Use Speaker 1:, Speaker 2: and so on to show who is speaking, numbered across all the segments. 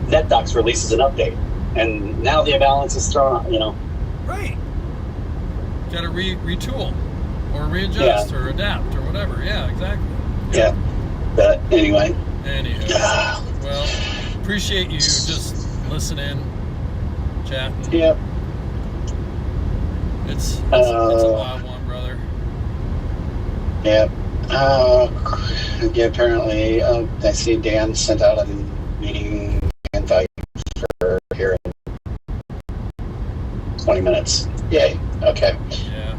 Speaker 1: NetDocs releases an update, and now the imbalance is thrown out,
Speaker 2: Right. Got to retool or readjust or adapt or whatever. Yeah, exactly.
Speaker 1: Yeah. But anyway.
Speaker 2: Anywho. Well, appreciate you just listening, chatting.
Speaker 1: Yep.
Speaker 2: It's a wild one, brother.
Speaker 1: Yep. Yeah, apparently, I see Dan sent out a meeting invite for here in 20 minutes. Yay. Okay.
Speaker 2: Yeah.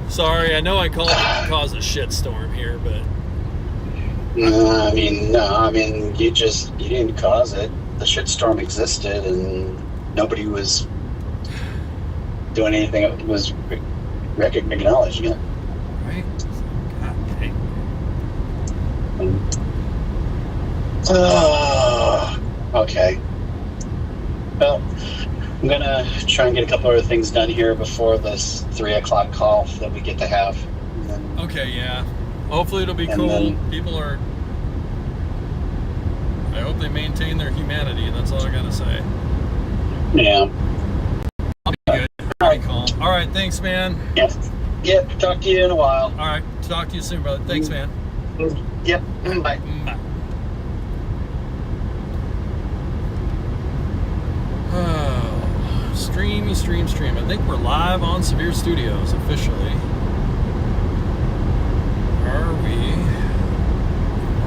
Speaker 2: Sorry, I know I caused a shitstorm here, but...
Speaker 1: No, you didn't cause it. The shitstorm existed, and nobody was doing anything that was acknowledging it.
Speaker 2: Right? God dang.
Speaker 1: Okay. Well, I'm gonna try and get a couple other things done here before this 3 o'clock call that we get to have.
Speaker 2: Okay, yeah. Hopefully it'll be cool. People are... I hope they maintain their humanity. That's all I gotta say.
Speaker 1: Yeah.
Speaker 2: I'll be good. Pretty calm. All right, thanks, man.
Speaker 1: Yep. Talk to you in a while.
Speaker 2: All right. Talk to you soon, brother. Thanks, man.
Speaker 1: Yep. Bye.
Speaker 2: Bye. Oh, stream. I think we're live on Severe Studios officially. Are we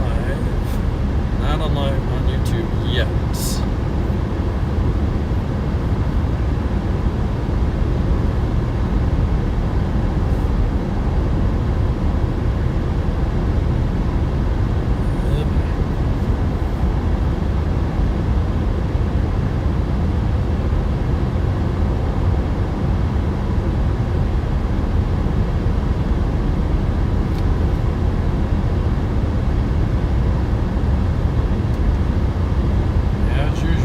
Speaker 2: live? Not on live on YouTube yet. As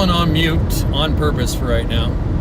Speaker 2: one on mute on purpose for right now.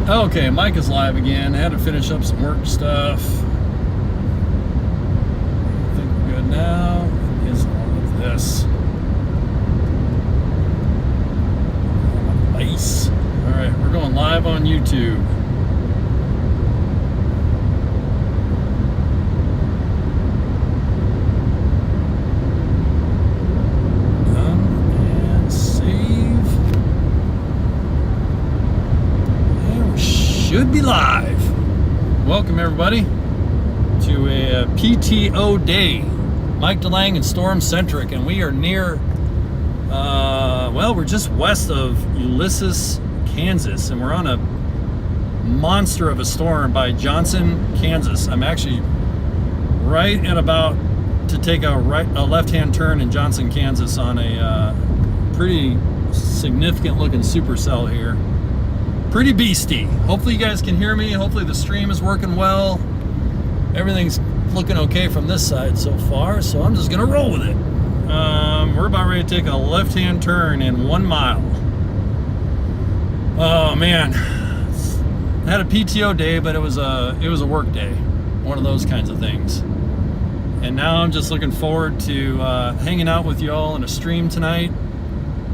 Speaker 2: Okay, Mike is live again. I had to finish up some work stuff. I think we're good now. Is all of this. Nice. All right, we're going live on YouTube. Should be live. Welcome everybody to a PTO day. Mike DeLang and StormCentric, and we are near, well, we're just west of Ulysses, Kansas, and we're on a monster of a storm by Johnson, Kansas. I'm actually right at about to take a left-hand turn in Johnson, Kansas on a pretty significant looking supercell here. Pretty beastie. Hopefully you guys can hear me. Hopefully the stream is working well. Everything's looking okay from this side so far, so I'm just gonna roll with it. We're about ready to take a left-hand turn in 1 mile. Oh man, I had a PTO day, but it was a work day, one of those kinds of things. And now I'm just looking forward to hanging out with y'all in a stream tonight.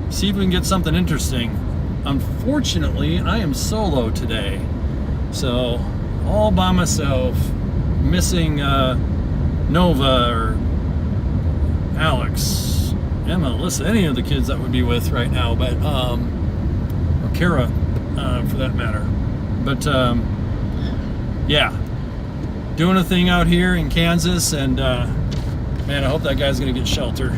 Speaker 2: See if we can get something interesting. Unfortunately, I am solo today, so all by myself, missing Nova or Alex, Emma, Alyssa, any of the kids that would be with right now, but or Kara, for that matter. But yeah, doing a thing out here in Kansas, and man, I hope that guy's gonna get shelter.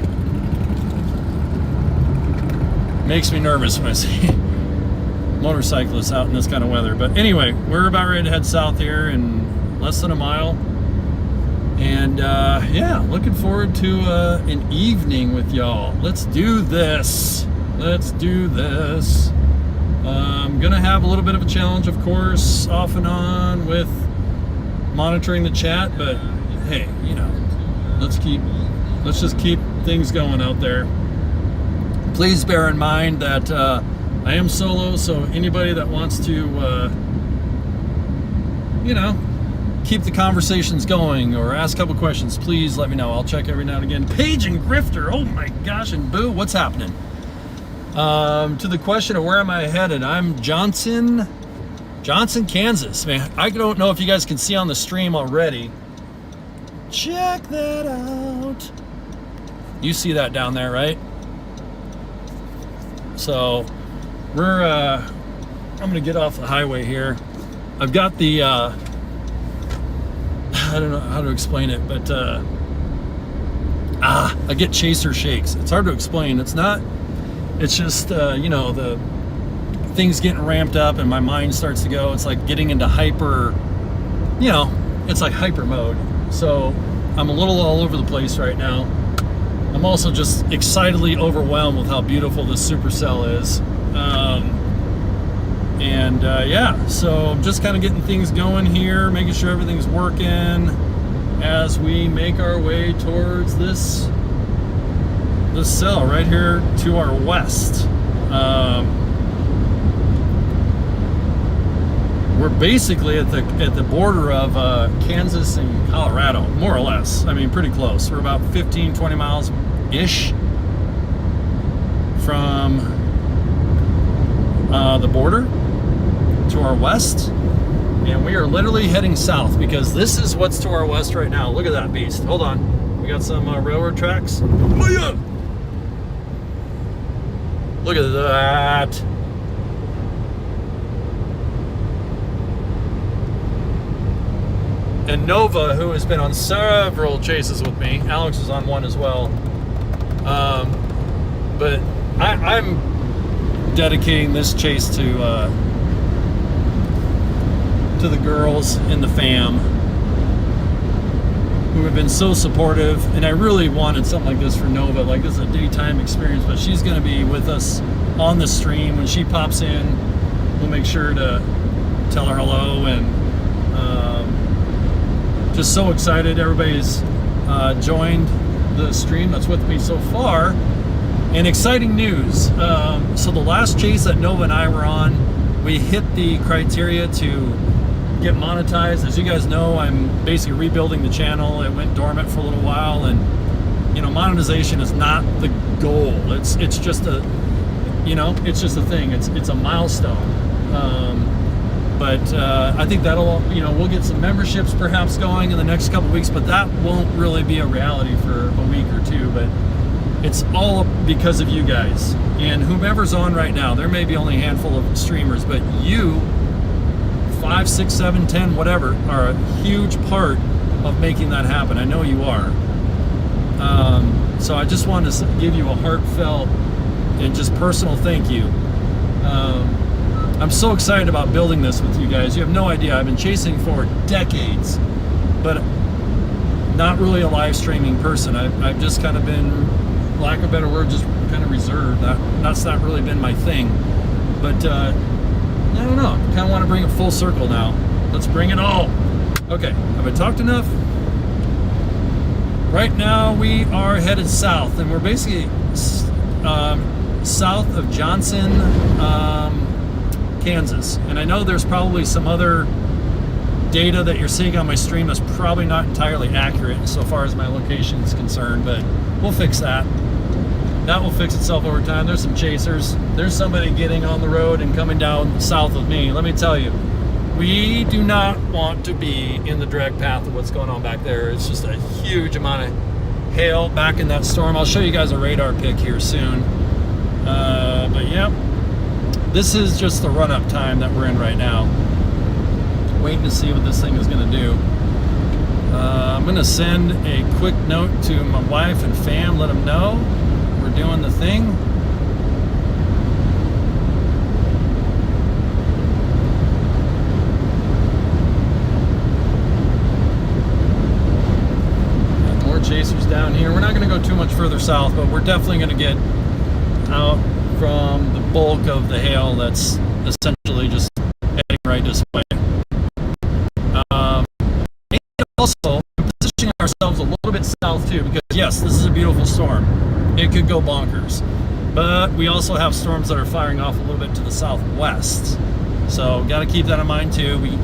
Speaker 2: Makes me nervous when I see motorcyclists out in this kind of weather. But anyway, we're about ready to head south here in less than a mile, and yeah, looking forward to an evening with y'all. Let's do this. I'm gonna have a little bit of a challenge, of course, off and on with monitoring the chat, but hey, you know, let's just keep things going out there. Please bear in mind that I am solo, so anybody that wants to, you know, keep the conversations going or ask a couple questions, please let me know. I'll check every now and again. Paige and Grifter, oh my gosh, and Boo, what's happening? To the question of where am I headed, I'm Johnson, Kansas. Man, I don't know if you guys can see on the stream already. Check that out. You see that down there, right? So we're I'm gonna get off the highway here. I've got the I don't know how to explain it, but I get chaser shakes. It's hard to explain. It's just you know, the things getting ramped up and my mind starts to go. It's like getting into hyper, you know, it's like hyper mode. So I'm a little all over the place right now. I'm also just excitedly overwhelmed with how beautiful this supercell is. Yeah, so I'm just kind of getting things going here, making sure everything's working as we make our way towards this cell right here to our west. We're basically at the border of Kansas and Colorado, more or less. I mean, pretty close. We're about 15, 20 miles-ish from the border to our west. And we are literally heading south because this is what's to our west right now. Look at that beast. Hold on. We got some railroad tracks. Look at that. And Nova, who has been on several chases with me, Alex is on one as well. But I'm dedicating this chase to the girls in the fam who have been so supportive. And I really wanted something like this for Nova. Like, this is a daytime experience, but she's going to be with us on the stream. When she pops in, we'll make sure to tell her hello. And just so excited everybody's joined the stream that's with me so far. And exciting news. So the last chase that Nova and I were on, we hit the criteria to get monetized. As you guys know, I'm basically rebuilding the channel. It went dormant for a little while, and monetization is not the goal. It's just a it's just a thing. It's a milestone. But I think that'll we'll get some memberships perhaps going in the next couple weeks, but that won't really be a reality for a week or two. But it's all because of you guys and whomever's on right now. There may be only a handful of streamers, but you 5, 6, 7, 10, whatever, are a huge part of making that happen. I know you are. So I just wanted to give you a heartfelt and just personal thank you. I'm so excited about building this with you guys. You have no idea. I've been chasing for decades, but not really a live streaming person. I've just kind of been, lack of a better word, just kind of reserved. That's not really been my thing. But I don't know. I kind of want to bring it full circle now. Let's bring it all. Okay, have I talked enough? Right now we are headed south, and we're basically south of Johnson, Kansas. And I know there's probably some other data that you're seeing on my stream that's probably not entirely accurate so far as my location is concerned, but we'll fix that. That will fix itself over time. There's some chasers. There's somebody getting on the road and coming down south of me. Let me tell you, we do not want to be in the direct path of what's going on back there. It's just a huge amount of hail back in that storm. I'll show you guys a radar pic here soon. But yeah, this is just the run-up time that we're in right now. Waiting to see what this thing is going to do. I'm going to send a quick note to my wife and fam, let them know we're doing the thing. Got more chasers down here. We're not going to go too much further south, but we're definitely going to get out from the bulk of the hail that's essentially just heading right this way. And also, positioning ourselves a little bit south too, because yes, this is a beautiful storm. It could go bonkers. But we also have storms that are firing off a little bit to the southwest. So got to keep that in mind too. We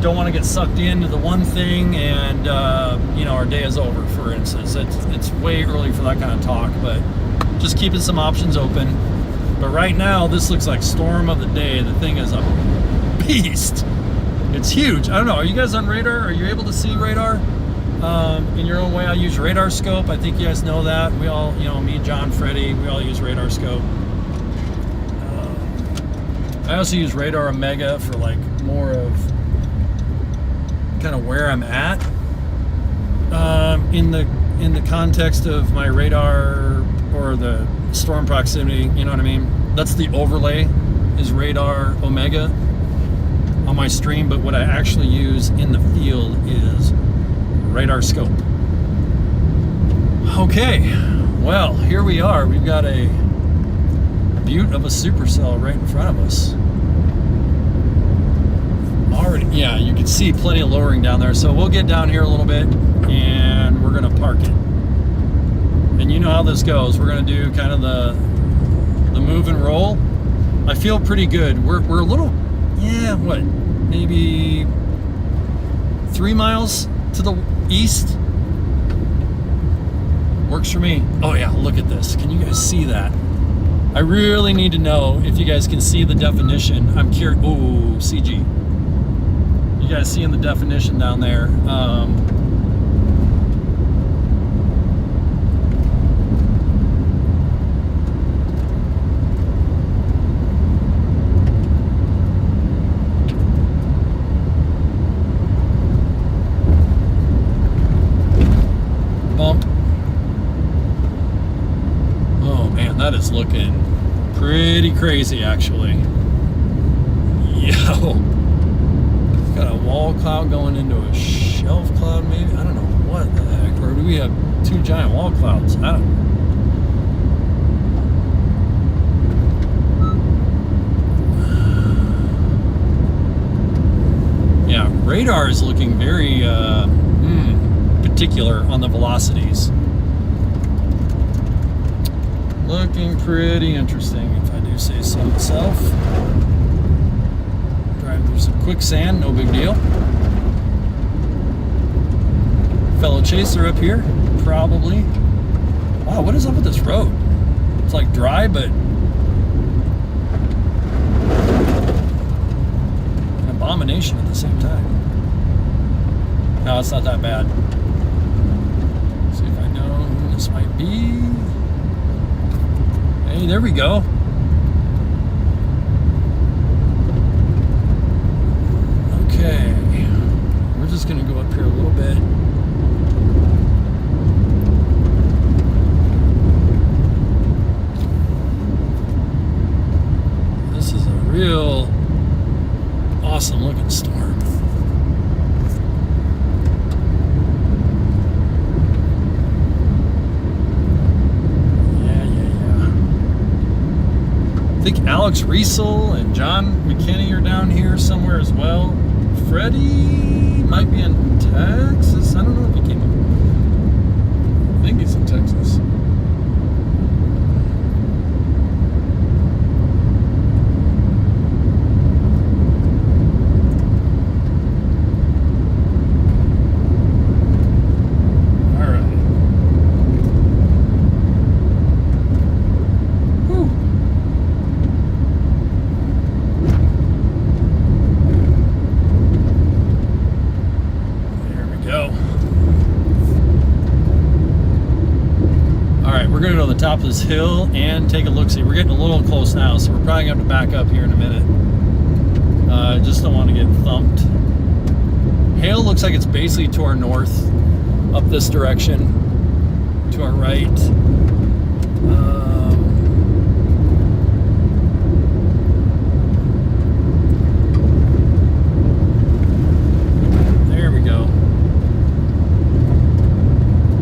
Speaker 2: don't want to get sucked into the one thing and our day is over, for instance. It's way early for that kind of talk, but just keeping some options open. But right now, this looks like storm of the day. The thing is a beast. It's huge. I don't know. Are you guys on radar? Are you able to see radar in your own way? I use radar scope. I think you guys know that. We all, me, John, Freddie, we all use radar scope. I also use radar Omega for like more of kind of where I'm at in the context of my radar or the storm proximity, you know what I mean? That's the overlay, is radar Omega on my stream, but what I actually use in the field is radar scope. Okay, well, here we are. We've got a beaut of a supercell right in front of us. Already, yeah, you can see plenty of lowering down there, so we'll get down here a little bit and we're gonna park it. And you know how this goes. We're gonna do kind of the move and roll. I feel pretty good. We're a little, maybe 3 miles to the east. Works for me. Oh yeah, look at this. Can you guys see that? I really need to know if you guys can see the definition. I'm curious. Oh, CG. You guys seeing the definition down there? That is looking pretty crazy, actually. Yo, got a wall cloud going into a shelf cloud, maybe. I don't know what the heck. Or do we have two giant wall clouds? I don't know. Yeah, radar is looking very particular on the velocities. Looking pretty interesting, if I do say so myself. There's some quicksand, no big deal. Fellow chaser up here, probably. Wow, what is up with this road? It's like dry, but an abomination at the same time. No, it's not that bad. Let's see if I know who this might be. Hey, there we go. Okay, we're just gonna go up here a little bit. This is a real awesome looking storm. I think Alex Riesel and John McKinney are down here somewhere as well. Freddie might be in Texas. I don't know if he came up. I think he's in Texas. Top of this hill and take a look-see. We're getting a little close now, so we're probably going to have to back up here in a minute. Just don't want to get thumped. Hail looks like it's basically to our north, up this direction, to our right. There we go.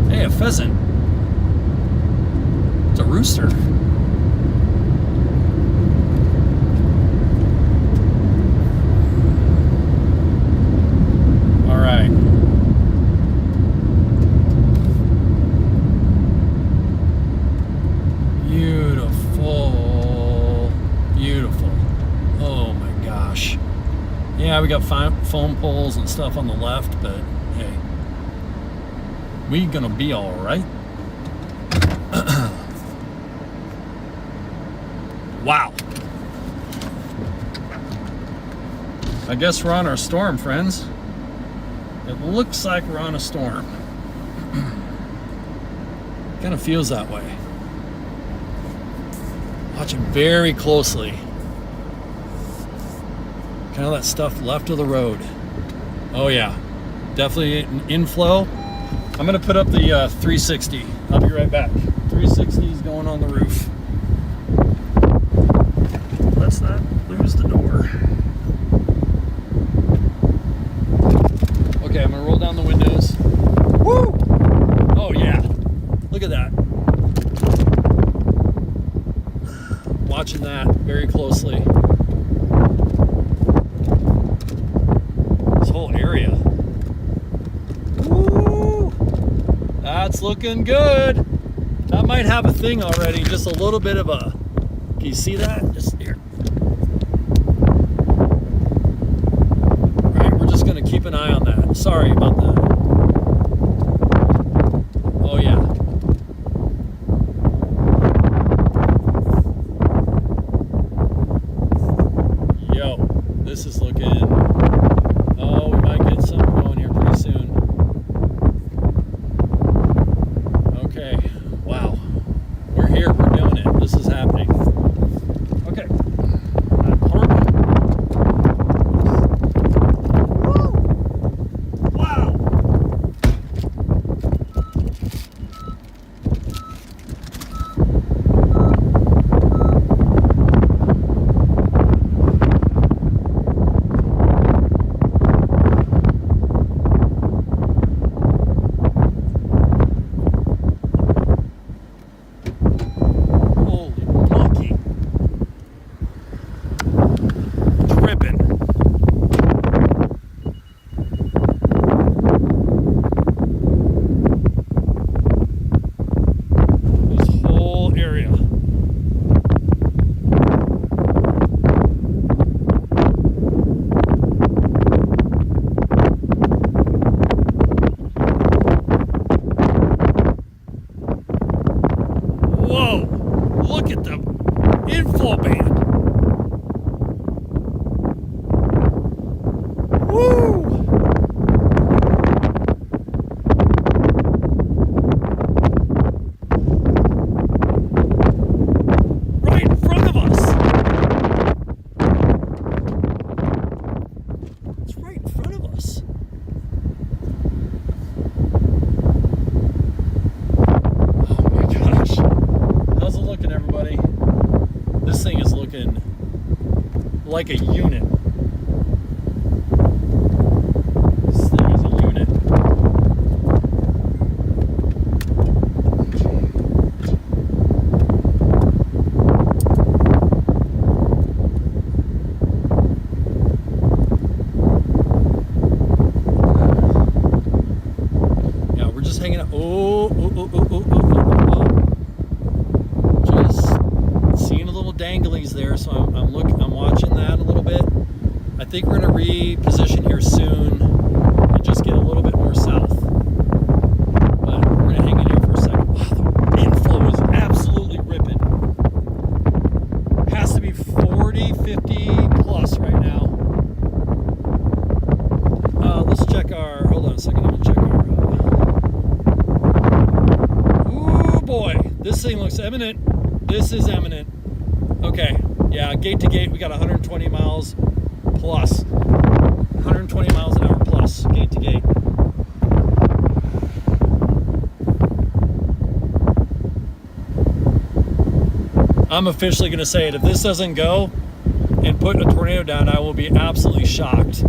Speaker 2: Hey, a pheasant. A rooster. All right. Beautiful. Beautiful. Oh my gosh. Yeah, we got foam poles and stuff on the left, but hey, we gonna be all right. Wow. I guess we're on our storm, friends. It looks like we're on a storm. Kind of feels that way. Watching very closely. Kind of that stuff left of the road. Oh yeah, definitely an inflow. I'm gonna put up the 360. I'll be right back. 360 is going on the roof. Let's not lose the door. Okay, I'm gonna roll down the windows. Woo! Oh yeah, look at that. Watching that very closely. This whole area. Woo! That's looking good. That might have a thing already, just a little bit of a, can you see that? Just here. All right, we're just gonna keep an eye on that. Sorry about that. Oh yeah. Yo, this is looking, oh, we might get something going here pretty soon. Okay, wow. We're here, we're doing it. This is happening. Okay. I'm parking. Woo! Wow! look at the inflow band. Woo! Right in front of us. It's right in front of us. Oh my gosh. How's it looking, everybody? This thing is looking like a unit. This thing is a unit. Yeah, we're just hanging out. Oh. Just seeing a little danglies there, so I'm watching that a little bit. I think we're going to reposition here soon and just get a little bit more south. But we're going to hang in here for a second. Wow, the inflow is absolutely ripping. Has to be 40, 50 plus right now. Let's check our, hold on a second, I'm going to check our, ooh boy, this thing looks imminent. This is imminent. Okay, yeah, gate to gate, we got 120 miles plus. 120 miles an hour plus, gate to gate. I'm officially going to say it. If this doesn't go and put a tornado down, I will be absolutely shocked.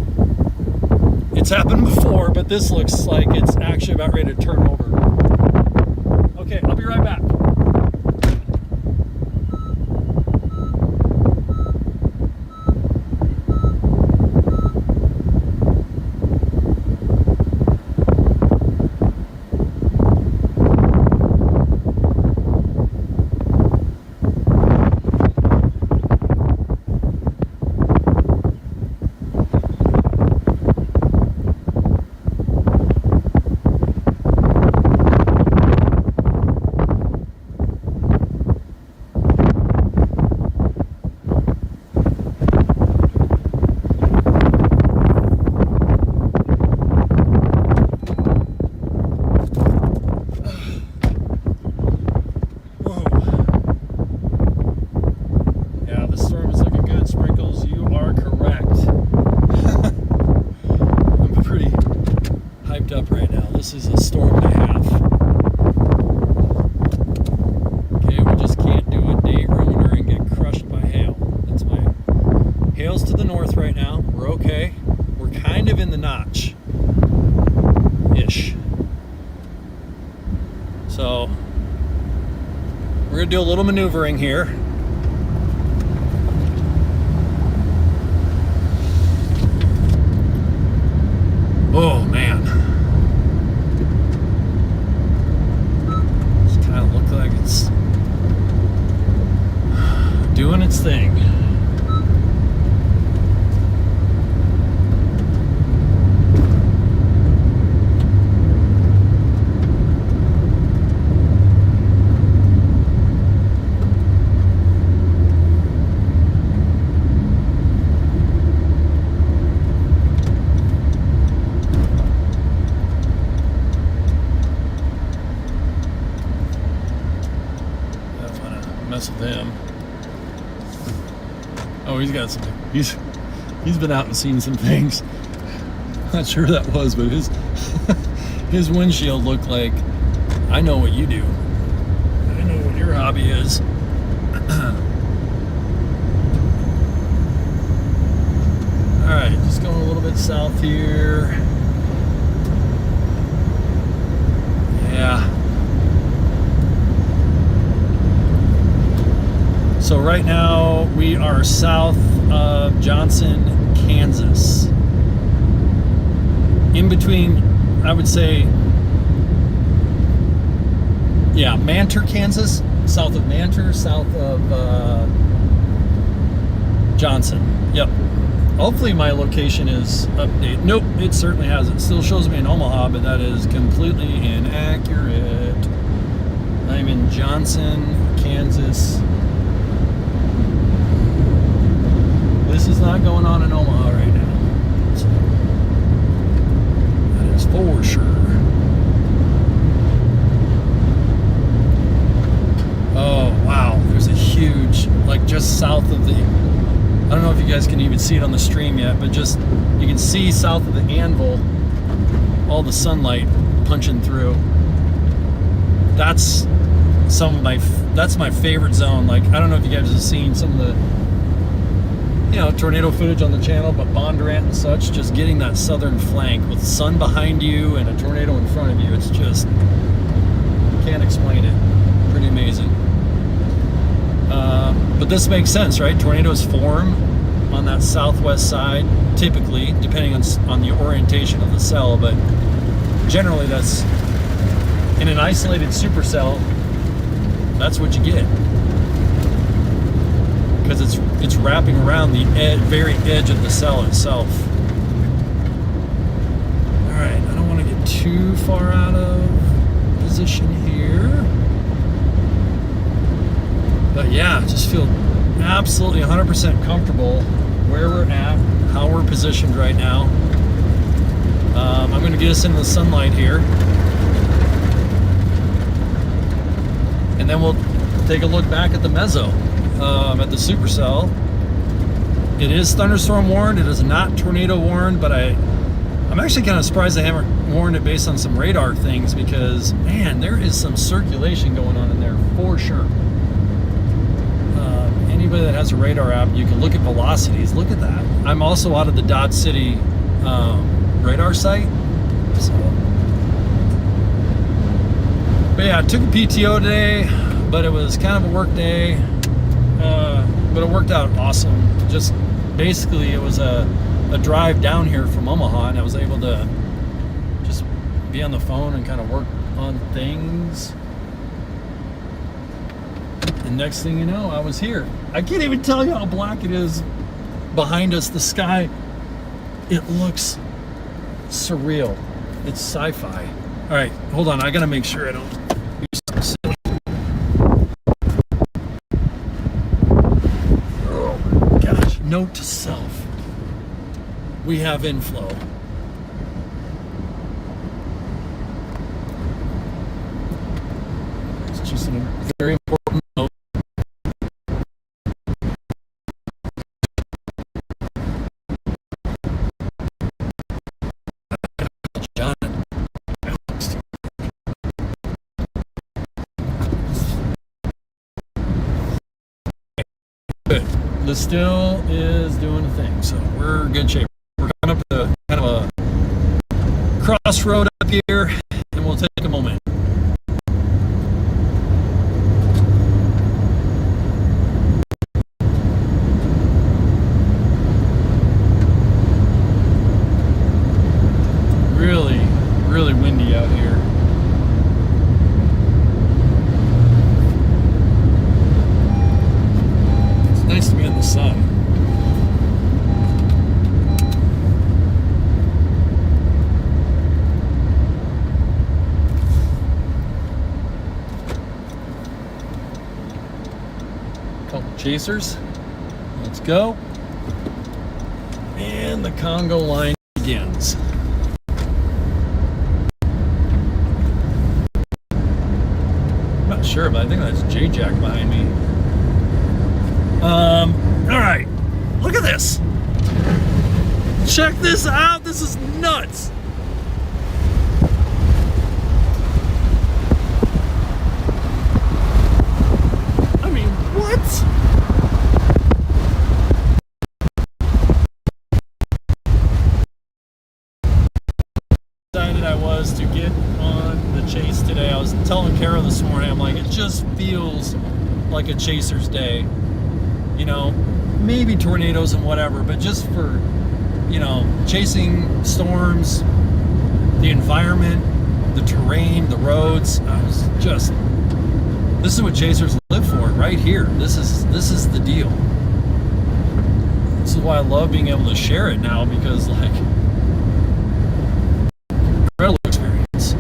Speaker 2: It's happened before, but this looks like it's actually about ready to turn over. Okay, I'll be right back. This is a storm and a half. Okay, we just can't do a day ruiner and get crushed by hail. That's my hail's to the north right now. We're okay. We're kind of in the notch ish. So we're gonna do a little maneuvering here. Oh man. It's doing its thing. Mess with him. Oh, he's got some. He's been out and seen some things. Not sure who that was, but his windshield looked like. I know what you do. I know what your hobby is. All right, just going a little bit south here. Yeah. So right now we are south of Johnson, Kansas. In between, I would say, yeah, Mantor, Kansas, south of Mantor, south of Johnson. Yep. Hopefully my location is updated. Nope, it certainly hasn't. It still shows me in Omaha, but that is completely inaccurate. I'm in Johnson, Kansas. guys can even see it on the stream yet, but just you can see south of the anvil all the sunlight punching through. That's that's my favorite zone. Like, I don't know if you guys have seen some of the tornado footage on the channel, but Bondurant and such, just getting that southern flank with sun behind you and a tornado in front of you, it's just, can't explain it. Pretty amazing. But this makes sense, right? Tornadoes form on that southwest side, typically, depending on the orientation of the cell, but generally that's, in an isolated supercell, that's what you get. Because it's wrapping around the very edge of the cell itself. Alright, I don't want to get too far out of position here. But yeah, just feel absolutely 100% comfortable where we're at, how we're positioned right now. I'm going to get us into the sunlight here. And then we'll take a look back at the meso, at the supercell. It is thunderstorm warned. It is not tornado warned, but I'm actually kind of surprised they haven't warned it based on some radar things, because, man, there is some circulation going on in there for sure. Anybody that has a radar app, you can look at velocities. Look at that. I'm also out of the Dodge City radar site. So. But yeah, I took a PTO today, but it was kind of a work day. But it worked out awesome. Just basically, it was a drive down here from Omaha, and I was able to just be on the phone and kind of work on things. And next thing you know, I was here. I can't even tell you how black it is behind us. The sky, it looks surreal. It's sci-fi. All right, hold on. I gotta make sure I don't do something silly. Oh gosh! Note to self: we have inflow. It's just a very important note. The still is doing a thing, so we're in good shape. We're coming up to kind of a crossroad up here, and we'll take a moment. Really, really windy out here. Nice to be in the sun. Couple chasers. Let's go. And the Congo line begins. I'm not sure, but I think that's J-Jack behind me. All right, look at this. Check this out. This is nuts. I mean, what? Excited I was to get on the chase today. I was telling Kara this morning, I'm like, it just feels like a chaser's day. You know, maybe tornadoes and whatever, but just for, chasing storms, the environment, the terrain, the roads. This is what chasers live for right here. This is the deal. This is why I love being able to share it now, because like, incredible experience.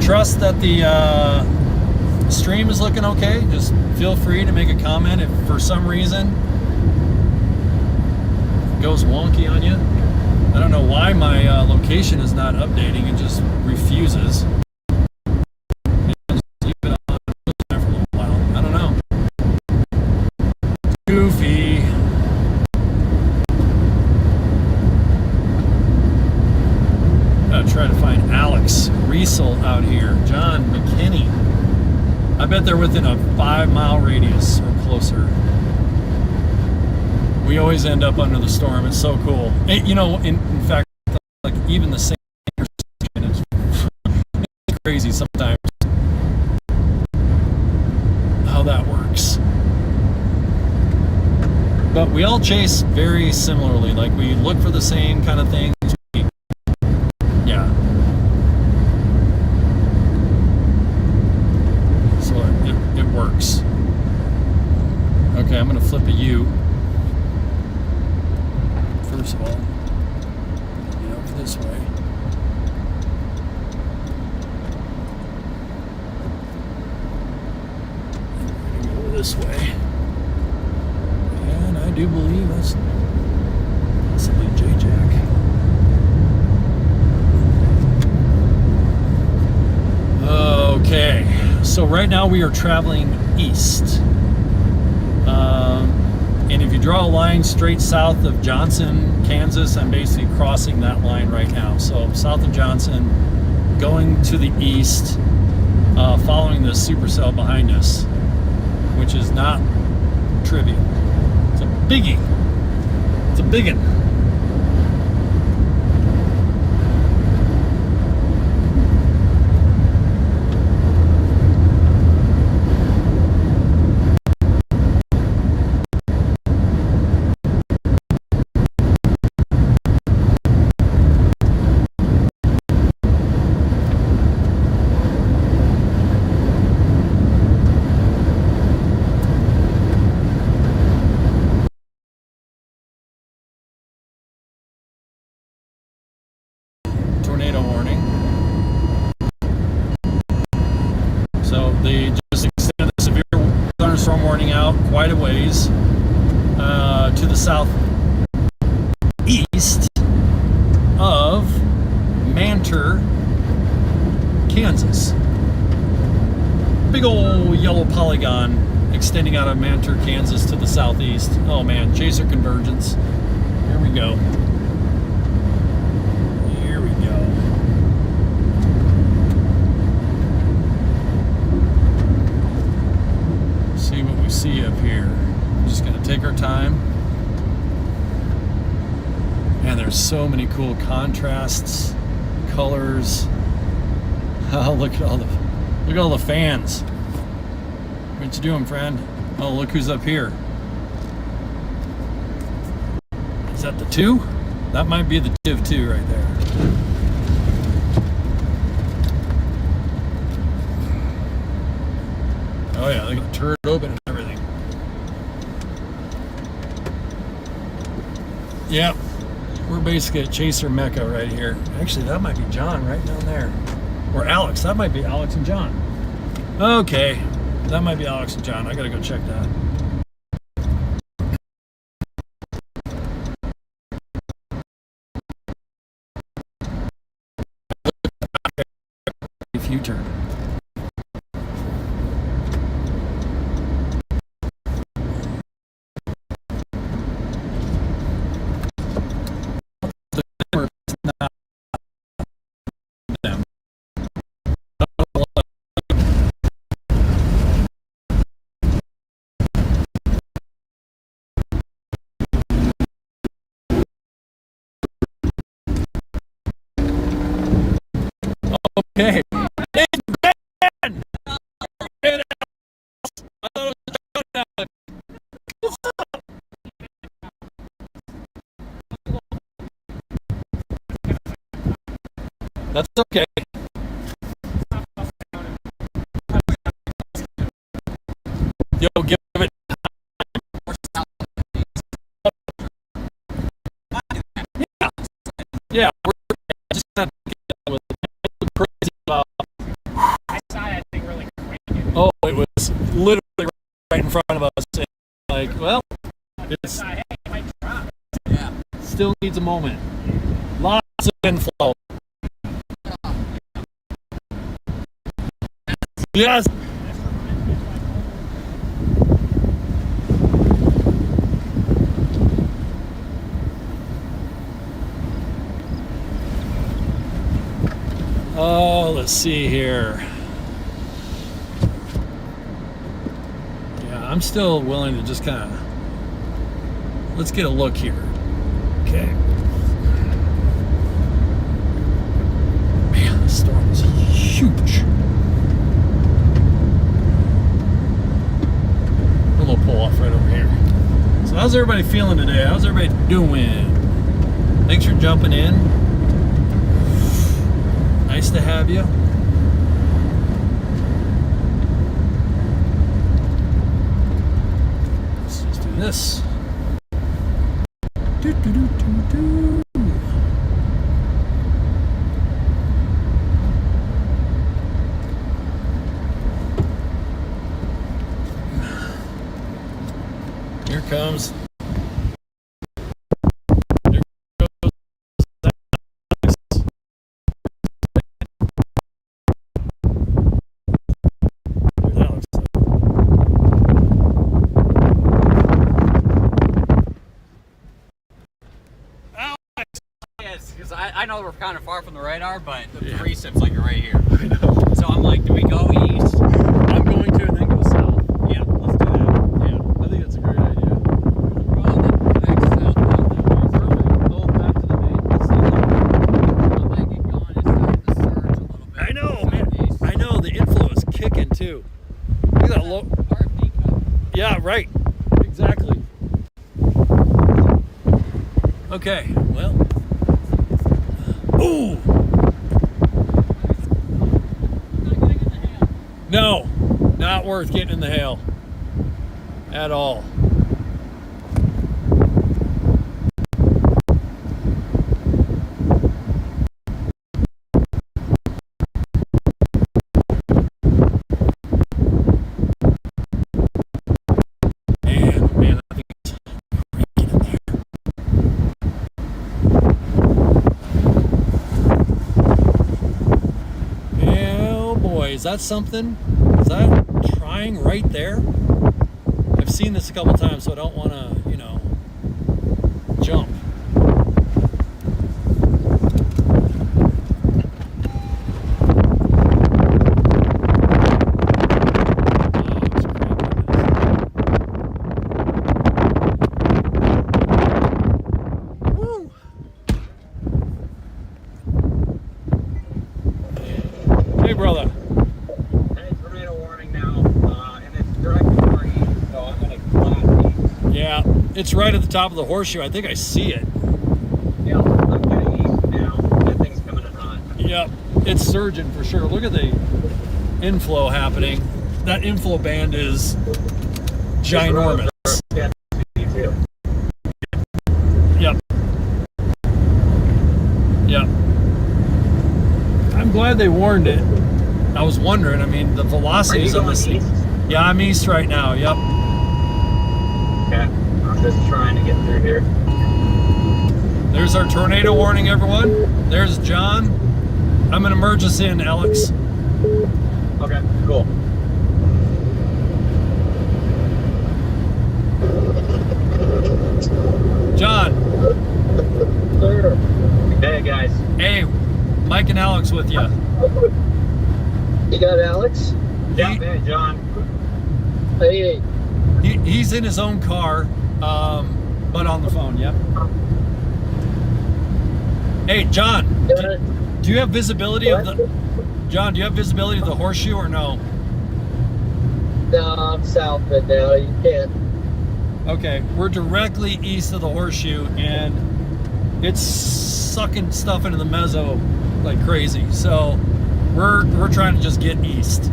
Speaker 2: Trust that the stream is looking okay, just feel free to make a comment if for some reason it goes wonky on you. I don't know why my location is not updating. It just refuses. Just leave it on there for a little while. I don't know. Goofy. Gotta try to find Alex Riesel out here. John McKinney. I bet they're within a 5-mile radius or closer. We always end up under the storm. It's so cool. You know, in fact, like even the same intersection is crazy sometimes how that works. But we all chase very similarly. Like we look for the same kind of things. Yeah. So it works. Okay, I'm gonna flip a U. First of all, get over this way. And go this way. And I do believe that's possibly J-Jack. Okay, so right now we are traveling east. And if you draw a line straight south of Johnson, Kansas, I'm basically crossing that line right now. So south of Johnson, going to the east, following the supercell behind us, which is not trivial. It's a biggie. It's a biggin. Tornado warning. So they just extended the severe thunderstorm warning out quite a ways to the southeast of Mantor, Kansas. Big old yellow polygon extending out of Mantor, Kansas to the southeast. Oh man, chaser convergence. Here we go. See what we see up here. We're just gonna take our time. And there's so many cool contrasts, colors. Oh, look at all the fans. What you doing, friend? Oh, look who's up here. Is that the 2? That might be the Div 2 right there. Oh yeah, they got the turret open and everything. Yep, we're basically at Chaser Mecca right here. Actually, that might be John right down there. Or Alex, that might be Alex and John. Okay, that might be Alex and John. I gotta go check that. If you turn. Okay. That's okay. Yo, give it time. Yeah, we're just not with crazy about literally right in front of us. And like, well, it's still needs a moment. Lots of inflow. Yes. Oh, let's see here. Yeah, I'm still willing to just kind of, let's get a look here. Okay. Man, the storm is huge. A little pull off right over here. So how's everybody feeling today? How's everybody doing? Thanks for jumping in. Nice to have you. Let's just do this. Do, do, do, do, do. Here comes.
Speaker 3: Because I know we're kind of far from the radar, but the
Speaker 2: Yeah.
Speaker 3: precept's like right here.
Speaker 2: I know.
Speaker 3: So I'm like, do we go east?
Speaker 2: I'm going to and then go south.
Speaker 3: Yeah, let's do that.
Speaker 2: Yeah, I think that's a great idea.
Speaker 3: Well, the next south
Speaker 2: Perfect. Go back to the main.
Speaker 3: I might get going. It's starting to surge a little bit.
Speaker 2: I know, man. I know the inflow is kicking too. Look at that low.
Speaker 3: RFD cut.
Speaker 2: Yeah, right. Exactly. Okay. Well. Ooh. No, not worth getting in the hail at all. Man, I think it's freaking in there. Oh boy, is that something? Is that trying right there? I've seen this a couple times, so I don't want to, jump. Woo! Hey, brother.
Speaker 3: Hey, tornado warning now, and it's directly for east, so I'm going to glass east.
Speaker 2: Yeah, it's right at the top of the horseshoe. I think I see it.
Speaker 3: Yeah, I'm getting east now. That thing's coming in hot.
Speaker 2: Yep, it's surging for sure. Look at the inflow happening. That inflow band is ginormous.
Speaker 3: Yeah, me too.
Speaker 2: Yep. Yep. I'm glad they warned it. I was wondering, I mean, the velocities of this thing.
Speaker 3: East?
Speaker 2: Yeah, I'm east right now. Yep.
Speaker 3: Okay, I'm just trying to get through here.
Speaker 2: There's our tornado warning, everyone. There's John. I'm going to merge us in, Alex.
Speaker 3: Okay, cool.
Speaker 2: John.
Speaker 3: Sir. Hey, guys.
Speaker 2: Hey, Mike and Alex with you.
Speaker 4: You got Alex?
Speaker 3: Yeah, hey, John.
Speaker 4: Hey,
Speaker 2: He's in his own car, but on the phone, yep. Hey, John, do you have visibility of the... John, do you have visibility of the horseshoe or no?
Speaker 4: no, I'm south of it now. You can't.
Speaker 2: Okay, we're directly east of the horseshoe, and it's sucking stuff into the mezzo like crazy. So we're trying to just get east.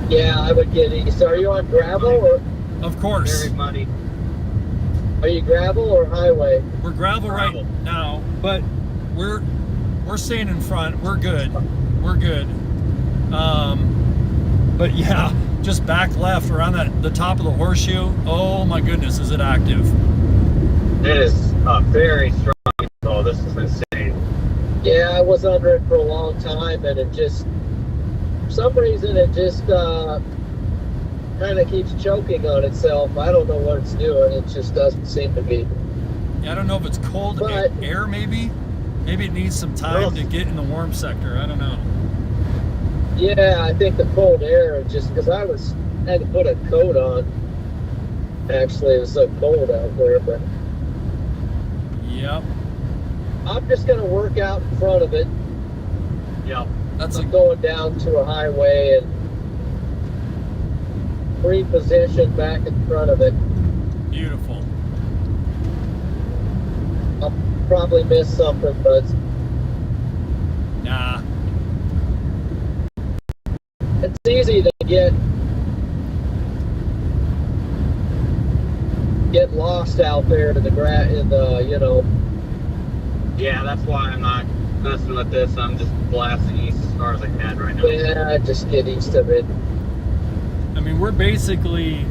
Speaker 4: Yeah, I would get east. Are you on gravel or
Speaker 2: Of course.
Speaker 3: Very muddy.
Speaker 4: are you gravel or highway?
Speaker 2: We're gravel right now, but we're staying in front. We're good. We're good. But yeah, just back left around the top of the horseshoe. Oh my goodness, is it active?
Speaker 3: It is very strong. Oh, this is insane.
Speaker 4: Yeah, I was under it for a long time, and it just, for some reason, it just kind of keeps choking on itself. I don't know what it's doing. It just doesn't seem to be.
Speaker 2: Yeah, I don't know if it's cold air, maybe. Maybe it needs some time to get in the warm sector. I don't know.
Speaker 4: Yeah, I think the cold air, just because I had to put a coat on. Actually, it was so cold out there, but.
Speaker 2: Yep.
Speaker 4: I'm just going to work out in front of it.
Speaker 3: Yep.
Speaker 4: I'm going down to a highway and reposition back in front of it.
Speaker 2: Beautiful.
Speaker 4: I'll probably miss something, but
Speaker 2: nah.
Speaker 4: It's easy to get lost out there in the
Speaker 3: Yeah, that's why I'm not messing with this. I'm just blasting east as far as I can right now.
Speaker 4: Yeah, just get east of it.
Speaker 2: I mean, we're basically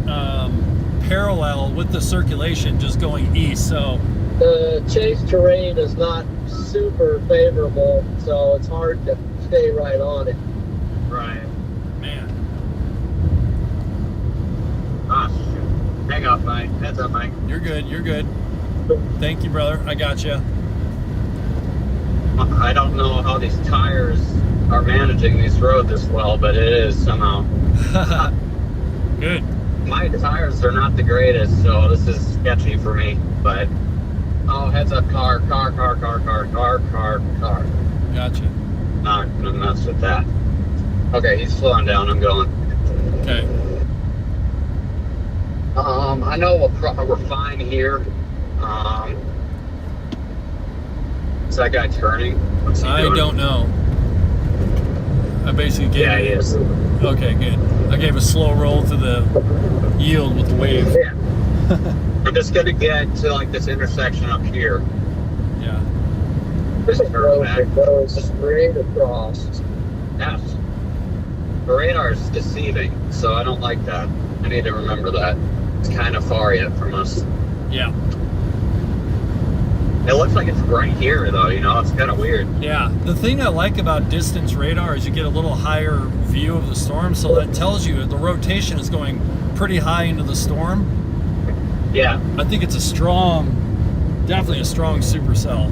Speaker 2: parallel with the circulation, just going east. So
Speaker 4: the chase terrain is not super favorable, so it's hard to stay right on it.
Speaker 3: Right.
Speaker 2: Man.
Speaker 3: Ah, shoot. Hang up, Mike. Heads up, Mike.
Speaker 2: You're good. You're good. Thank you, brother. I got you.
Speaker 3: I don't know how these tires are managing these roads this well, but it is somehow.
Speaker 2: Good.
Speaker 3: My tires are not the greatest, so this is sketchy for me. But oh, heads up, car.
Speaker 2: Gotcha.
Speaker 3: Not gonna mess with that. Okay, he's slowing down. I'm going.
Speaker 2: Okay.
Speaker 3: I know we're fine here. Is that guy turning? What's he doing?
Speaker 2: I don't know. I basically gave
Speaker 3: Yeah, he is.
Speaker 2: Okay, good. I gave a slow roll to the yield with the wave.
Speaker 3: Yeah. I'm just gonna get to like this intersection up here.
Speaker 2: Yeah.
Speaker 4: This is a road that goes straight across.
Speaker 3: Yes. The radar is deceiving, so I don't like that. I need to remember that. It's kind of far yet from us.
Speaker 2: Yeah.
Speaker 3: It looks like it's right here, though, you know? It's kind of weird.
Speaker 2: Yeah. The thing I like about distance radar is you get a little higher view of the storm, so that tells you the rotation is going pretty high into the storm.
Speaker 3: Yeah.
Speaker 2: I think it's definitely a strong supercell.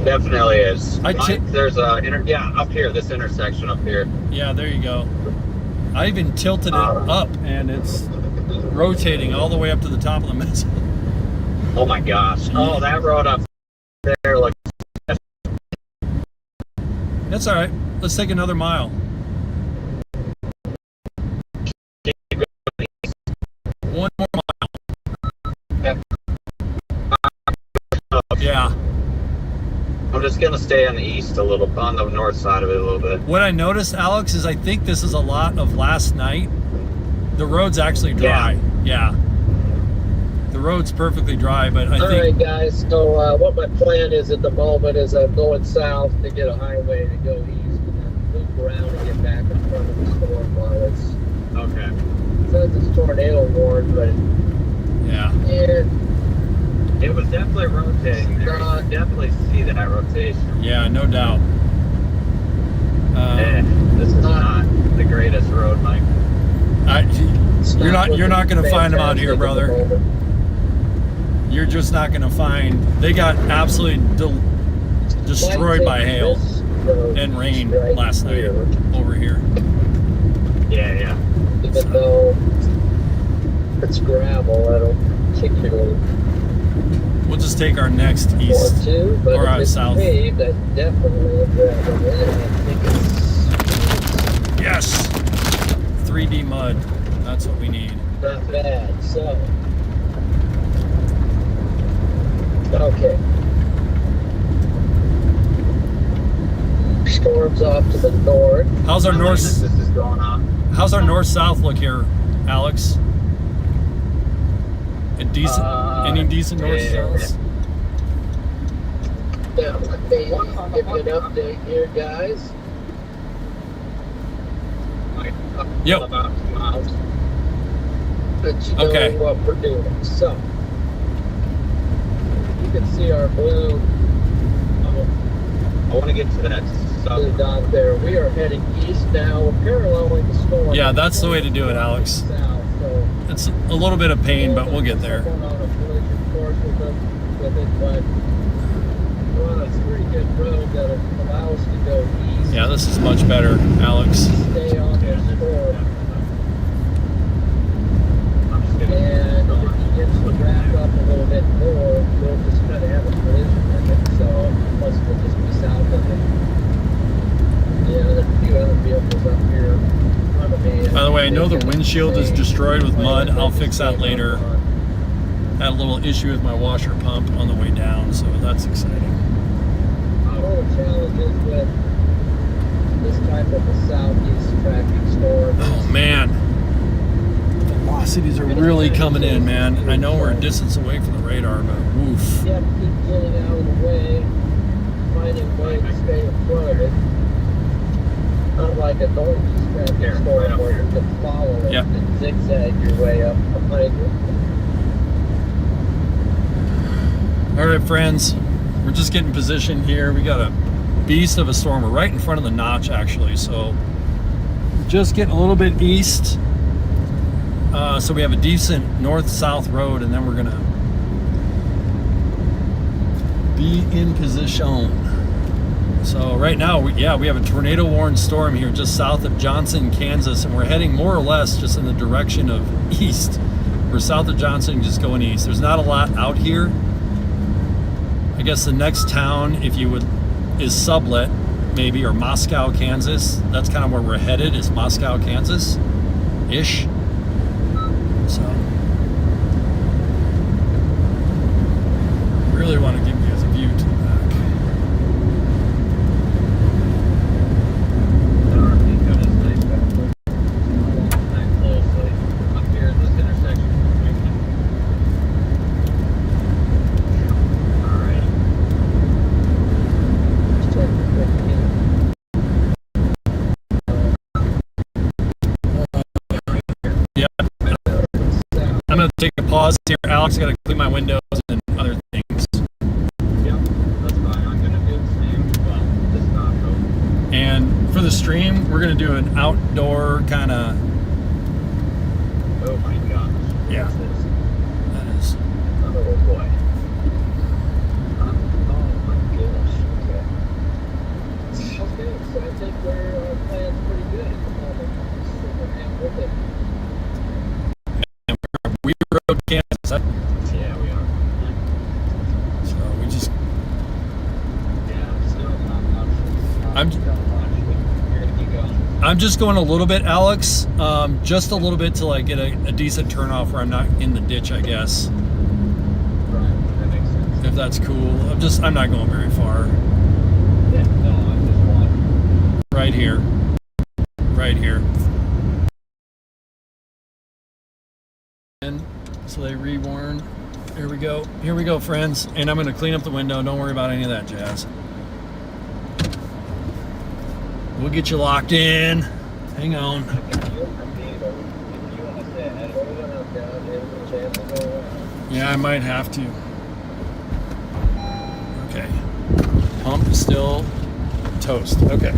Speaker 3: Definitely is. There's up here, this intersection up here.
Speaker 2: Yeah, there you go. I even tilted it up, and it's rotating all the way up to the top of the missile.
Speaker 3: Oh my gosh. Oh, that road up there looks...
Speaker 2: That's all right. Let's take another mile. One more mile. Yeah.
Speaker 3: I'm just going to stay on the on the north side of it a little bit.
Speaker 2: What I noticed, Alex, is I think this is a lot of last night. The road's actually dry. Yeah. The road's perfectly dry, but I think...
Speaker 4: All right, guys. So what my plan is at the moment is I'm going south to get a highway to go east and then loop around and get back in front of the storm while it's...
Speaker 3: Okay.
Speaker 4: It says it's tornado warned, but...
Speaker 2: Yeah.
Speaker 3: It was definitely rotating there. You can definitely see that rotation.
Speaker 2: Yeah, no doubt.
Speaker 3: This is not the greatest road, Mike.
Speaker 2: You're not going to find them out here, brother. You're just not going to find. They got absolutely destroyed by hail and rain last night over here.
Speaker 3: Yeah.
Speaker 4: Even though it's gravel, I don't particularly.
Speaker 2: We'll just take our next east or our south.
Speaker 4: Paved, that's definitely a gravel. I think it's
Speaker 2: yes, 3D mud. That's what we need.
Speaker 4: Not bad. So, okay. Storm's off to the north.
Speaker 2: How's our north?
Speaker 3: This is going on.
Speaker 2: How's our north-south look here, Alex? Any decent north-south?
Speaker 4: Yeah, let me give you an update here, guys.
Speaker 2: Yep.
Speaker 3: About 2 miles.
Speaker 4: Let you know
Speaker 2: Okay.
Speaker 4: what we're doing. So, you can see our blue
Speaker 3: I want to get to that
Speaker 4: blue
Speaker 3: southern.
Speaker 4: dot there. We are heading east now. We're paralleling the storm.
Speaker 2: Yeah, that's the way to do it, Alex.
Speaker 4: South, so
Speaker 2: It's a little bit of pain, but we'll get there.
Speaker 4: someone on a collision course with it, but we're on a pretty good road that allow us to go east.
Speaker 2: Yeah, this is much better, Alex.
Speaker 4: Stay on the storm.
Speaker 3: I'm just getting
Speaker 4: And if it gets to wrap up a little bit more, we'll just kind of have a collision with it. So plus we'll just be south of it. Yeah, there's a few other vehicles up here in front of me.
Speaker 2: By the way, I know the windshield is destroyed with mud. I'll fix that later. Had a little issue with my washer pump on the way down, so that's exciting.
Speaker 4: One of the challenges with this type of a southeast traffic storm.
Speaker 2: Oh man, velocities are really coming in, man. I know we're a distance away from the radar, but woof.
Speaker 4: You have to keep getting out of the way, finding ways to stay in front of it. Not like a northeast traffic storm where you can follow it
Speaker 2: Yep.
Speaker 4: and zigzag your way up behind it.
Speaker 2: All right, friends, we're just getting positioned here. We got a beast of a storm. We're right in front of the notch, actually. So just getting a little bit east. So we have a decent north-south road, and then we're gonna be in position. So right now, we have a tornado-warned storm here just south of Johnson, Kansas, and we're heading more or less just in the direction of east. We're south of Johnson, just going east. There's not a lot out here. I guess the next town, if you would, is Sublet, maybe, or Moscow, Kansas. That's kind of where we're headed, is Moscow, Kansas-ish. So, really want to give you guys a view to the back.
Speaker 3: Up here in this intersection. Alright.
Speaker 4: Just check the quick
Speaker 2: Yeah, I'm going to take a pause here. Alex, I got to clean my windows and other things.
Speaker 3: Yep, that's fine. I'm gonna do the same. Well, this taco.
Speaker 2: And for the stream, we're going to do an outdoor kind of,
Speaker 3: Oh my gosh.
Speaker 2: Yeah.
Speaker 3: What's this?
Speaker 2: that is,
Speaker 3: Oh boy. Oh my gosh. Okay.
Speaker 4: Okay, so I think our plan's pretty good at the moment. So we're happy with it.
Speaker 2: we rode Kansas.
Speaker 3: Yeah, we are.
Speaker 2: So we just,
Speaker 3: Yeah, still not much.
Speaker 2: I'm-
Speaker 3: Not much. You're gonna keep going.
Speaker 2: I'm just going a little bit, Alex. Just a little bit till I get a decent turnoff where I'm not in the ditch, I guess.
Speaker 3: Right, that makes sense.
Speaker 2: If that's cool. I'm not going very far.
Speaker 3: Yeah, no, I just want.
Speaker 2: Right here. Right here. And so they rewarn. Here we go. Here we go, friends. And I'm going to clean up the window. Don't worry about any of that jazz. We'll get you locked in. Hang on. Yeah, I might have to. Okay. Pump is still toast. Okay.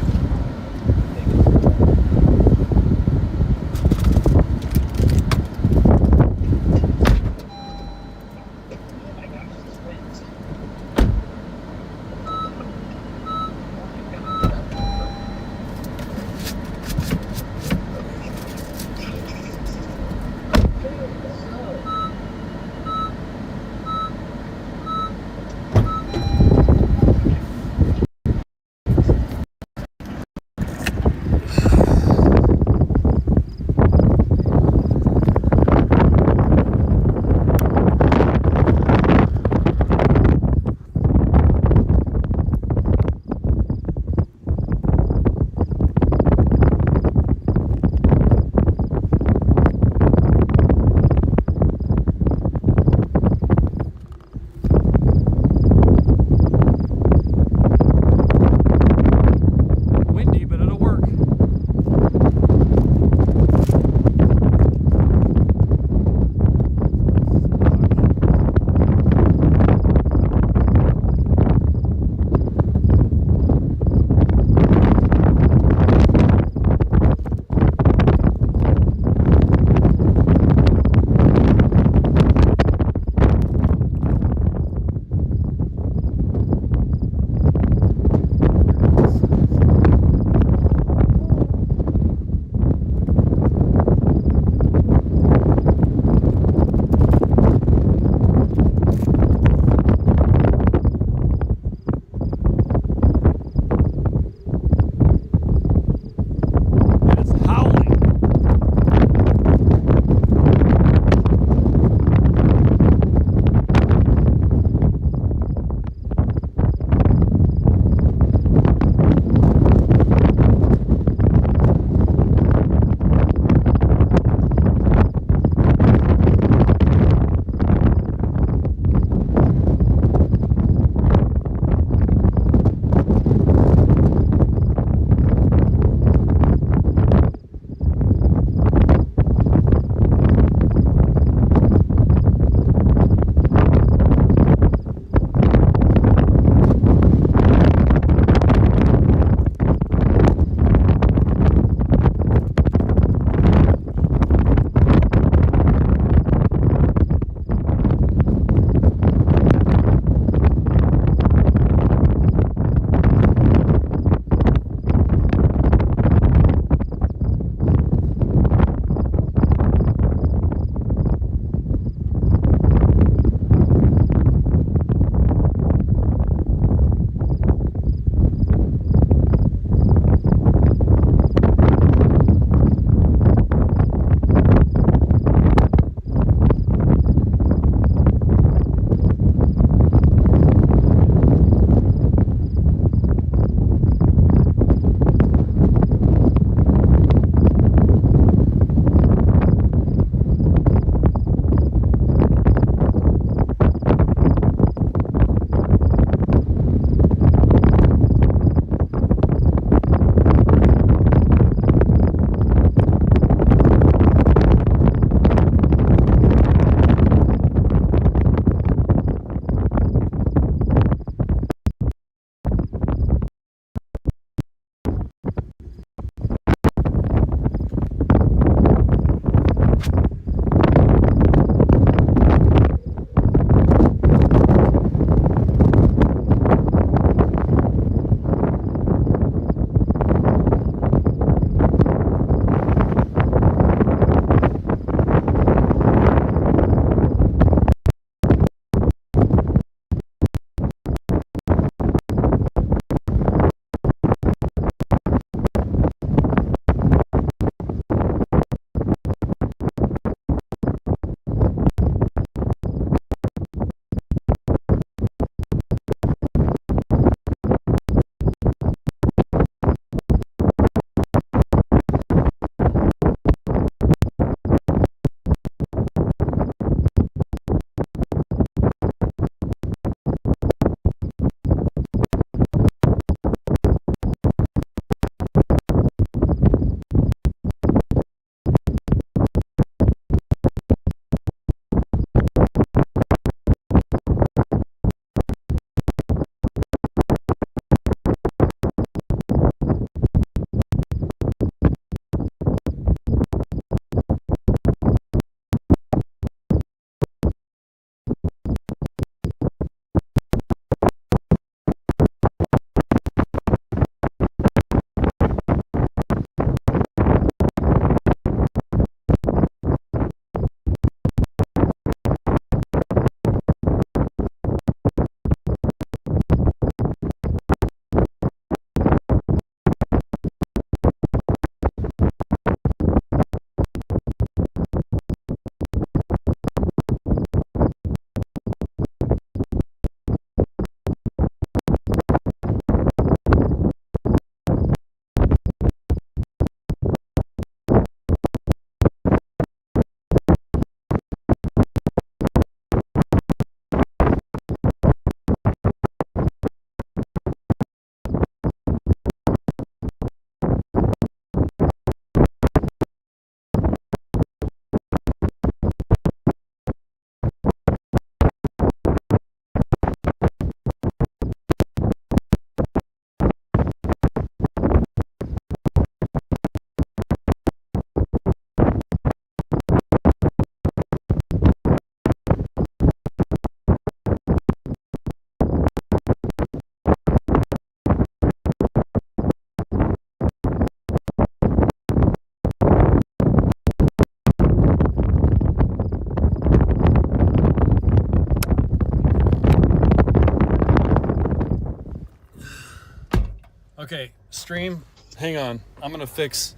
Speaker 2: stream. Hang on. I'm going to fix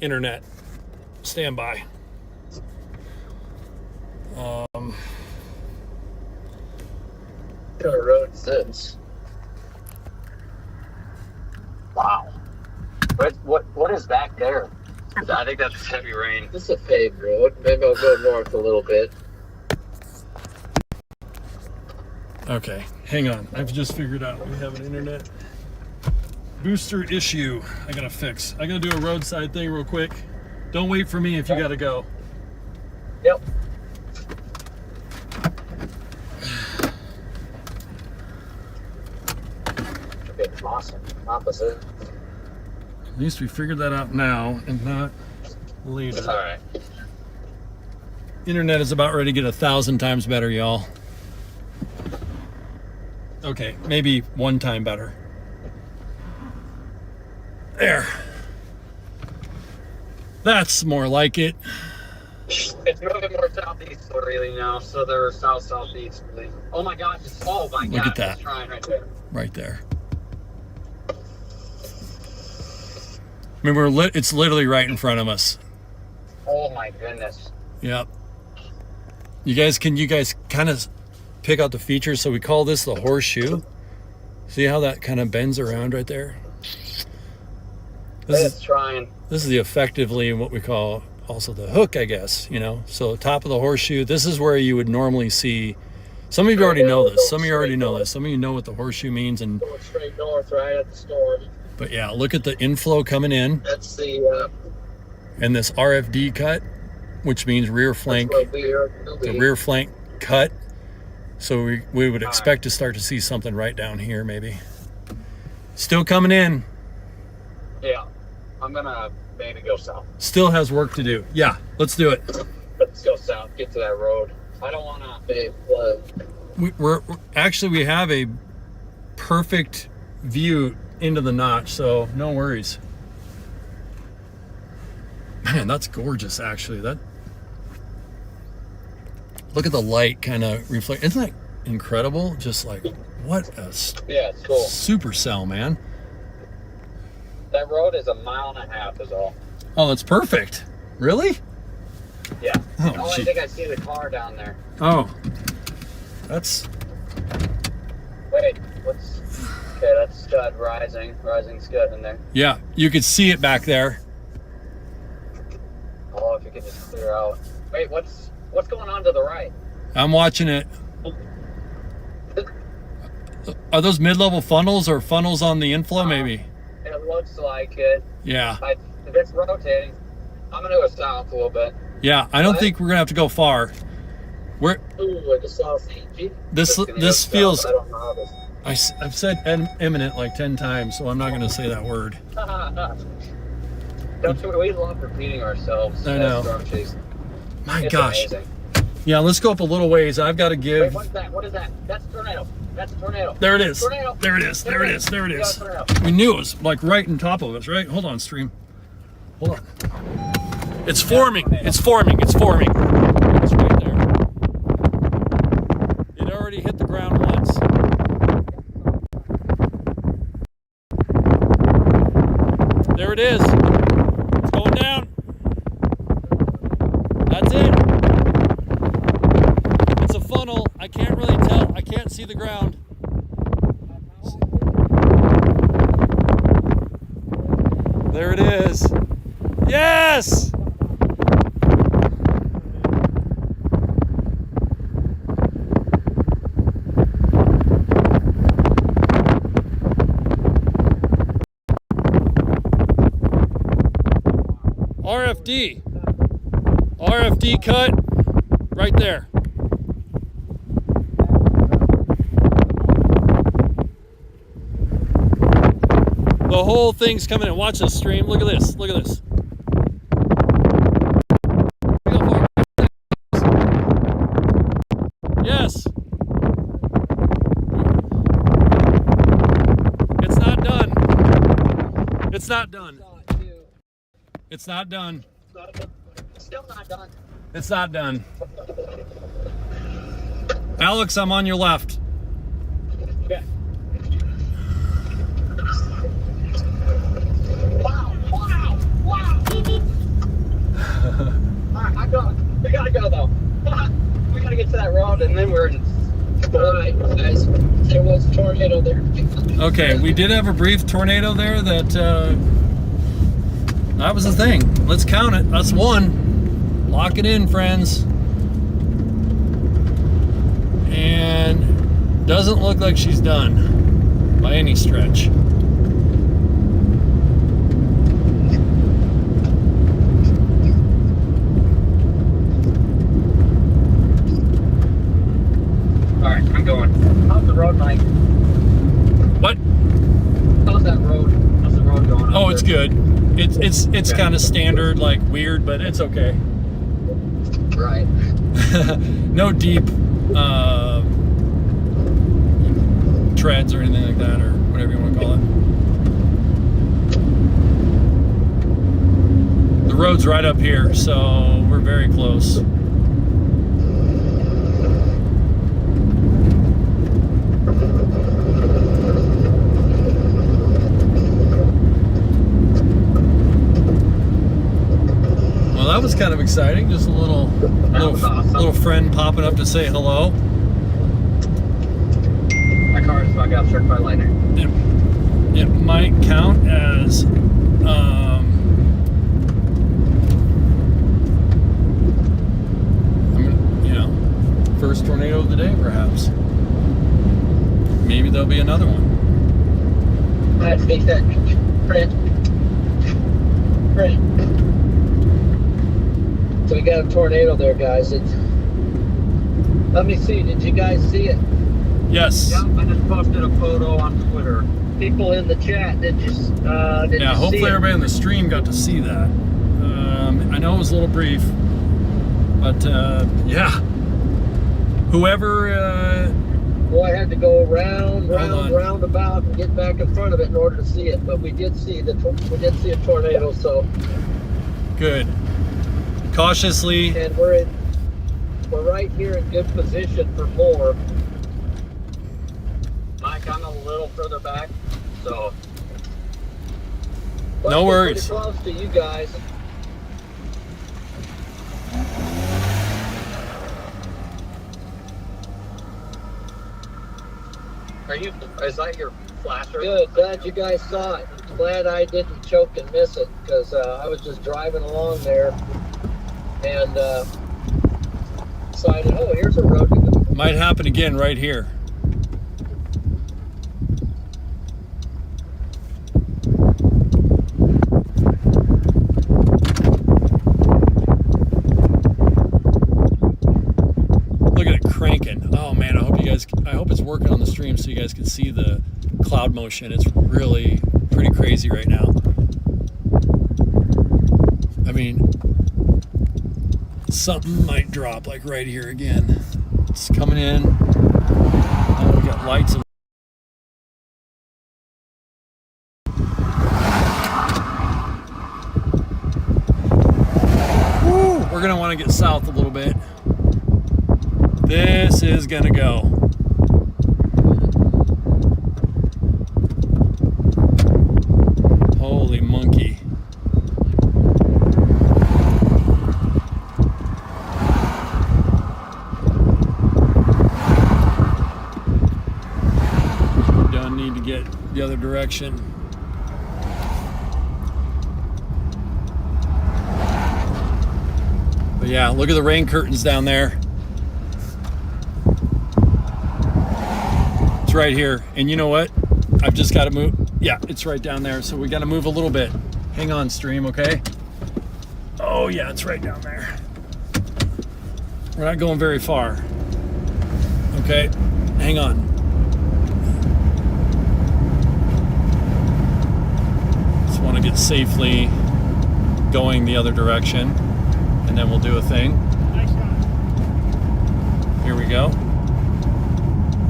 Speaker 2: internet. Stand by.
Speaker 4: The road sits.
Speaker 3: Wow. What is back there? I think that's heavy rain.
Speaker 4: This is a paved road. Maybe I'll go north a little bit.
Speaker 2: Okay, hang on. I've just figured out we have an internet booster issue I gotta fix. I gotta do a roadside thing real quick. Don't wait for me if you gotta go.
Speaker 4: Yep. Okay, awesome. Opposite.
Speaker 2: At least we figured that out now and not later.
Speaker 3: All right.
Speaker 2: Internet is about ready to get 1,000 times better, y'all. Okay, maybe 1 time better. There. That's more like it.
Speaker 3: It's moving more southeast really now, so they're southeast really. Oh my God! Oh my God!
Speaker 2: Look at that.
Speaker 3: It's trying right there.
Speaker 2: Right there. I mean, it's literally right in front of us.
Speaker 3: Oh my goodness!
Speaker 2: Yep. You guys kind of pick out the features? So we call this the horseshoe. See how that kind of bends around right there?
Speaker 3: It's trying.
Speaker 2: This is the effectively what we call also the hook, I guess, you know. So top of the horseshoe, this is where you would normally see. Some of you already know this. Some of you already know this. Some of you know what the horseshoe means. And
Speaker 4: Going straight north right at the storm.
Speaker 2: but yeah, look at the inflow coming in.
Speaker 4: That's the
Speaker 2: And this RFD cut, which means rear flank, the rear flank cut. So we would expect to start to see something right down here maybe. Still coming in.
Speaker 3: Yeah, I'm gonna maybe go south.
Speaker 2: Still has work to do. Yeah, let's do it.
Speaker 3: Let's go south. Get to that road. I don't wanna.
Speaker 2: We're actually, we have a perfect view into the notch, so no worries. Man, that's gorgeous actually. Look at the light kind of reflect. Isn't that incredible? Just like, what a
Speaker 3: Yeah, it's cool.
Speaker 2: supercell, man.
Speaker 3: That road is 1.5 miles is all.
Speaker 2: Oh, that's perfect. Really?
Speaker 3: Yeah.
Speaker 2: Oh,
Speaker 3: I
Speaker 2: gee.
Speaker 3: think I see the car down there.
Speaker 2: Oh, that's,
Speaker 3: Wait, okay, that's scud rising scud in there.
Speaker 2: yeah, you could see it back there.
Speaker 3: Oh, if you could just clear out. Wait, what's going on to the right?
Speaker 2: I'm watching it. Are those mid-level funnels or funnels on the inflow maybe?
Speaker 3: It looks like it.
Speaker 2: Yeah.
Speaker 3: If it's rotating, I'm gonna go south a little bit.
Speaker 2: Yeah, I don't think we're gonna have to go far.
Speaker 4: Ooh, like a sausage.
Speaker 2: This feels,
Speaker 3: I don't know how this.
Speaker 2: I've said imminent like 10 times, so I'm not gonna say that word.
Speaker 3: We love repeating ourselves.
Speaker 2: I know.
Speaker 3: Storm chase.
Speaker 2: My
Speaker 3: It's
Speaker 2: gosh.
Speaker 3: amazing.
Speaker 2: Yeah, let's go up a little ways. I've got to
Speaker 3: Wait,
Speaker 2: give.
Speaker 3: what is that? What is that? That's a tornado. That's a tornado.
Speaker 2: There it is.
Speaker 3: Tornado.
Speaker 2: There it is. There it is. There it
Speaker 3: We got
Speaker 2: is.
Speaker 3: a tornado.
Speaker 2: We knew it was like right on top of us, right? Hold on, stream. Hold on. It's forming. It's forming. It's forming. It's right there. It already hit the ground once. There it is. It's going down. That's it. It's a funnel. I can't really tell. I can't see the ground. There it is. Yes! RFD. RFD cut right there. The whole thing's coming in. Watch this stream. Look at this. Look at this. Yes. It's not done. It's not done. It's not done.
Speaker 3: Still not done.
Speaker 2: It's not done. Alex, I'm on your left.
Speaker 3: Okay. road, and then we're in.
Speaker 4: All right, guys. There was a tornado there.
Speaker 2: Okay, we did have a brief tornado there that was the thing. Let's count it. That's one. Lock it in, friends. And doesn't look like she's done by any stretch.
Speaker 3: All right, I'm going. How's the road, Mike?
Speaker 2: What?
Speaker 3: How's that road? How's the road going?
Speaker 2: Oh, it's good. It's
Speaker 3: Okay.
Speaker 2: kind of standard, like weird, but it's okay.
Speaker 3: Right.
Speaker 2: No deep treads or anything like that, or whatever you want to call it. The road's right up here, so we're very close. Well, that was kind of exciting. Just a little
Speaker 3: Awesome.
Speaker 2: little friend popping up to say hello.
Speaker 3: My car just got struck by lightning.
Speaker 2: It might count as first tornado of the day, perhaps. Maybe there'll be another one.
Speaker 4: Let's take that print. So we got a tornado there, guys. Let me see. Did you guys see it?
Speaker 2: Yes.
Speaker 3: Yeah, I just posted a photo on Twitter.
Speaker 4: People in the chat, did you see
Speaker 2: Hopefully
Speaker 4: it?
Speaker 2: everybody on the stream got to see that. I know it was a little brief, but yeah. Whoever.
Speaker 4: Well, I had to go roundabout and get back in front of it in order to see it. But we did see a tornado. So
Speaker 2: Good. Cautiously.
Speaker 4: and we're right here in good position for more.
Speaker 3: Mike, I'm a little further back, so
Speaker 4: But
Speaker 2: No
Speaker 4: we're
Speaker 2: worries.
Speaker 4: pretty close to you guys.
Speaker 3: is that your flasher?
Speaker 4: Good. Glad you guys saw it. Glad I didn't choke and miss it because I was just driving along there and decided, oh, here's a road.
Speaker 2: Might happen again right here. Look at it cranking. Oh man, I hope it's working on the stream so you guys can see the cloud motion. It's really pretty crazy right now. I mean, something might drop like right here again. It's coming in. Oh, we got lights. Woo, we're gonna want to get south a little bit. This is gonna go. Holy monkey. Don't need to get the other direction. But yeah, look at the rain curtains down there. It's right here. And you know what? I've just got to move. Yeah, it's right down there. So we got to move a little bit. Hang on, stream, okay? Oh, yeah, it's right down there. We're not going very far. Okay, hang on. Just want to get safely going the other direction, and then we'll do a thing. Here we go.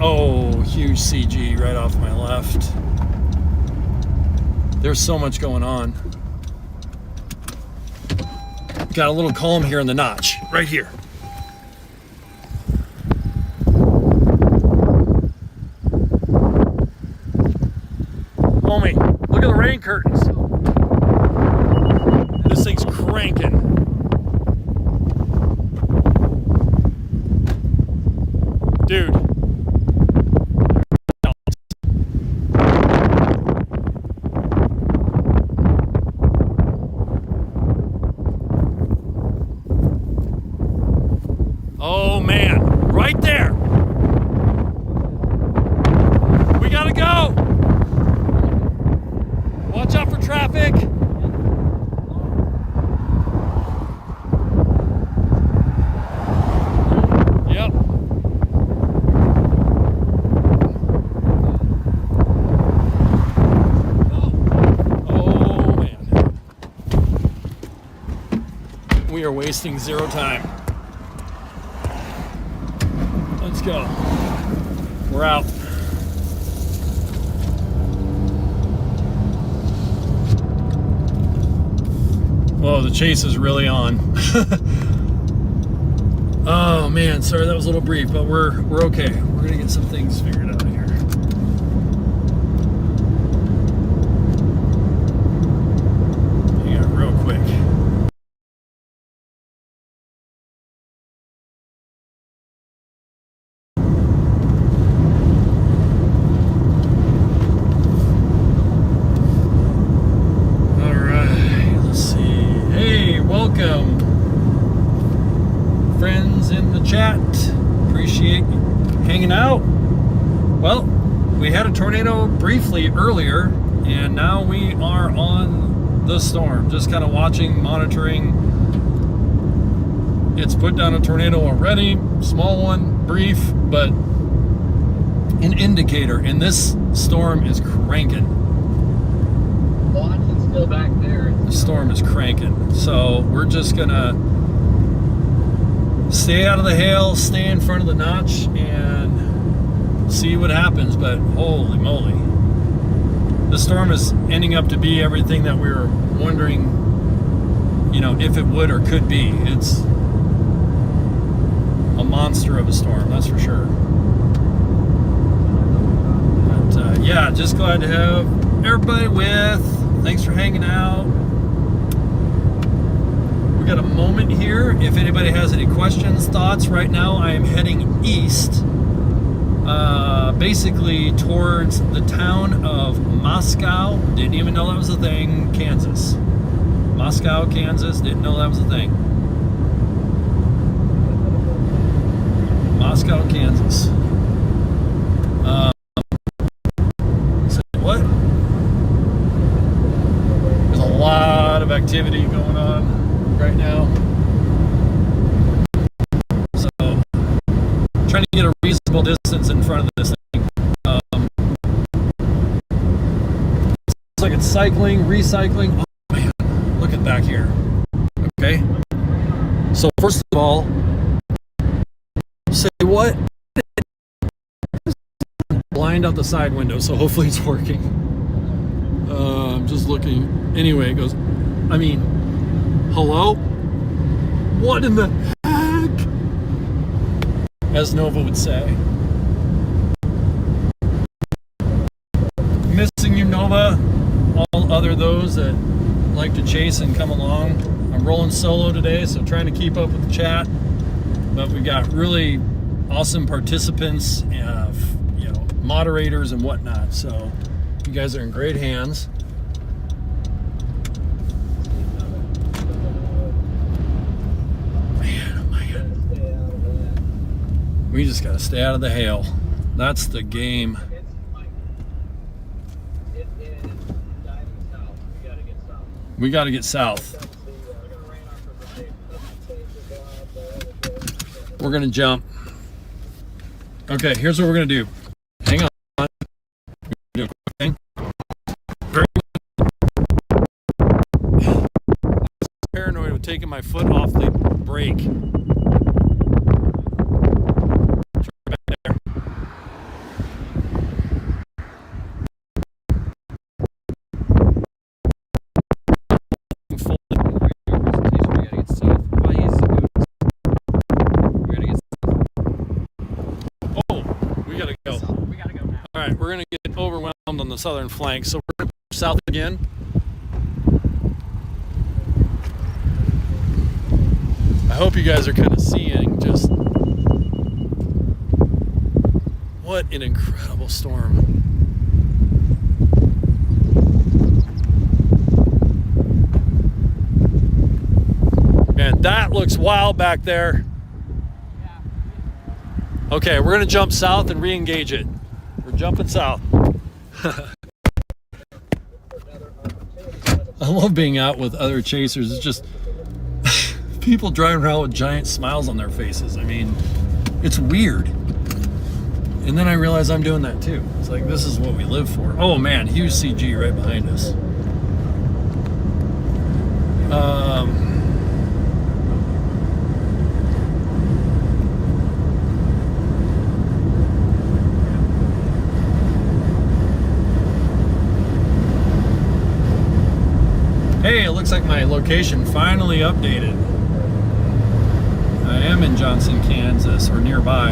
Speaker 2: Oh, huge CG right off my left. There's so much going on. Got a little calm here in the notch, right here. Homie, look at the rain curtains. This thing's cranking. We are wasting zero time. Let's go. We're out. Whoa, the chase is really on. Oh man, sorry that was a little brief, but we're okay. We're gonna get some things figured out here. Hang on real quick. Chat. Appreciate you hanging out. Well, we had a tornado briefly earlier, and now we are on the storm. Just kind of watching, monitoring. It's put down a tornado already. Small one, brief, but an indicator. And this storm is cranking.
Speaker 4: Watching's still back there.
Speaker 2: The storm is cranking. So we're just gonna stay out of the hail, stay in front of the notch, and see what happens. But holy moly, the storm is ending up to be everything that we were wondering, you know, if it would or could be. It's a monster of a storm, that's for sure. But yeah, just glad to have everybody with. Thanks for hanging out. We got a moment here. If anybody has any questions, thoughts, right now I am heading east, basically towards the town of Moscow. Didn't even know that was a thing. Kansas. Moscow, Kansas. Didn't know that was a thing. Moscow, Kansas. What? There's a lot of activity going on right now, so trying to get a reasonable distance in front of this thing. It's like it's cycling, recycling. Oh man, look at back here. Okay, so first of all, say what? Blind out the side window, so hopefully it's working. I'm just looking. Anyway, it goes. I mean, hello? What in the heck? As Nova would say. Missing you, Nova. All other those that like to chase and come along. I'm rolling solo today, so trying to keep up with the chat. But we got really awesome participants, you know, moderators and whatnot. So you guys are in great hands. We just got to stay out of the hail. That's the game. We got to get south. We're going to jump. Okay, here's what we're going to do. Hang on. Do a quick thing. Very paranoid with taking my foot off the brake. We're going to get overwhelmed on the southern flank, so we're going to push south again. I hope you guys are kind of seeing just what an incredible storm. Man, that looks wild back there. Okay, we're going to jump south and re-engage it. We're jumping south. I love being out with other chasers. It's just people driving around with giant smiles on their faces. I mean, it's weird. And then I realize I'm doing that too. It's like, this is what we live for. Oh man, huge CG right behind us. looks like my location finally updated. I am in Johnson, Kansas, or nearby.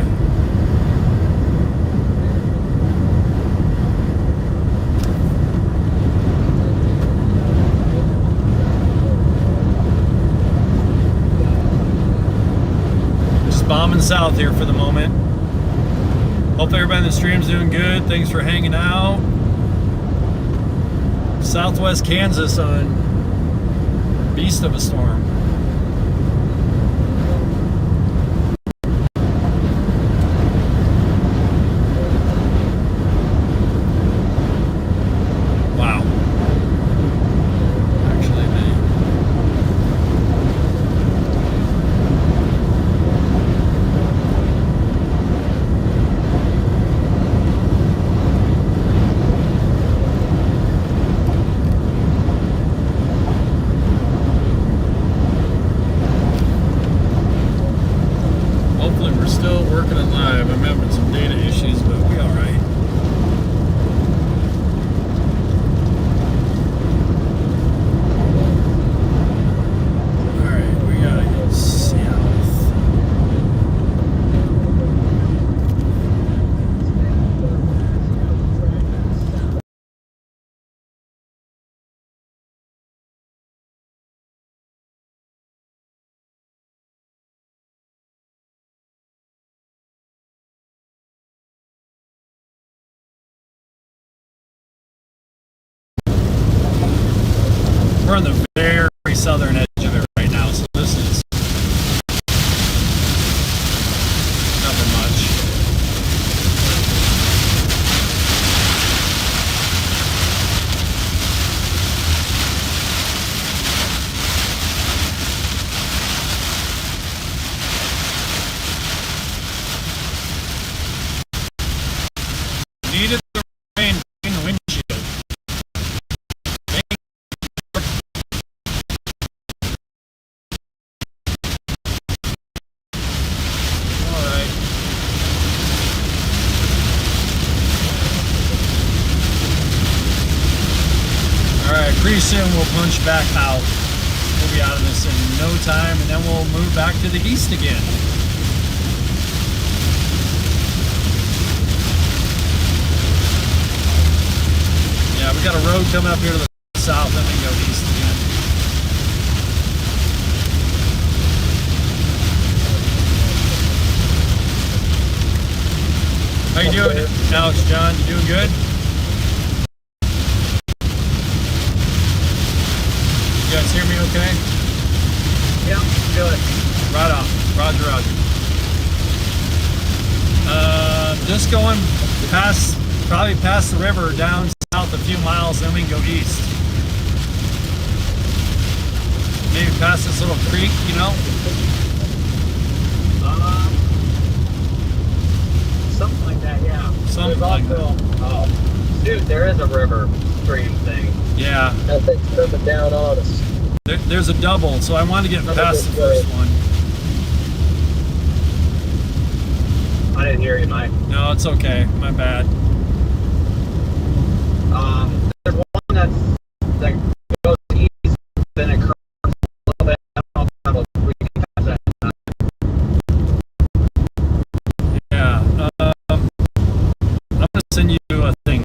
Speaker 2: Just bombing south here for the moment. Hope everybody in the stream's doing good. Thanks for hanging out. Southwest Kansas on beast of a storm. Wow. Actually, hopefully we're still working it live. I'm having some data issues, but we all right. All right, we gotta get south. We're on the very southern edge of it right now, so this is nothing much. Needed the rain in the windshield. All right. All right, pretty soon we'll punch back out. We'll be out of this in no time, and then we'll move back to the east again. Yeah, we got a road coming up here to the south, then we can go east again. How you doing, Alex, John? You doing good? You guys hear me okay?
Speaker 4: Yeah, good.
Speaker 2: Right on. Roger, roger. Just going past, probably past the river, down south a few miles, then we can go east. Maybe past this little creek, you know?
Speaker 3: Something like that, yeah.
Speaker 2: Something
Speaker 3: There's
Speaker 2: like
Speaker 3: also, oh, dude, there is a river stream thing.
Speaker 2: Yeah.
Speaker 4: I think it's coming down on us.
Speaker 2: There's a double, so I wanted to get past the first one.
Speaker 3: I didn't hear you, Mike.
Speaker 2: No, it's okay. My bad.
Speaker 3: There's one that goes east, then it curves a little bit. I don't know if we can pass that.
Speaker 2: Yeah. I'm gonna send you a thing.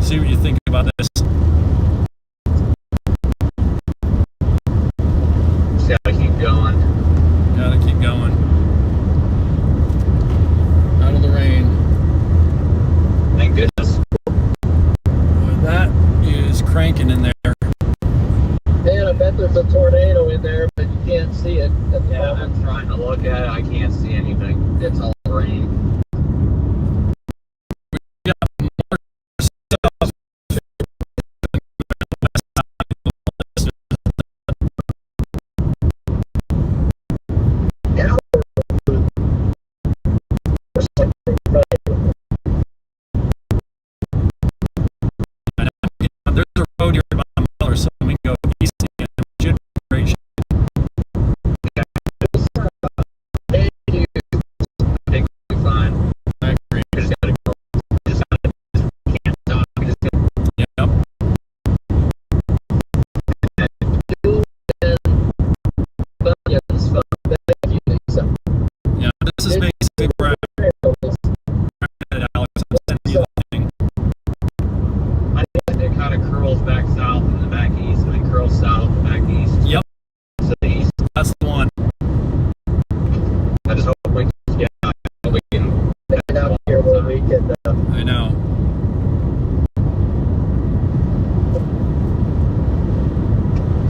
Speaker 2: See what you think about this.
Speaker 3: Just gotta keep going.
Speaker 2: Gotta keep going. Out of the rain.
Speaker 3: Thank goodness.
Speaker 2: Boy, that is cranking in there.
Speaker 4: Man, I bet there's a tornado in there, but you can't see it at the
Speaker 3: Yeah,
Speaker 4: moment.
Speaker 3: I'm trying to look at it. I can't see anything. It's all rain.
Speaker 2: We got more stuff.
Speaker 4: Yeah.
Speaker 2: There's a road here about a mile or so. We can go east again. Should be great shape.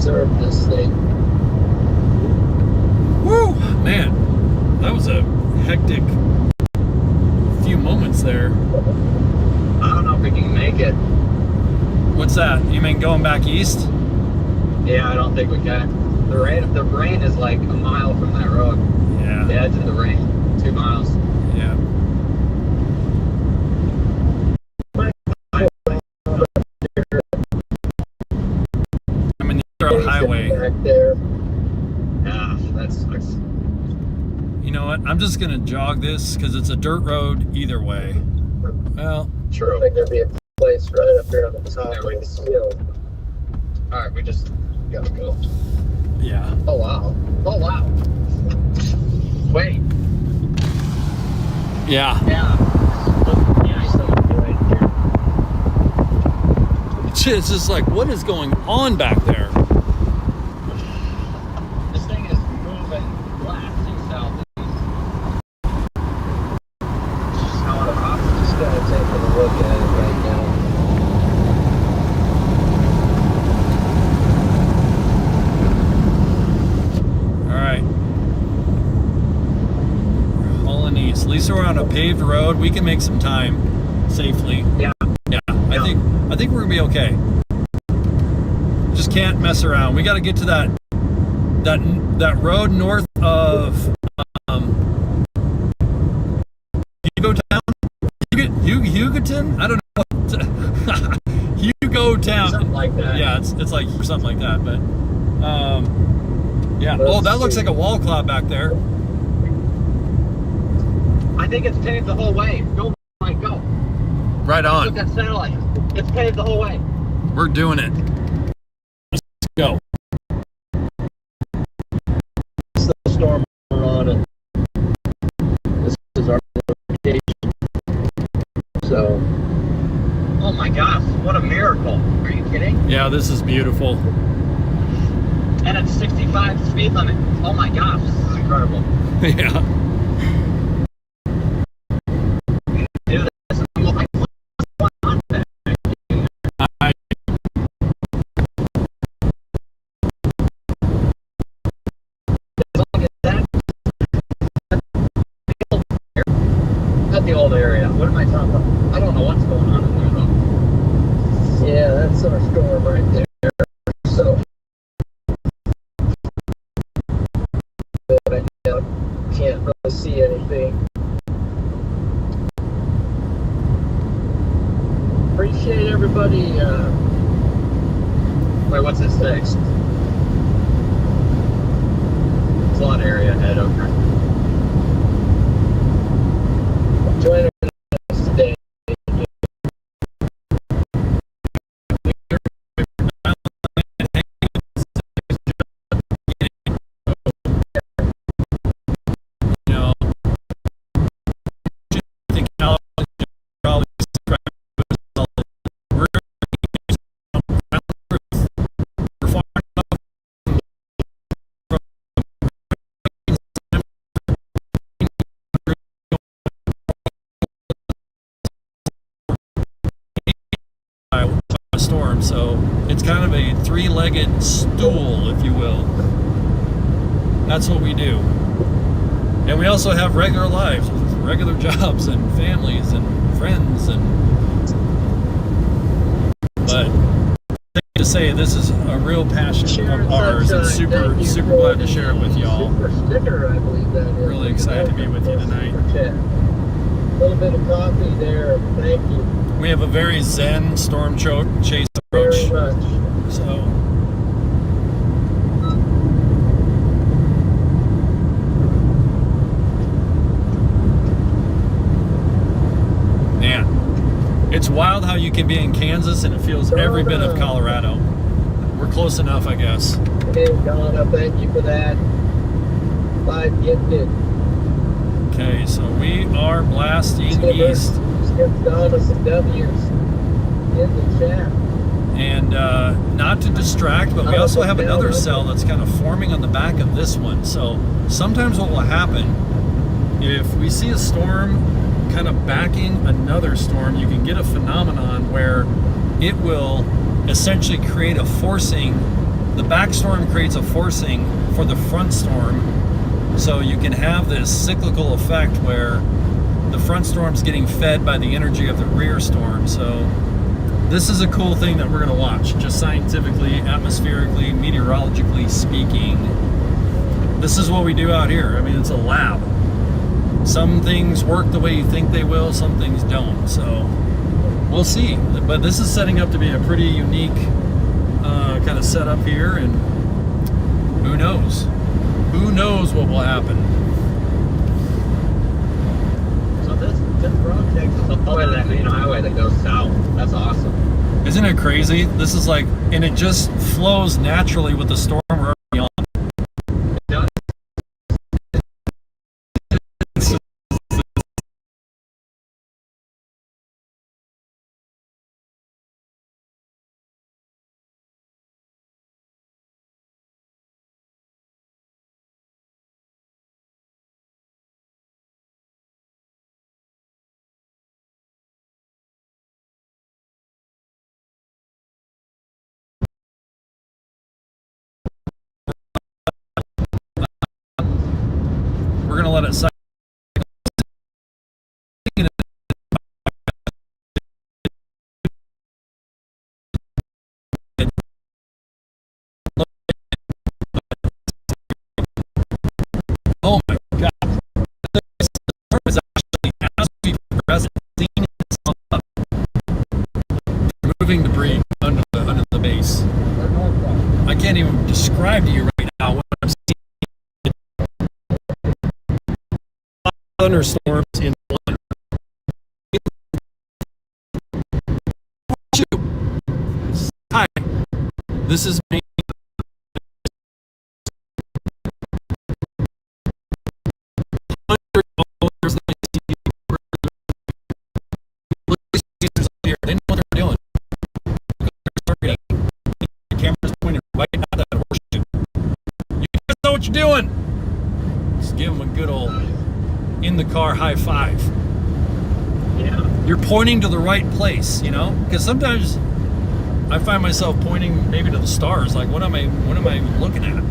Speaker 4: observe this thing.
Speaker 2: Woo! Man, that was a hectic few moments there.
Speaker 3: I don't know if we can make it.
Speaker 2: What's that? You mean going back east?
Speaker 3: Yeah, I don't think we can. The rain is like a mile from that road.
Speaker 2: Yeah.
Speaker 3: The edge of the rain, 2 miles.
Speaker 2: Yeah. I mean, they're a highway.
Speaker 4: Back there.
Speaker 3: Yeah, that sucks.
Speaker 2: You know what? I'm just gonna jog this because it's a dirt road either way. Well,
Speaker 4: I
Speaker 3: True.
Speaker 4: think there'd be a place right up there on the top of this hill.
Speaker 3: All right, we just gotta go.
Speaker 2: yeah.
Speaker 3: Oh wow. Oh wow. Wait.
Speaker 2: Yeah.
Speaker 3: Yeah. Yeah, I still have to do it here.
Speaker 2: It's just like, what is going on back there?
Speaker 3: This thing is moving blasting southeast. Just not a problem.
Speaker 4: Just gotta take a look at it right now.
Speaker 2: All right. We're hauling east. At least we're on a paved road. We can make some time safely.
Speaker 3: Yeah.
Speaker 2: Yeah. I think we're gonna be okay. Just can't mess around. We got to get to that road north of Hugotown. Hugoton? I don't know. Hugotown.
Speaker 3: Something like that.
Speaker 2: Yeah, it's like something like that. But yeah. Oh, that looks like a wall cloud back there.
Speaker 3: I think it's paved the whole way. Go, Mike, go.
Speaker 2: Right
Speaker 3: Look
Speaker 2: on.
Speaker 3: at that satellite. It's paved the whole way.
Speaker 2: We're doing it. Let's go.
Speaker 4: It's the storm we're on, and this is our location. So,
Speaker 3: Oh my gosh, what a miracle. Are you kidding?
Speaker 2: Yeah, this is beautiful.
Speaker 3: And it's 65 speed limit. Oh my gosh, this is incredible.
Speaker 2: Yeah.
Speaker 3: Do this. I'm like, what's going on there?
Speaker 2: I,
Speaker 3: Look at that. Not the old area. What am I talking about? I don't know what's going on in there though.
Speaker 4: yeah, that's our storm right there. So, but I can't really see anything. Appreciate everybody.
Speaker 3: Wait, what's this say? Flood area ahead, okay.
Speaker 4: Joining us today.
Speaker 2: you know, I think Alex probably we're far enough a storm, so it's kind of a three-legged stool, if you will. That's what we do. And we also have regular lives, regular jobs and families and friends, and but safe to say this is a real passion
Speaker 4: Sharon
Speaker 2: of ours, and
Speaker 4: Sunshine,
Speaker 2: super
Speaker 4: thank you
Speaker 2: super
Speaker 4: for
Speaker 2: glad to
Speaker 4: the
Speaker 2: share it with y'all.
Speaker 4: Super sticker, I believe that is.
Speaker 2: Really excited to be with you tonight.
Speaker 4: Super chat. A little bit of coffee there. Thank you
Speaker 2: We have a very zen storm chase
Speaker 4: very
Speaker 2: approach.
Speaker 4: much.
Speaker 2: So man, it's wild how you can be in Kansas and it feels every bit of Colorado. We're close enough, I guess.
Speaker 4: Hey, Donna, thank you for that. 5 gifted.
Speaker 2: Okay, so we are blasting east.
Speaker 4: Skip Donna some W's in the chat.
Speaker 2: And not to distract, but we also have another cell that's kind of forming on the back of this one. So sometimes what will happen, if we see a storm kind of backing another storm, you can get a phenomenon where it will essentially create a forcing the back storm creates a forcing for the front storm, so you can have this cyclical effect where the front storm's getting fed by the energy of the rear storm. So this is a cool thing that we're going to watch, just scientifically, atmospherically, meteorologically speaking. This is what we do out here. I mean, it's a lab. Some things work the way you think they will, some things don't. So we'll see. But this is setting up to be a pretty unique kind of setup here, and who knows? Who knows what will happen?
Speaker 3: So this road takes us all the way to that main highway that goes south. That's awesome.
Speaker 2: Isn't it crazy? This is like, and it just flows naturally with the storm we're already on.
Speaker 3: It does.
Speaker 2: We're gonna let it cycle. Oh my God! This storm is actually, as we progress, cleaning itself up, removing debris under the base. I can't even describe to you right now what I'm seeing. Thunderstorms in one. Hi, this is me. They know what they're doing. The camera's pointed right at that horseshoe. You guys know what you're doing. Just give them a good old in the car high five.
Speaker 3: Yeah.
Speaker 2: You're pointing to the right place, you know? Because sometimes I find myself pointing maybe to the stars, like what am I looking at?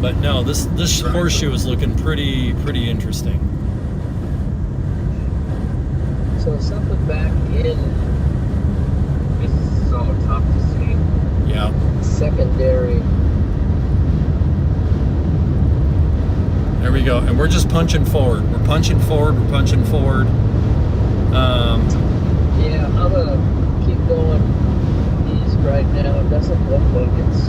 Speaker 2: But no, this horseshoe is looking pretty interesting.
Speaker 4: So something back in
Speaker 3: It's so tough to see.
Speaker 2: Yeah.
Speaker 4: secondary.
Speaker 2: There we go. And we're just punching forward. We're punching forward.
Speaker 4: Yeah, I'm gonna keep going east right now. It doesn't look like it's.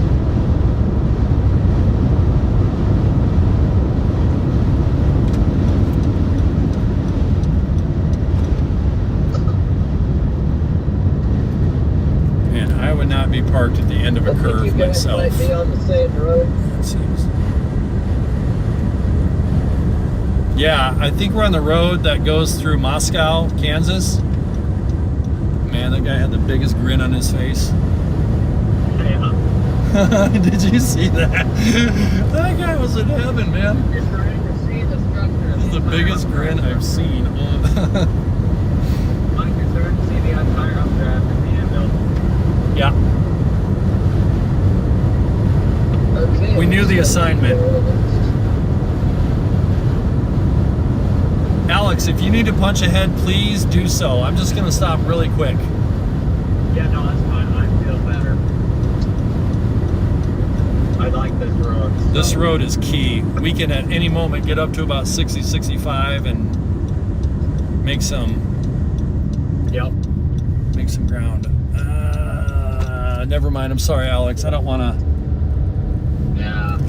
Speaker 2: Man, I would not be parked at the end of a
Speaker 4: I think
Speaker 2: curve
Speaker 4: you guys
Speaker 2: myself.
Speaker 4: might be on the same road.
Speaker 2: It seems. Yeah, I think we're on the road that goes through Moscow, Kansas. Man, that guy had the biggest grin on his face.
Speaker 3: Yeah.
Speaker 2: Did you see that? That guy was in heaven, man.
Speaker 3: You're starting to see the structure.
Speaker 2: This is the biggest grin I've seen.
Speaker 3: Mike, you're starting to see the entire updraft in the anvil.
Speaker 2: Yeah,
Speaker 4: Okay.
Speaker 2: We knew the assignment. Alex, if you need to punch ahead, please do so. I'm just going to stop really quick.
Speaker 3: Yeah, no, that's fine. I feel better. I like this road.
Speaker 2: This road is key. We can at any moment get up to about 60, 65 and make some ground. Never mind. I'm sorry, Alex. I don't want to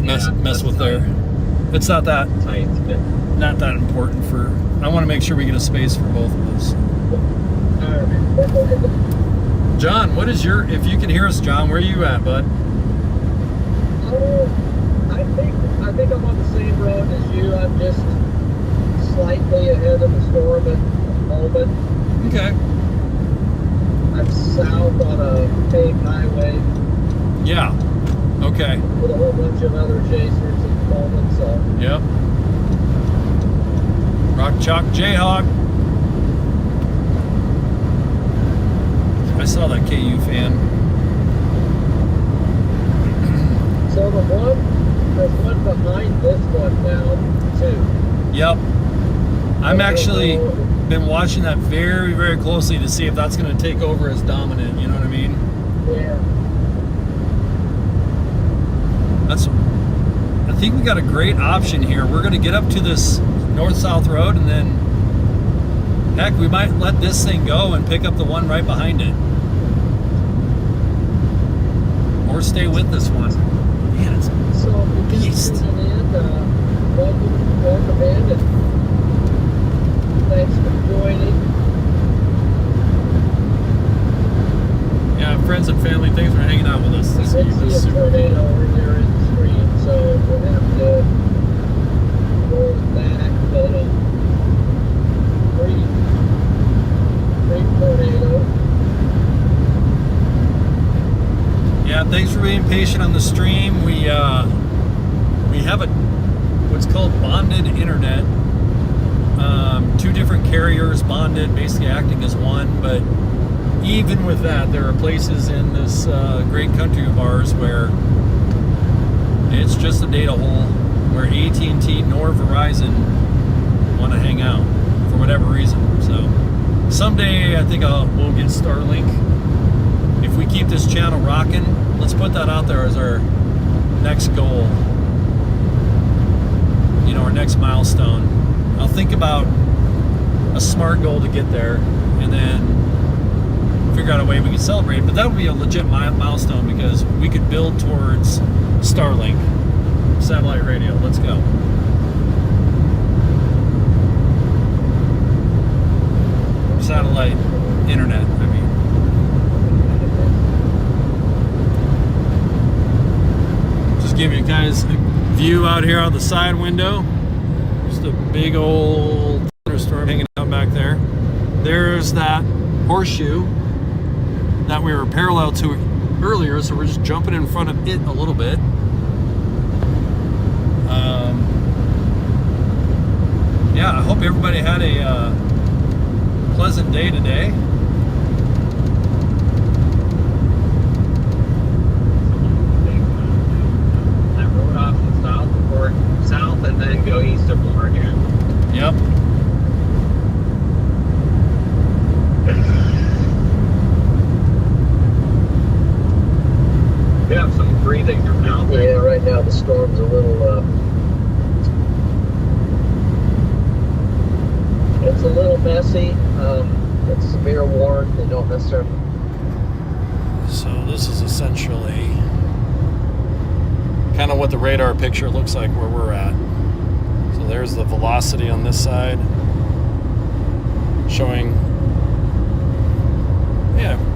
Speaker 2: mess with there. It's not that
Speaker 3: tight.
Speaker 2: important for. I want to make sure we get a space for both of us. John, what is your? If you can hear us, John, where are you at, bud?
Speaker 4: I think I'm on the same road as you. I'm just slightly ahead of the storm at the moment.
Speaker 2: Okay.
Speaker 4: I'm south on a paved highway
Speaker 2: Yeah. Okay.
Speaker 4: with a whole bunch of other chasers at the moment, so.
Speaker 2: Yep. Rock Chalk Jayhawk. I saw that KU fan.
Speaker 4: behind this one now, too.
Speaker 2: Yep. I'm actually been watching that very, very closely to see if that's going to take over as dominant. You know what I mean?
Speaker 4: Yeah.
Speaker 2: I think we got a great option here. We're going to get up to this north-south road, and then, heck, we might let this thing go and pick up the one right behind it. Or stay with this one. Man, it's
Speaker 4: So if you're
Speaker 2: beast.
Speaker 4: just tuning in, welcome in, and thanks for joining.
Speaker 2: Yeah, friends and family, thanks for hanging out with us
Speaker 4: I
Speaker 2: this
Speaker 4: did
Speaker 2: week.
Speaker 4: see a
Speaker 2: Super
Speaker 4: tornado over there in the stream, so we'll have to roll it back, but free tornado.
Speaker 2: Yeah, thanks for being patient on the stream. We have what's called bonded internet. Two different carriers bonded, basically acting as one. But even with that, there are places in this great country of ours where it's just a data hole, where AT&T nor Verizon want to hang out for whatever reason. So someday I think we'll get Starlink. If we keep this channel rocking, let's put that out there as our next goal, our next milestone. I'll think about a smart goal to get there, and then figure out a way we can celebrate. But that would be a legit milestone, because we could build towards Starlink satellite radio. Let's go. Satellite internet, I mean. Just give you guys a view out here on the side window. Just a big old thunderstorm hanging out back there. There's that horseshoe that we were parallel to earlier, so we're just jumping in front of it a little bit. Yeah, I hope everybody had a pleasant day today.
Speaker 3: That road off to south and then go east of Oregon.
Speaker 2: Yep.
Speaker 3: We have some breathing room now.
Speaker 4: Yeah, right now the storm's a little, it's a little messy. It's severe warning. They don't necessarily.
Speaker 2: So this is essentially kind of what the radar picture looks like where we're at. So there's the velocity on this side, showing,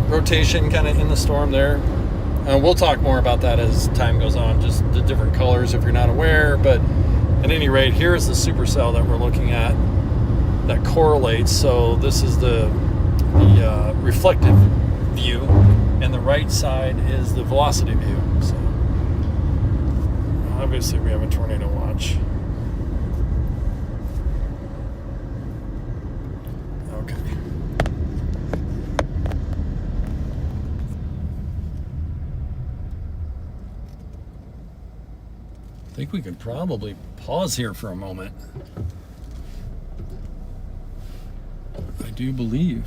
Speaker 2: rotation kind of in the storm there. We'll talk more about that as time goes on, just the different colors if you're not aware. But at any rate, here's the supercell that we're looking at that correlates. So this is the reflective view, and the right side is the velocity view. So obviously we have a tornado watch. Okay. I think we could probably pause here for a moment. I do believe.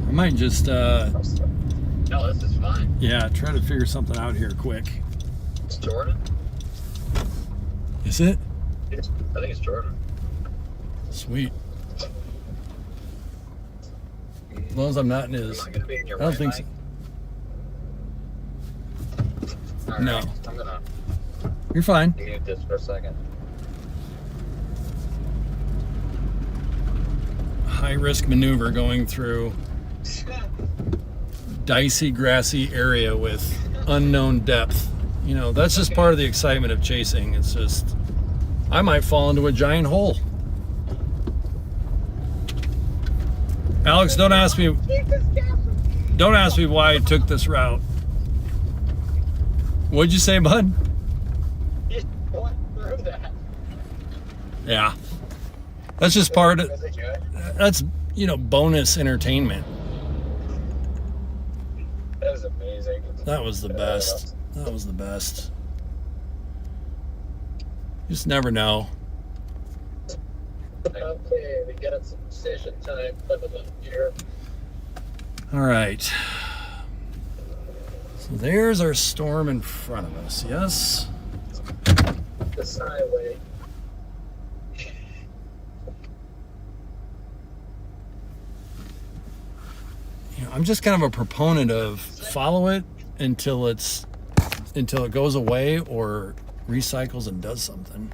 Speaker 2: I might just,
Speaker 3: No, this is fine.
Speaker 2: try to figure something out here quick.
Speaker 3: It's Jordan.
Speaker 2: Is it?
Speaker 3: I think it's Jordan.
Speaker 2: Sweet. As long as I'm not in his.
Speaker 3: Am I gonna be in your
Speaker 2: I don't
Speaker 3: right
Speaker 2: think so.
Speaker 3: mic? All right,
Speaker 2: No.
Speaker 3: I'm gonna
Speaker 2: You're fine.
Speaker 3: mute this for a second.
Speaker 2: High risk maneuver going through dicey, grassy area with unknown depth. That's just part of the excitement of chasing. It's just, I might fall into a giant hole. Alex, don't ask me why I took this route. What'd you say, bud?
Speaker 3: Just went through that.
Speaker 2: Yeah. That's just part of,
Speaker 3: Was it good?
Speaker 2: that's, bonus entertainment. That was the best. That was the best. You just never know.
Speaker 4: Okay, we got some decision time coming up here.
Speaker 2: All right. So there's our storm in front of us, yes?
Speaker 4: This highway.
Speaker 2: You know, I'm just kind of a proponent of follow it until it goes away or recycles and does something.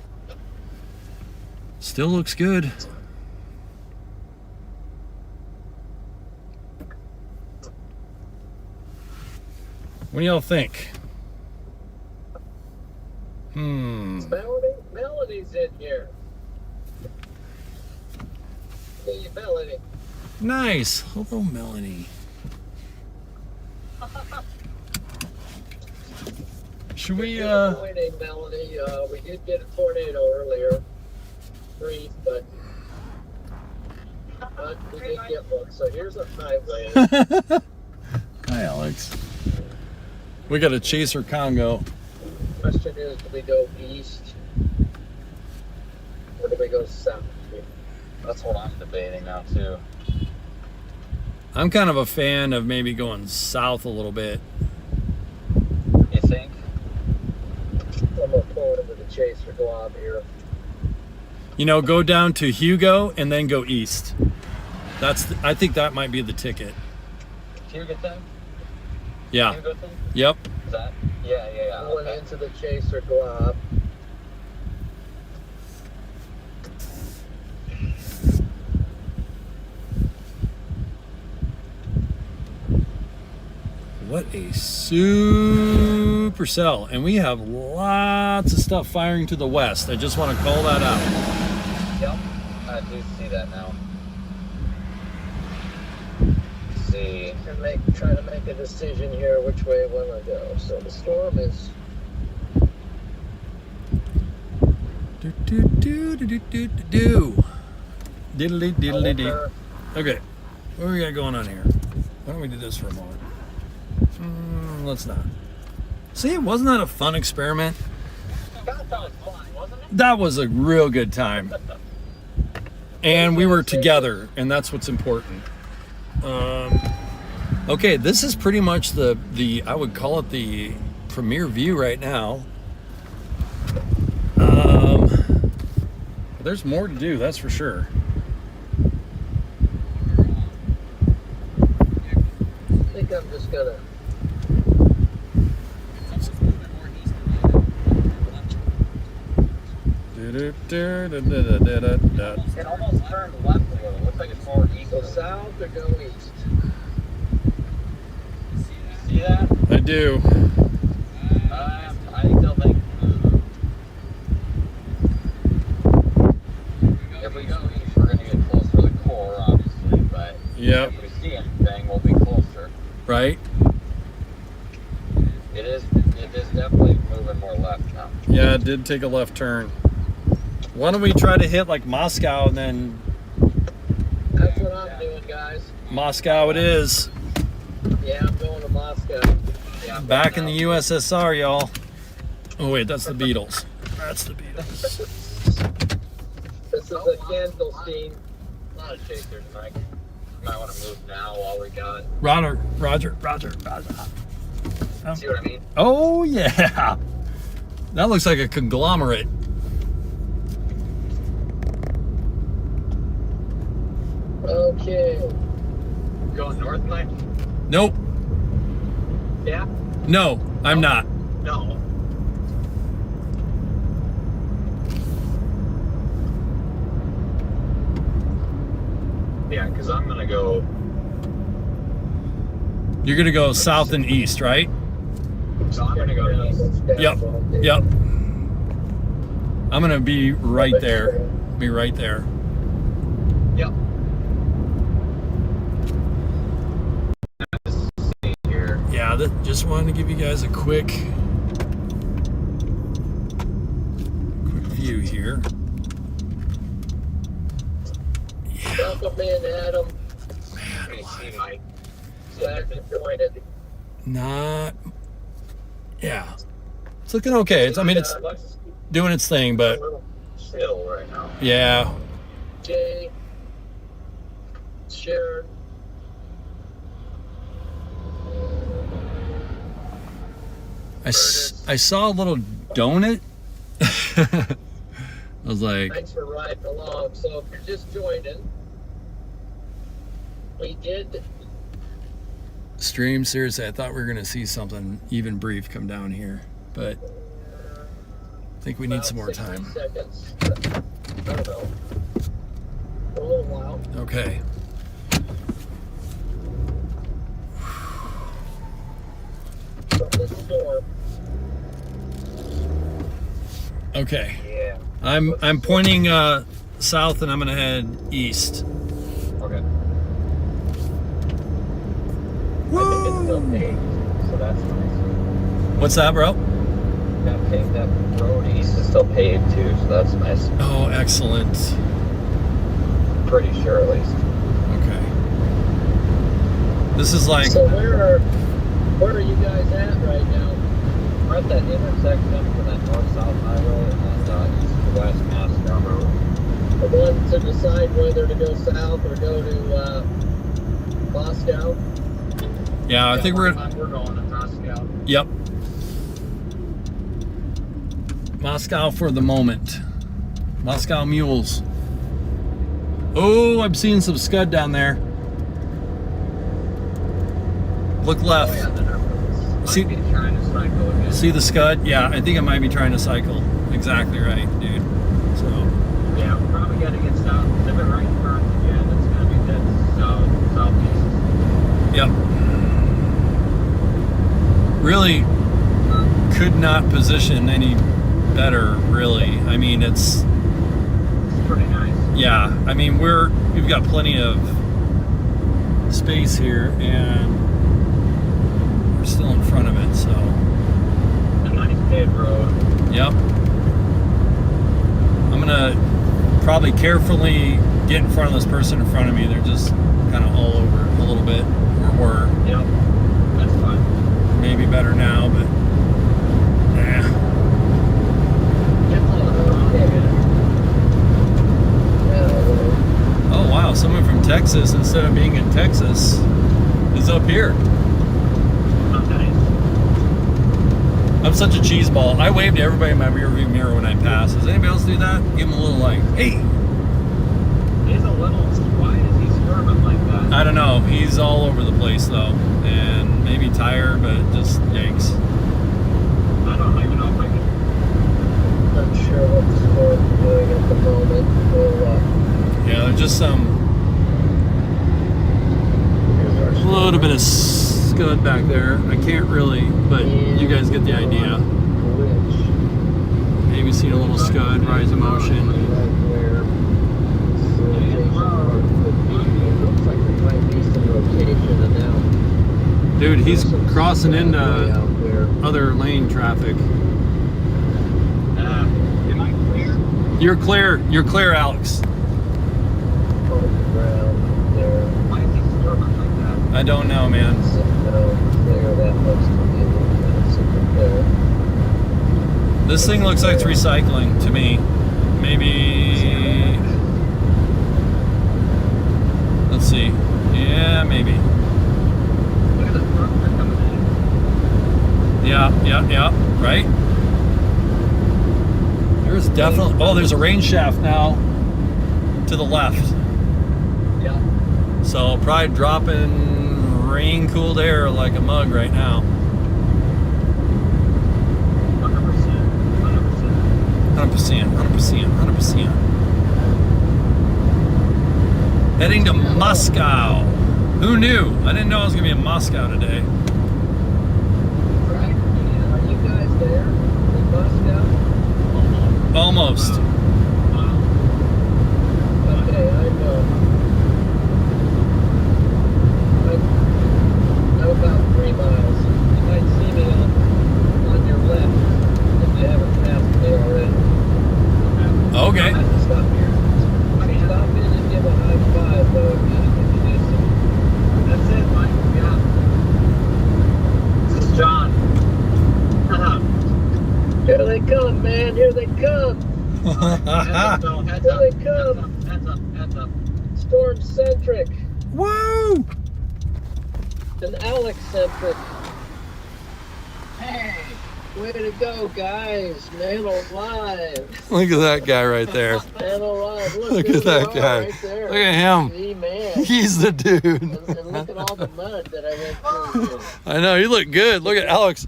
Speaker 2: Still looks good. What do y'all think?
Speaker 4: Melody's in here. Hey, Melody.
Speaker 2: Nice. Hello, Melanie. Should we,
Speaker 4: Disappointing, Melody. We did get a tornado earlier. Brief, but we did get one. So here's a highway.
Speaker 2: Hi, Alex. We got a Chaser Congo.
Speaker 4: Question is, do we go east or do we go south?
Speaker 3: That's what I'm debating now too.
Speaker 2: I'm kind of a fan of maybe going south a little bit.
Speaker 3: You think?
Speaker 4: I'm gonna pull into the Chaser Glob here.
Speaker 2: You know, go down to Hugo and then go east. I think that might be the ticket.
Speaker 3: Hugo thing?
Speaker 2: Yeah.
Speaker 3: Hugo thing?
Speaker 2: Yep.
Speaker 3: Is that? Yeah.
Speaker 4: Pulling
Speaker 3: Okay.
Speaker 4: into the Chaser Glob.
Speaker 2: What a supercell. And we have lots of stuff firing to the west. I just want to call that out.
Speaker 3: Yep. I do see that now. Let's see.
Speaker 4: Try to make a decision here which way we want to go. So the storm is
Speaker 2: Diddly diddly dee. Okay, what do we got going on here? Why don't we do this for a moment? Let's not. See, wasn't that a fun experiment?
Speaker 3: That was fun, wasn't it?
Speaker 2: That was a real good time. And we were together, and that's what's important. Okay, this is pretty much the I would call it the premier view right now. There's more to do, that's for sure.
Speaker 4: I think I'm just gonna
Speaker 3: It almost turned left a little. Looks like it's more east.
Speaker 4: go south or go east.
Speaker 3: See that?
Speaker 2: I do.
Speaker 3: I still think if we go east, we're going to get closer to the core, obviously. But
Speaker 2: Yep.
Speaker 3: if we see anything, we'll be closer.
Speaker 2: Right?
Speaker 3: It is definitely moving more left now.
Speaker 2: Yeah, it did take a left turn. Why don't we try to hit like Moscow and then
Speaker 4: That's what I'm doing, guys.
Speaker 2: Moscow it is.
Speaker 4: Yeah, I'm going to Moscow.
Speaker 3: Yeah, I'm
Speaker 2: Back
Speaker 3: going
Speaker 2: in the USSR, y'all. Oh wait, that's the Beatles. That's the Beatles.
Speaker 4: This is a Candlestein.
Speaker 3: A lot of chasers, Mike. You might want to move now while we got.
Speaker 2: Roger.
Speaker 3: See what I mean?
Speaker 2: Oh yeah. That looks like a conglomerate.
Speaker 4: Okay.
Speaker 3: Going north, Mike?
Speaker 2: Nope.
Speaker 3: Yeah?
Speaker 2: No, I'm not.
Speaker 3: No. Yeah, because I'm going to go.
Speaker 2: You're gonna go south and east, right?
Speaker 3: So I'm going to go east.
Speaker 2: Yep. I'm gonna be right there. Be right there.
Speaker 3: Yep. Let's see here.
Speaker 2: Yeah, just wanted to give you guys a quick view here.
Speaker 4: Welcome in, Adam.
Speaker 3: Let me see, Mike.
Speaker 4: Glad you joined it.
Speaker 2: Not Yeah. It's looking okay. It's
Speaker 3: looks
Speaker 2: doing its thing,
Speaker 3: a
Speaker 2: but
Speaker 3: little chill right now.
Speaker 2: yeah.
Speaker 4: Jay, Sharon.
Speaker 2: I saw a little donut. I was like,
Speaker 4: Thanks for riding along. So if you're just joining, we did.
Speaker 2: stream, seriously, I thought we were going to see something even brief come down here, but I think we need some more time.
Speaker 4: Seconds. I don't know. For a little while.
Speaker 2: Okay.
Speaker 4: From the storm.
Speaker 2: Okay.
Speaker 3: Yeah.
Speaker 2: I'm pointing south, and I'm gonna head east.
Speaker 3: Okay.
Speaker 4: I think it's still paved, so that's nice.
Speaker 2: What's that, bro?
Speaker 3: That road east is still paved too, so that's nice.
Speaker 2: Oh, excellent.
Speaker 3: Pretty sure at least.
Speaker 2: Okay. This is like,
Speaker 4: So where are you guys at right now?
Speaker 3: We're at that intersection for that north-south highway and that east-west Moscow road.
Speaker 4: The one to decide whether to go south or go to Moscow?
Speaker 2: yeah, I think we're
Speaker 3: going to Moscow.
Speaker 2: yep. Moscow for the moment. Moscow mules. Oh, I'm seeing some scud down there. Look left.
Speaker 3: Oh, yeah, then
Speaker 2: See-
Speaker 3: might be trying to cycle again.
Speaker 2: See the scud? Yeah, I think I might be trying to cycle. Exactly right, dude. So,
Speaker 3: Yeah, we probably got to get south. If it right turn again, it's going to be dead southeast.
Speaker 2: yep. Really could not position any better, really. I mean, it's,
Speaker 3: It's pretty nice.
Speaker 2: yeah, I mean, we've got plenty of space here, and we're still in front of it, so,
Speaker 3: A nice paved road.
Speaker 2: yep. I'm gonna probably carefully get in front of this person in front of me. They're just kind of all over a little bit, or were.
Speaker 3: Yep. That's fine.
Speaker 2: Maybe better now, but nah. Oh wow, someone from Texas, instead of being in Texas, is up here.
Speaker 3: Oh, nice.
Speaker 2: I'm such a cheese ball. I wave to everybody in my rear view mirror when I pass. Does anybody else do that? Give them a little like, hey.
Speaker 3: He's a little, why is he swerving like that?
Speaker 2: I don't know. He's all over the place though, and maybe tired, but just yikes.
Speaker 3: I don't even know if I can.
Speaker 4: Not sure what the storm's doing at the moment.
Speaker 2: Yeah, there's just some a little bit of scud back there. I can't really, but you guys get the idea. Maybe seen a little scud, rise of motion. Dude, he's crossing into other lane traffic.
Speaker 3: Am I clear?
Speaker 2: You're clear, Alex.
Speaker 3: Why is he swerving like that?
Speaker 2: I don't know, man. This thing looks like it's recycling to me. Maybe. Let's see. Yeah, maybe.
Speaker 3: Look at the truck they're coming in.
Speaker 2: Yeah. Right? There's definitely. Oh, there's a rain shaft now to the left.
Speaker 4: Yeah.
Speaker 2: So probably dropping rain cooled air like a mug right now. 100%. Heading to Moscow. Who knew? I didn't know I was going to be in Moscow today.
Speaker 4: Right? Are you guys there in Moscow?
Speaker 2: Almost.
Speaker 4: Okay, I'm about 3 miles. You might see me on your left if you haven't passed me already.
Speaker 2: Okay.
Speaker 4: I have to stop here. Stop in and give a high five, though, if you introduce him.
Speaker 3: That's it, Mike. Yeah. This is John.
Speaker 4: man. Here they come.
Speaker 3: Heads up, though. Heads
Speaker 4: Here
Speaker 3: up.
Speaker 4: they come.
Speaker 3: Heads up. Heads up.
Speaker 4: StormCentric
Speaker 2: Whoa!
Speaker 4: and Alex-centric.
Speaker 3: Hey.
Speaker 4: Way to go, guys. Man alive.
Speaker 2: Look at that guy right there.
Speaker 4: Man alive.
Speaker 2: Look
Speaker 4: who
Speaker 2: at that
Speaker 4: you are
Speaker 2: guy.
Speaker 4: Right there.
Speaker 2: Look at him.
Speaker 4: The man.
Speaker 2: He's the dude.
Speaker 4: And look at all the mud that I went through here.
Speaker 2: I know, you look good. Look at Alex.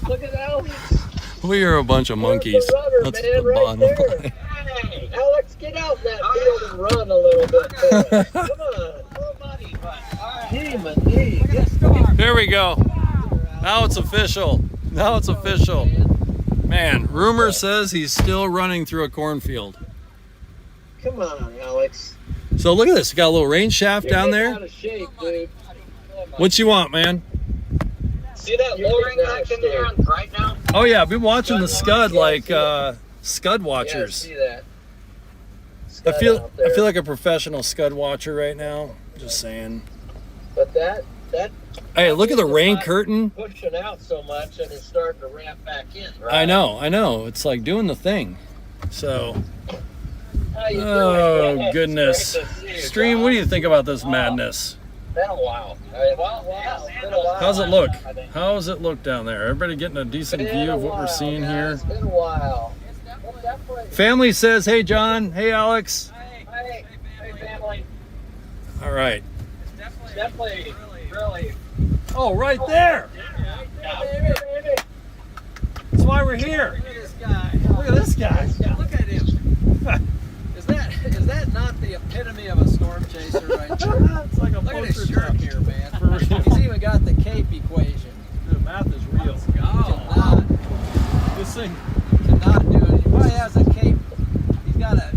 Speaker 4: Look at Alex.
Speaker 2: We are a bunch of monkeys.
Speaker 4: Rudder,
Speaker 2: That's
Speaker 4: man,
Speaker 2: the
Speaker 4: right
Speaker 2: bottom
Speaker 4: there.
Speaker 2: line.
Speaker 3: Hey.
Speaker 4: Alex, get out in that field and run a little bit for us. Come on.
Speaker 3: Buddy, but, all right.
Speaker 4: Demon,
Speaker 2: There we go. Now it's official. Now it's official. Man, rumor says he's still running through a cornfield.
Speaker 4: Come on, Alex.
Speaker 2: So look at this. You got a little rain shaft
Speaker 4: You're
Speaker 2: down
Speaker 4: getting
Speaker 2: there.
Speaker 4: out of shape, dude.
Speaker 2: What you want, man?
Speaker 3: See that
Speaker 4: You're
Speaker 3: lowering
Speaker 4: getting out
Speaker 3: back
Speaker 4: of
Speaker 3: in there
Speaker 4: shape.
Speaker 3: right now?
Speaker 2: Oh yeah, I've been watching the scud like scud
Speaker 4: Yeah, I
Speaker 2: watchers.
Speaker 4: see that.
Speaker 2: I feel
Speaker 4: Out there.
Speaker 2: like a professional scud watcher right now. Just saying.
Speaker 4: But that
Speaker 2: Hey, look at the rain curtain.
Speaker 4: pushing out so much and it's starting to ramp back in, right?
Speaker 2: I know. It's like doing the thing. So,
Speaker 4: How you
Speaker 2: oh
Speaker 4: doing?
Speaker 2: goodness.
Speaker 4: Great to see you,
Speaker 2: Stream,
Speaker 4: John.
Speaker 2: what do you think about this madness?
Speaker 4: Been a while. It's been a while.
Speaker 2: How's it look?
Speaker 4: I think.
Speaker 2: How does it look down there? Everybody getting a decent
Speaker 4: Been
Speaker 2: view
Speaker 4: a
Speaker 2: of what we're
Speaker 4: while,
Speaker 2: seeing
Speaker 4: guys.
Speaker 2: here?
Speaker 4: It's been a while. Definitely.
Speaker 2: Family says, hey John, hey Alex.
Speaker 3: Hey, family.
Speaker 2: All right.
Speaker 3: It's definitely really.
Speaker 2: Oh, right there.
Speaker 3: Yeah.
Speaker 2: That's why we're here.
Speaker 5: Look at this guy.
Speaker 2: Look at this guy.
Speaker 5: Look at him. Is that not the epitome of a storm chaser right there?
Speaker 2: It's like a
Speaker 5: Look at his
Speaker 2: poster
Speaker 5: shirt
Speaker 2: child.
Speaker 5: here, man. He's even got the cape equation.
Speaker 2: The math is real. This thing.
Speaker 5: Cannot do it. He probably has a cape.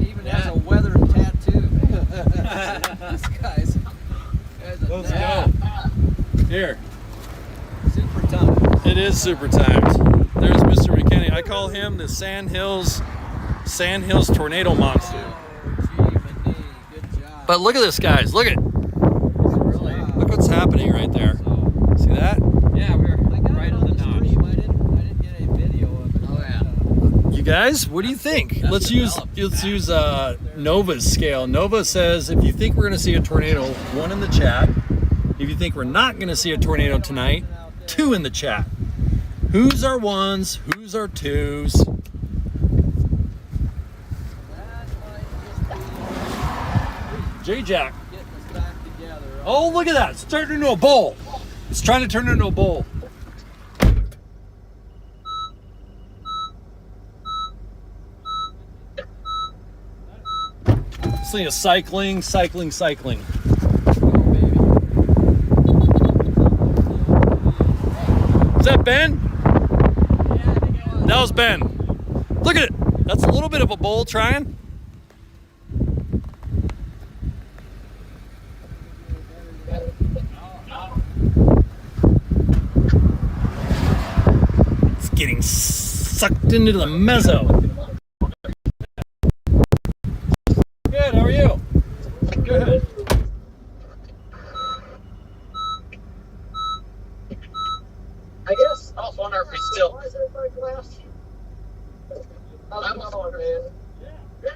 Speaker 5: Even has a weathered tattoo. This guy's a
Speaker 2: Let's
Speaker 5: nut.
Speaker 2: go. Here.
Speaker 5: Super tough.
Speaker 2: It is super timed. There's Mr. McKinney. I call him the Sand Hills tornado monster.
Speaker 5: Gee, good job.
Speaker 2: But look at this, guys. Look
Speaker 5: Really?
Speaker 2: look what's happening right there. See that?
Speaker 5: Yeah, we were right on the stream. I didn't get a video of it. Oh yeah.
Speaker 2: You guys, what do you think? Let's use Nova's scale. Nova says if you think we're going to see a tornado, 1 in the chat. If you think we're not going to see a tornado tonight, 2 in the chat. Who's our 1s? Who's our 2s? J-Jack.
Speaker 5: Getting us back together.
Speaker 2: Oh, look at that. It's turning into a bowl. It's trying to turn into a bowl. This thing is cycling.
Speaker 5: Oh, baby.
Speaker 2: Is that Ben? That was Ben. Look at it. That's a little bit of a bowl trying. It's getting sucked into the mezzo. Good, how are you? Good.
Speaker 4: I guess.
Speaker 3: I was wondering if we still.
Speaker 4: Why is everybody glass? How's it going, man? Yeah.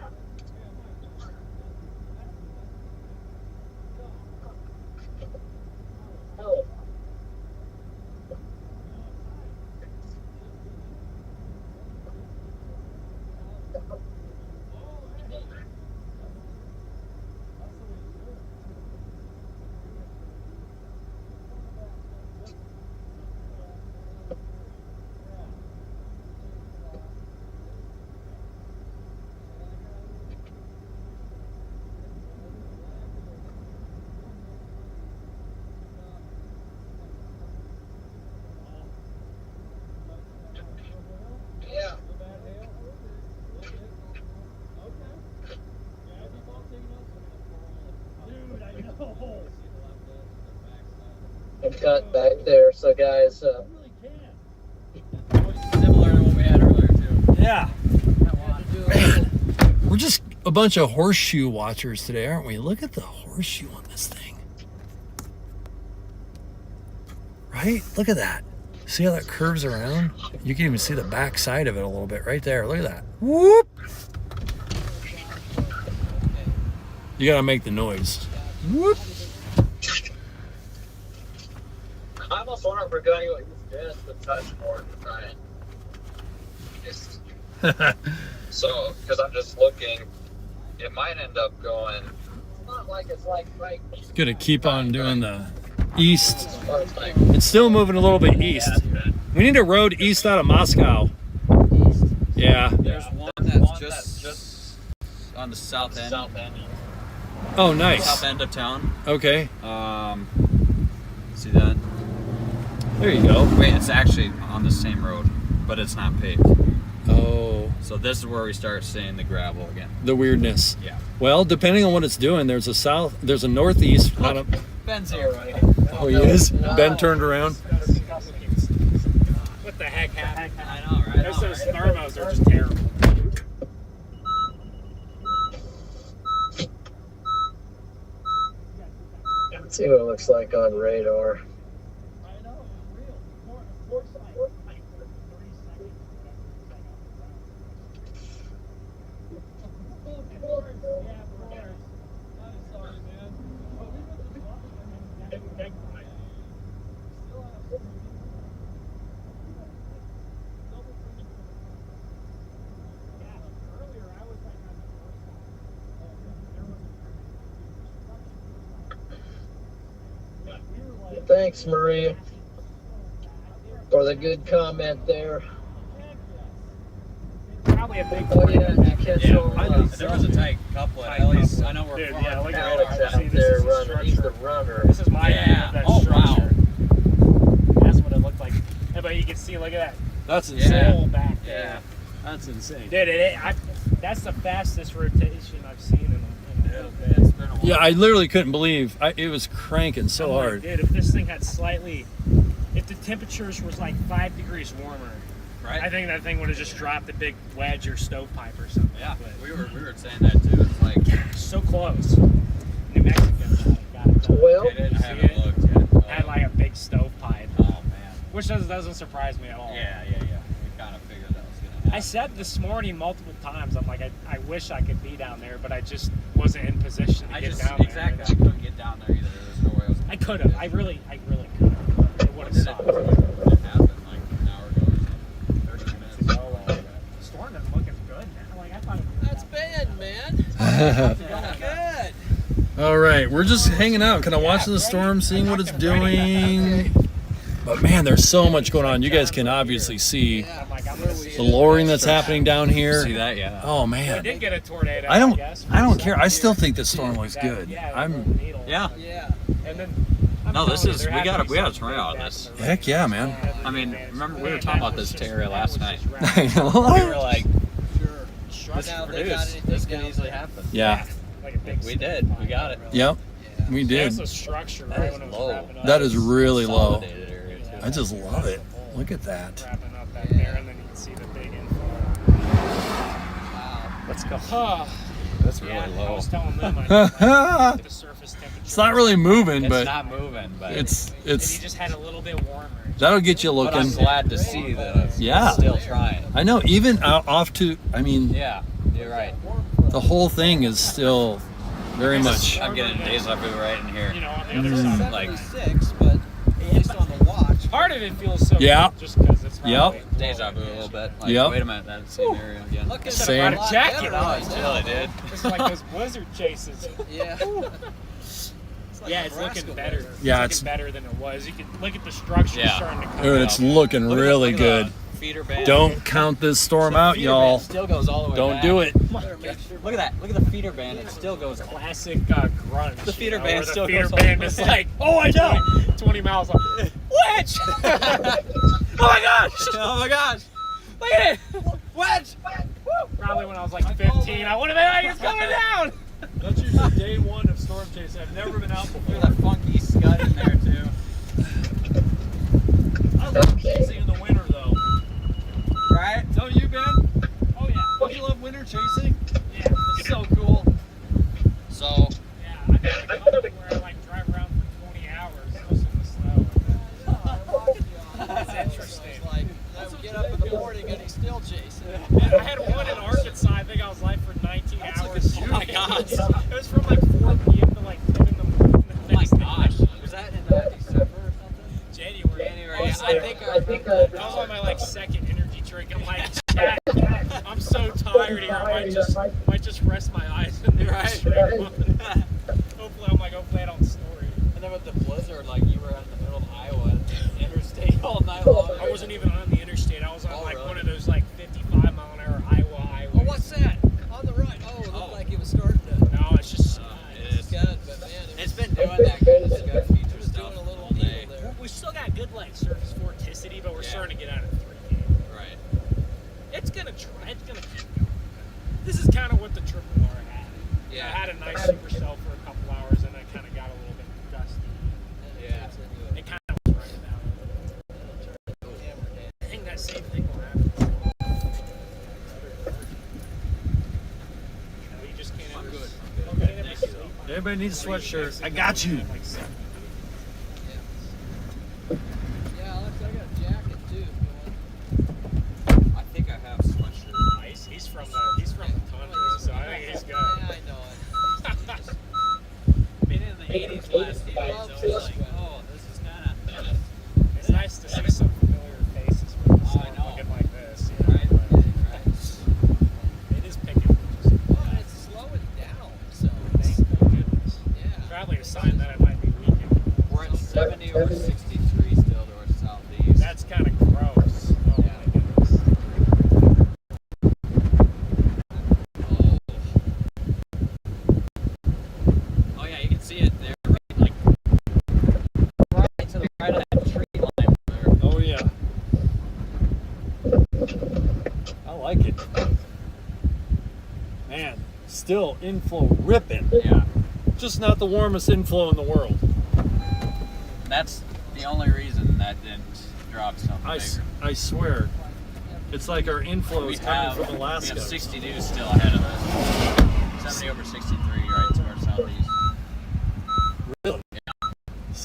Speaker 4: Oh. Yeah. And cut back there, so guys,
Speaker 5: Similar to what we had earlier too.
Speaker 2: Yeah.
Speaker 5: Man.
Speaker 2: We're just a bunch of horseshoe watchers today, aren't we? Look at the horseshoe on this thing. Right? Look at that. See how that curves around? You can even see the back side of it a little bit right there. Look at that. Whoop! You gotta make the noise. Whoop!
Speaker 4: I almost wonder if we're going to use just a touch more to try and just.
Speaker 3: So, because I'm just looking, it might end up going.
Speaker 4: It's not like it's like right.
Speaker 2: Gonna keep on doing the east.
Speaker 4: Like,
Speaker 2: It's still moving a little bit east. We need a road east out of Moscow.
Speaker 5: East.
Speaker 2: Yeah.
Speaker 5: There's one that's just on the south end.
Speaker 2: Oh, nice.
Speaker 5: South end of town.
Speaker 2: Okay.
Speaker 5: See that?
Speaker 2: There you go.
Speaker 5: Wait, it's actually on the same road, but it's not paved.
Speaker 2: Oh,
Speaker 5: So this is where we start seeing the gravel again.
Speaker 2: the weirdness.
Speaker 5: Yeah.
Speaker 2: Well, depending on what it's doing, there's a south, there's a northeast. Not a,
Speaker 5: Ben's here.
Speaker 2: oh, he is? Ben turned around.
Speaker 6: What the heck happened?
Speaker 5: I know, right?
Speaker 6: Those thermos are just terrible.
Speaker 4: let's see what it looks like on radar. Thanks, Maria, for the good comment there.
Speaker 6: Probably a big
Speaker 4: Oh yeah, you catch all
Speaker 5: There was a tight couple at Ellie's. I know we're
Speaker 6: Dude,
Speaker 5: far.
Speaker 6: yeah, look at
Speaker 4: Alex
Speaker 6: that. See,
Speaker 4: out
Speaker 6: this
Speaker 4: there
Speaker 6: is the
Speaker 4: running. He's the
Speaker 6: structure.
Speaker 4: runner.
Speaker 6: This is my
Speaker 5: Yeah.
Speaker 6: of that
Speaker 5: Oh, wow.
Speaker 6: structure. That's what it looked like. Yeah, but you can see, look at
Speaker 2: That's
Speaker 6: that
Speaker 5: insane.
Speaker 6: whole back there.
Speaker 5: Yeah. That's insane.
Speaker 6: Dude, that's the fastest rotation I've seen in a little bit.
Speaker 5: It's been a while.
Speaker 2: Yeah, I literally couldn't believe it was cranking so
Speaker 6: I'm like,
Speaker 2: hard.
Speaker 6: dude, if this thing had if the temperatures was like 5 degrees warmer,
Speaker 5: Right?
Speaker 6: I think that thing would have just dropped a big wedge or stovepipe or something.
Speaker 5: Yeah,
Speaker 6: But
Speaker 5: we were saying that too. It's like
Speaker 6: so close. New Mexico got it done.
Speaker 4: Well,
Speaker 5: I didn't
Speaker 6: See
Speaker 5: have
Speaker 6: it?
Speaker 5: it looked yet.
Speaker 6: Had like a big stovepipe,
Speaker 5: Oh man.
Speaker 6: which doesn't surprise me at all.
Speaker 5: Yeah. We kind of figured that was gonna happen.
Speaker 6: I said this morning multiple times, I'm like, I wish I could be down there, but I just wasn't in position to get down there.
Speaker 5: exactly. I couldn't get down there either. There's no way I was.
Speaker 6: I could have. I really could have. It would have
Speaker 5: Did
Speaker 6: sucked.
Speaker 5: it happened like an hour ago or something? 30 minutes ago.
Speaker 6: The storm is looking good now. Like I thought it was
Speaker 5: That's bad, man. Good.
Speaker 2: All right, we're just hanging out, kind of watching the storm, seeing what it's doing. But man, there's so much going on. You guys can obviously see
Speaker 6: I'm like, I'm gonna see
Speaker 2: the lowering that's happening down here.
Speaker 5: See that? Yeah.
Speaker 2: Oh
Speaker 6: We
Speaker 2: man,
Speaker 6: did get a tornado.
Speaker 2: I don't
Speaker 6: guess.
Speaker 2: care. I still think this storm looks good.
Speaker 6: Yeah,
Speaker 2: I'm
Speaker 6: needle.
Speaker 5: Yeah.
Speaker 6: And then I'm
Speaker 5: No, this
Speaker 6: telling
Speaker 5: is-
Speaker 6: you, there
Speaker 5: we
Speaker 6: had
Speaker 5: gotta-
Speaker 6: to be
Speaker 5: we gotta
Speaker 6: something
Speaker 5: turn out on
Speaker 6: big
Speaker 5: this.
Speaker 6: back in the
Speaker 2: heck yeah, man.
Speaker 5: I mean, remember we were
Speaker 6: Man,
Speaker 5: talking
Speaker 6: that
Speaker 5: about
Speaker 6: was
Speaker 5: this
Speaker 6: just-
Speaker 5: area
Speaker 6: that
Speaker 5: last
Speaker 6: was
Speaker 5: night.
Speaker 6: just
Speaker 2: I
Speaker 6: wrecked.
Speaker 2: know.
Speaker 5: We were like, this
Speaker 6: Structure.
Speaker 5: produced. This could easily happen.
Speaker 2: Yeah.
Speaker 6: Like a big
Speaker 5: We did. We got it.
Speaker 2: Yep. We did.
Speaker 6: That's a structure
Speaker 5: That
Speaker 6: right
Speaker 5: is
Speaker 6: when it was
Speaker 5: low.
Speaker 6: wrapping up.
Speaker 2: That is really low.
Speaker 5: Consolidated area too.
Speaker 2: I just love it. Look at that.
Speaker 6: Wrapping up back there, and then you can see the big inflow.
Speaker 5: Let's go.
Speaker 6: Oh,
Speaker 5: That's really
Speaker 6: yeah, I
Speaker 5: low.
Speaker 6: was telling them like, the surface temperature.
Speaker 2: It's not really moving,
Speaker 5: It's
Speaker 2: but
Speaker 5: not moving, but
Speaker 6: And you
Speaker 2: it's
Speaker 6: just had a little bit warmer.
Speaker 2: that'll get you
Speaker 5: But I'm
Speaker 2: looking.
Speaker 5: glad to see that it's
Speaker 2: Yeah.
Speaker 5: still trying.
Speaker 2: I know. Even off to, I mean,
Speaker 5: Yeah, you're right.
Speaker 2: the whole thing is still very much.
Speaker 5: I'm getting deja vu right in here.
Speaker 6: You know, on the other side.
Speaker 5: Like
Speaker 7: 76, but at least on the watch.
Speaker 6: Part of it feels so
Speaker 2: Yeah.
Speaker 6: good just because it's
Speaker 2: Yep.
Speaker 6: probably
Speaker 5: deja vu a little bit. Like,
Speaker 2: Yep.
Speaker 5: wait a minute, that same area again.
Speaker 7: Looking
Speaker 2: Same.
Speaker 7: a lot
Speaker 6: Jacket
Speaker 7: better
Speaker 6: on.
Speaker 7: right
Speaker 5: It's
Speaker 7: now.
Speaker 5: really did.
Speaker 6: It's like those blizzard chases.
Speaker 7: Yeah.
Speaker 6: Yeah, it's looking better.
Speaker 2: Yeah,
Speaker 6: it's looking better than it was. You can look at the structure
Speaker 5: Yeah.
Speaker 6: starting to come
Speaker 2: Dude,
Speaker 6: out.
Speaker 2: it's looking
Speaker 5: Look at
Speaker 2: really
Speaker 5: the
Speaker 2: good.
Speaker 5: Feeder band.
Speaker 2: Don't count this storm out,
Speaker 5: Feeder
Speaker 2: y'all.
Speaker 5: band still goes all the way
Speaker 2: Don't
Speaker 5: back.
Speaker 2: do it.
Speaker 5: Look at that. Look at the feeder band. It still goes.
Speaker 6: Classic grunge.
Speaker 5: The feeder
Speaker 6: you know,
Speaker 5: band
Speaker 6: where
Speaker 5: still
Speaker 6: the feeder
Speaker 5: goes all
Speaker 6: band
Speaker 5: the
Speaker 6: is
Speaker 5: way
Speaker 6: like, oh, I know, 20 miles long. Wedge! Oh my gosh!
Speaker 5: Oh my gosh!
Speaker 6: Look at it!
Speaker 5: Wedge!
Speaker 6: Probably when I was like 15, I would have been like, it's coming down!
Speaker 2: That's usually day one of storm chase. I've never been out
Speaker 5: Look at that funky scud in there too.
Speaker 2: I love chasing in the winter though.
Speaker 5: Right?
Speaker 2: Don't you, Ben?
Speaker 6: Oh yeah.
Speaker 2: Don't you love winter chasing?
Speaker 6: Yeah.
Speaker 2: It's so cool.
Speaker 5: So
Speaker 6: Yeah, I've been in a couple where I like drive around for 20 hours just in the snow. It's interesting. I was on my like second energy drink. I'm like, Jack, I'm so tired here. I might just rest my eyes in there. Hopefully I don't snore it.
Speaker 5: And then with the blizzard, like you were out in the middle of Iowa, interstate all night long.
Speaker 6: I wasn't even on the interstate. I was on one of those like 55 mile an hour Iowa.
Speaker 5: Oh, what's that? On the right. Oh, it looked like it was starting to.
Speaker 6: No, it's just.
Speaker 5: It's good, but man,
Speaker 7: It's been doing that kind of Scud feature
Speaker 5: it was
Speaker 7: stuff
Speaker 5: doing a little
Speaker 7: all day.
Speaker 5: deal there.
Speaker 6: We still got good like surface vorticity, but we're starting to get out of 3K.
Speaker 7: Right.
Speaker 6: It's gonna try. It's gonna keep going. This is kind of what the Triple R had.
Speaker 7: Yeah.
Speaker 6: I had a nice supercell for a couple hours, and I kind of got a little bit dusty.
Speaker 7: Yeah.
Speaker 6: It kind of was running down. I think that same thing will happen. You just can't.
Speaker 7: I'm good.
Speaker 6: Okay,
Speaker 7: Thank you, though.
Speaker 2: Everybody needs a sweatshirt. I got you.
Speaker 6: Like 7.
Speaker 5: Yeah, Alex, I got a jacket too. If you want.
Speaker 7: I think I have sweatshirt.
Speaker 6: He's from the tundra, so I think he's good.
Speaker 5: Yeah, I know it.
Speaker 7: Been in the 80s last year, so I was like, oh, this is kind of.
Speaker 6: It's nice to see some familiar faces from the
Speaker 7: Oh, I
Speaker 6: sun
Speaker 7: know.
Speaker 6: looking like this. You know,
Speaker 7: Right?
Speaker 6: but it is picking.
Speaker 5: Well, and it's slowing down, so
Speaker 6: Thank goodness.
Speaker 5: yeah.
Speaker 6: Probably a sign that it might be weakening.
Speaker 7: We're at 70 over 63 still to our southeast.
Speaker 6: That's kind of gross. Oh
Speaker 7: Yeah.
Speaker 6: my goodness.
Speaker 7: Oh yeah, you can see it there, right to the right of that tree line there.
Speaker 2: Oh yeah. I like it. Man, still inflow ripping.
Speaker 7: Yeah,
Speaker 2: Just not the warmest inflow in the world.
Speaker 7: that's the only reason that didn't drop something bigger.
Speaker 2: I swear. It's like our inflow
Speaker 7: We
Speaker 2: is coming
Speaker 7: have,
Speaker 2: from
Speaker 7: we
Speaker 2: Alaska.
Speaker 7: have 62 still ahead of us. 70 over 63 right to our southeast.
Speaker 2: Really?
Speaker 7: Yeah.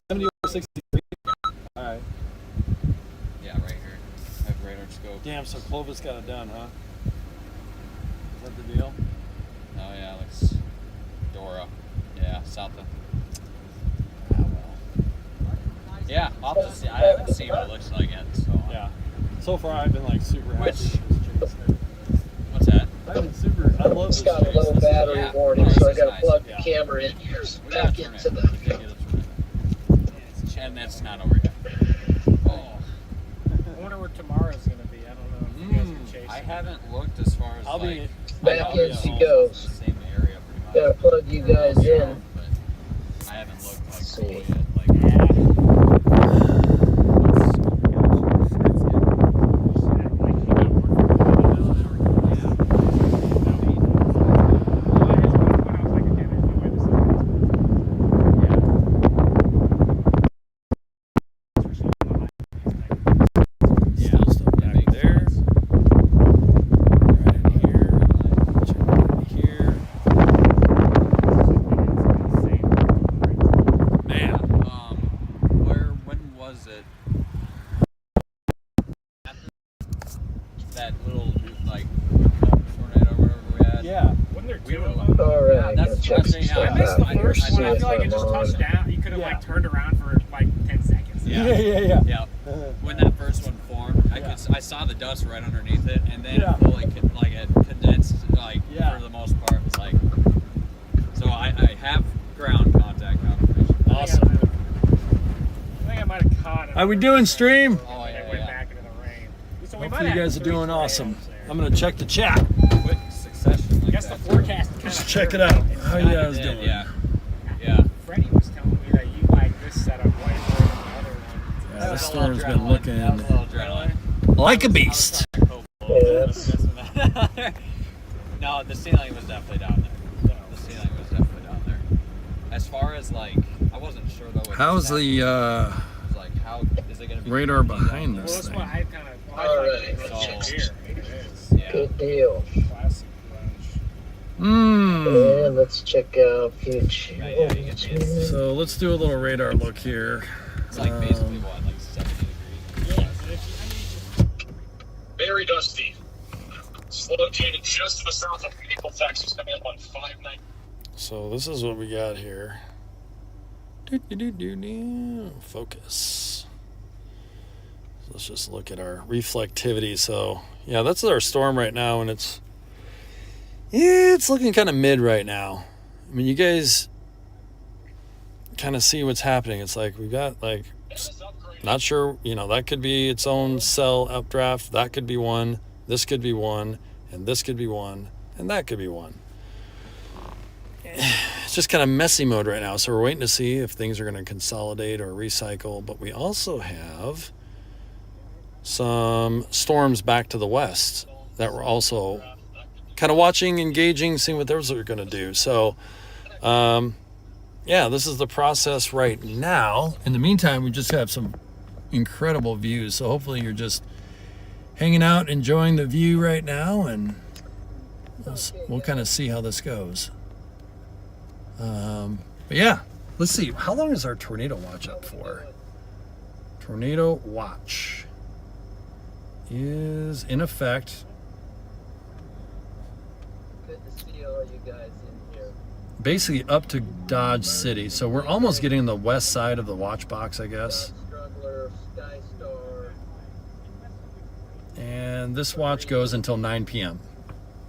Speaker 2: 70 over 63? Alright.
Speaker 7: Yeah, right here. I have radar scope.
Speaker 2: Damn, so Clovis got it done, huh? Is that the deal?
Speaker 7: Oh yeah, looks Dora. Yeah, south of. Yeah, I'll have to see. I haven't seen what it looks like yet. So
Speaker 2: Yeah. So far, I've been like super happy
Speaker 7: Which-
Speaker 2: with this chase.
Speaker 7: What's that?
Speaker 2: I've been super. I love
Speaker 4: It's
Speaker 2: this
Speaker 4: got a
Speaker 2: chase.
Speaker 4: low
Speaker 2: This is-
Speaker 4: battery
Speaker 7: yeah.
Speaker 4: warning,
Speaker 7: Oh,
Speaker 4: so I
Speaker 7: this is
Speaker 4: gotta
Speaker 7: nice.
Speaker 4: plug
Speaker 2: Yeah.
Speaker 4: the camera in here
Speaker 7: We gotta
Speaker 4: back
Speaker 7: turn
Speaker 4: into
Speaker 7: it.
Speaker 4: the.
Speaker 7: Ridiculous. And that's not over yet. Oh.
Speaker 6: I wonder where tomorrow's going to be. I don't know if you guys are chasing.
Speaker 7: I haven't looked as far as
Speaker 2: I'll be-
Speaker 7: like.
Speaker 4: Back
Speaker 7: I'll be
Speaker 4: in she
Speaker 7: home
Speaker 4: goes.
Speaker 7: in the same area pretty much.
Speaker 4: Gotta plug you guys in.
Speaker 7: But I haven't looked like
Speaker 4: See.
Speaker 7: full yet. Like,
Speaker 2: Still stuff back there. Right in here. Check right in here. Man.
Speaker 7: when was it? That little like tornado or whatever we had.
Speaker 2: Yeah.
Speaker 6: Wasn't there
Speaker 7: We
Speaker 6: two
Speaker 7: were
Speaker 6: of
Speaker 7: like-
Speaker 6: them?
Speaker 4: Alright,
Speaker 7: that's
Speaker 4: gotta
Speaker 7: the
Speaker 4: check
Speaker 7: last
Speaker 4: some
Speaker 7: thing
Speaker 4: stuff
Speaker 6: I missed the
Speaker 4: out here.
Speaker 6: first one. I
Speaker 4: See
Speaker 6: feel like
Speaker 4: if
Speaker 6: it just
Speaker 4: I'm
Speaker 6: touched
Speaker 4: on.
Speaker 6: down. You could have
Speaker 2: Yeah.
Speaker 6: like turned around for like 10 seconds.
Speaker 7: Yeah.
Speaker 2: Yeah.
Speaker 7: Yeah. When that first one formed, I saw the dust right underneath it, and then
Speaker 2: Yeah.
Speaker 7: fully it condensed like
Speaker 2: Yeah.
Speaker 7: for the most part. It was like, so I have ground contact confirmation.
Speaker 2: Awesome.
Speaker 6: I think I might have caught it.
Speaker 2: How we doing, stream?
Speaker 7: Oh
Speaker 6: And
Speaker 7: yeah,
Speaker 6: it went
Speaker 7: yeah.
Speaker 6: back into the rain. So we
Speaker 2: Hopefully
Speaker 6: might
Speaker 2: you
Speaker 6: have
Speaker 2: guys are
Speaker 6: 3
Speaker 2: doing
Speaker 6: tornadoes
Speaker 2: awesome.
Speaker 6: there.
Speaker 2: I'm gonna check the chat.
Speaker 7: Quick succession.
Speaker 6: I
Speaker 7: Like
Speaker 6: guess the
Speaker 7: that.
Speaker 6: forecast kind
Speaker 2: Let's
Speaker 6: of
Speaker 2: check it out. How you guys doing?
Speaker 7: Yeah. Yeah.
Speaker 6: Freddie was telling me that you like this setup way more than the other one.
Speaker 2: Yeah,
Speaker 7: That
Speaker 2: this
Speaker 7: was a little
Speaker 2: storm's been
Speaker 7: adrenaline.
Speaker 2: looking
Speaker 7: That was a little adrenaline.
Speaker 2: like a beast.
Speaker 7: No, the ceiling was definitely down there. The ceiling was definitely down there. As far as like, I wasn't sure though. what
Speaker 2: How's
Speaker 7: that
Speaker 2: the
Speaker 7: was like, how is it gonna be
Speaker 2: radar behind
Speaker 6: Well,
Speaker 2: this
Speaker 6: that's
Speaker 2: thing?
Speaker 6: what I kind of. Well, I
Speaker 4: Alright.
Speaker 6: thought it was here. It is.
Speaker 7: Yeah.
Speaker 4: Good deal.
Speaker 6: Classic grunge.
Speaker 2: Mmm.
Speaker 4: And let's check out future.
Speaker 7: Yeah, you get me.
Speaker 2: So let's do a little radar look here.
Speaker 7: It's like basically what, like 70 degrees.
Speaker 6: Yeah, but if you,
Speaker 8: Very dusty. It's located just to the south of Maple, Texas, coming up on 590.
Speaker 2: So this is what we got here. Focus. Let's just look at our reflectivity. So yeah, that's our storm right now, and it's looking kind of mid right now. I mean, you guys kind of see what's happening. It's like we've got like, not sure, that could be its own cell updraft. That could be one. This could be one, and this could be one, and that could be one. It's just kind of messy mode right now. So we're waiting to see if things are going to consolidate or recycle. But we also have some storms back to the west that we're also kind of watching, engaging, seeing what those are going to do. So, yeah, this is the process right now. In the meantime, we just have some incredible views. So hopefully you're just hanging out, enjoying the view right now, and we'll kind of see how this goes. But yeah, let's see. How long is our tornado watch up for? Tornado watch is in effect.
Speaker 4: Good to see all you guys in here.
Speaker 2: Basically up to Dodge City. So we're almost getting the west side of the watch box, I guess.
Speaker 4: Struggler, Sky Star.
Speaker 2: And this watch goes until 9 p.m.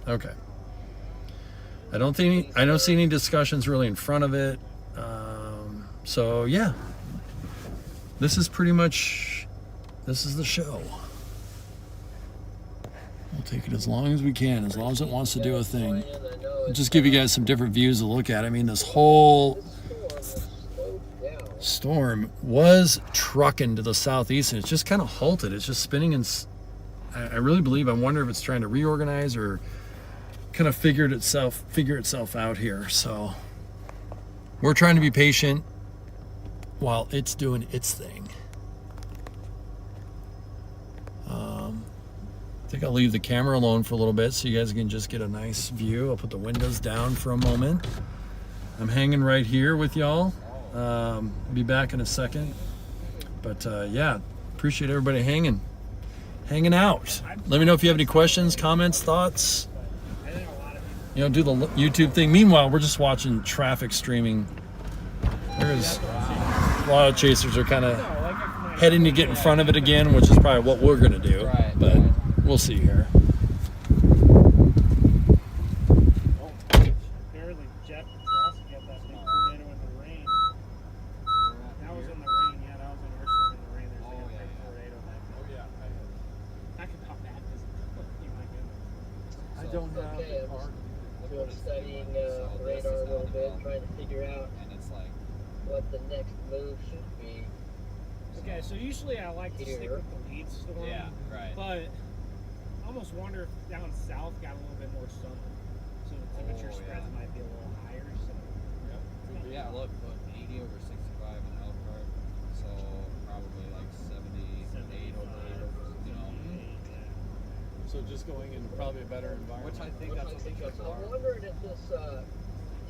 Speaker 2: Okay. I don't see any discussions really in front of it. So yeah, this is the show. We'll take it as long as we can, as long as it wants to do a thing. I'll just give you guys some different views to look at. I mean, this whole storm was trucking to the southeast, and it's just kind of halted. It's just spinning, and I really believe, I wonder if it's trying to reorganize or kind of figure itself out here. So we're trying to be patient while it's doing its thing. I think I'll leave the camera alone for a little bit so you guys can just get a nice view. I'll put the windows down for a moment. I'm hanging right here with y'all. Be back in a second. But yeah, appreciate everybody hanging out. Let me know if you have any questions, comments, thoughts. Do the YouTube thing. Meanwhile, we're just watching traffic streaming. There's a lot of chasers are kind of heading to get in front of it again, which is probably what we're going to do. But we'll see here.
Speaker 6: Barely jet across to get that big tornado in the rain. That was in the rain, yeah. That was in our storm in the rain. There's like a big tornado back there. Oh, yeah. I could pop that. Oh my goodness.
Speaker 2: I don't have
Speaker 4: Okay, I'm studying radar a little bit, trying to figure out what the next move should be.
Speaker 6: Okay, so usually I like to stick with the lead storm.
Speaker 7: Yeah, right.
Speaker 6: But I almost wonder if down south got a little bit more sun. So the temperature spreads might be a little higher. So
Speaker 7: Yeah, look, 80 over 65 in Elkhart. So probably like 78 over,
Speaker 2: So just going into probably a better environment.
Speaker 7: Which I think that's what the kids are.
Speaker 4: I'm wondering if this,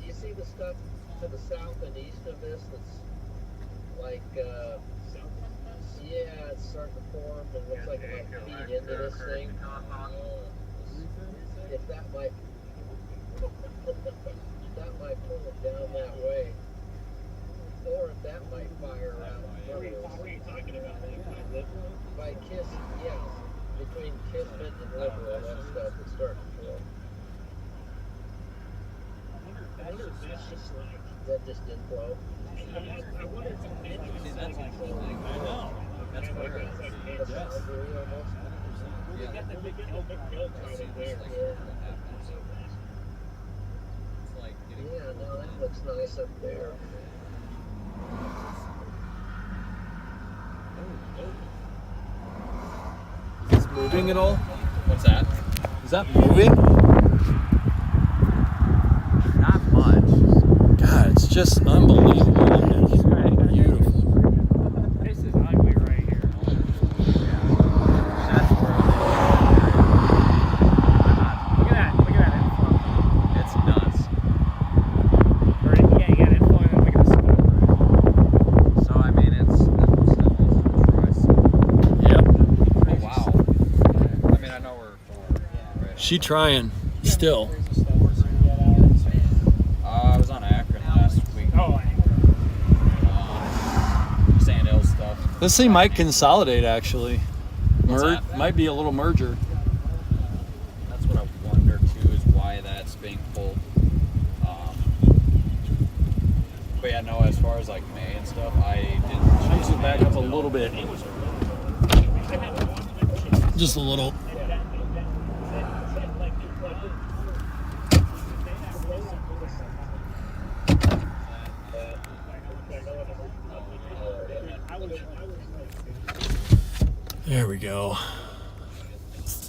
Speaker 4: you see the stuff to the south and east of this that's like, yeah, it's starting to form and looks like it might feed into this thing. If that might pull it down that way. Or if that might fire out.
Speaker 6: what are you talking about?
Speaker 4: By Kiss, yeah. Between Kismet and Liberal, that stuff is starting to form.
Speaker 6: I wonder if that's just like.
Speaker 4: Is that just inflow?
Speaker 6: I wonder if it's
Speaker 7: See, that's interesting.
Speaker 2: I know.
Speaker 7: That's where
Speaker 4: Like a boundary almost.
Speaker 6: we got the big hill
Speaker 7: See
Speaker 6: kind of
Speaker 7: this
Speaker 6: there.
Speaker 7: what happens. It's like getting
Speaker 4: Yeah, no, that looks nice up there.
Speaker 2: Is it moving at all?
Speaker 7: What's that?
Speaker 2: Is that moving?
Speaker 7: Not much.
Speaker 2: God, it's just unbelievable. It's beautiful.
Speaker 6: This is ugly right here.
Speaker 7: That's where
Speaker 6: Look at that inflow.
Speaker 7: it's nuts.
Speaker 6: Or, yeah, you got inflow and look at the scope.
Speaker 7: So I mean, it's almost twice.
Speaker 2: Yep.
Speaker 7: Oh wow. I mean, I know we're.
Speaker 2: She trying still.
Speaker 7: I was on Akron last week.
Speaker 6: Oh,
Speaker 7: Sand Hill stuff.
Speaker 2: This thing might consolidate actually.
Speaker 7: that?
Speaker 2: Might be a little merger.
Speaker 7: That's what I wonder too, is why that's being pulled. But yeah, no, as far as like May and stuff, I didn't.
Speaker 2: Chase it back up a little bit. Just a little. There we go.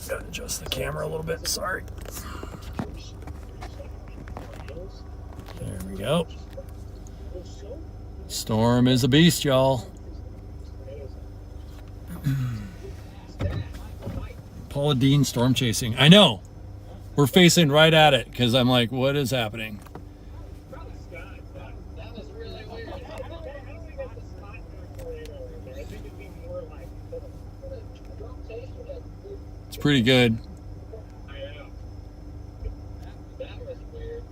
Speaker 2: Gotta adjust the camera a little bit. Sorry. There we go. Storm is a beast, y'all. Paula Dean storm chasing. I know. We're facing right at it because I'm like, what is happening?
Speaker 4: That was really weird.
Speaker 6: I don't think that's a spot for a tornado right there. I think it'd be more like
Speaker 2: It's pretty good.
Speaker 6: I know.
Speaker 4: That was weird.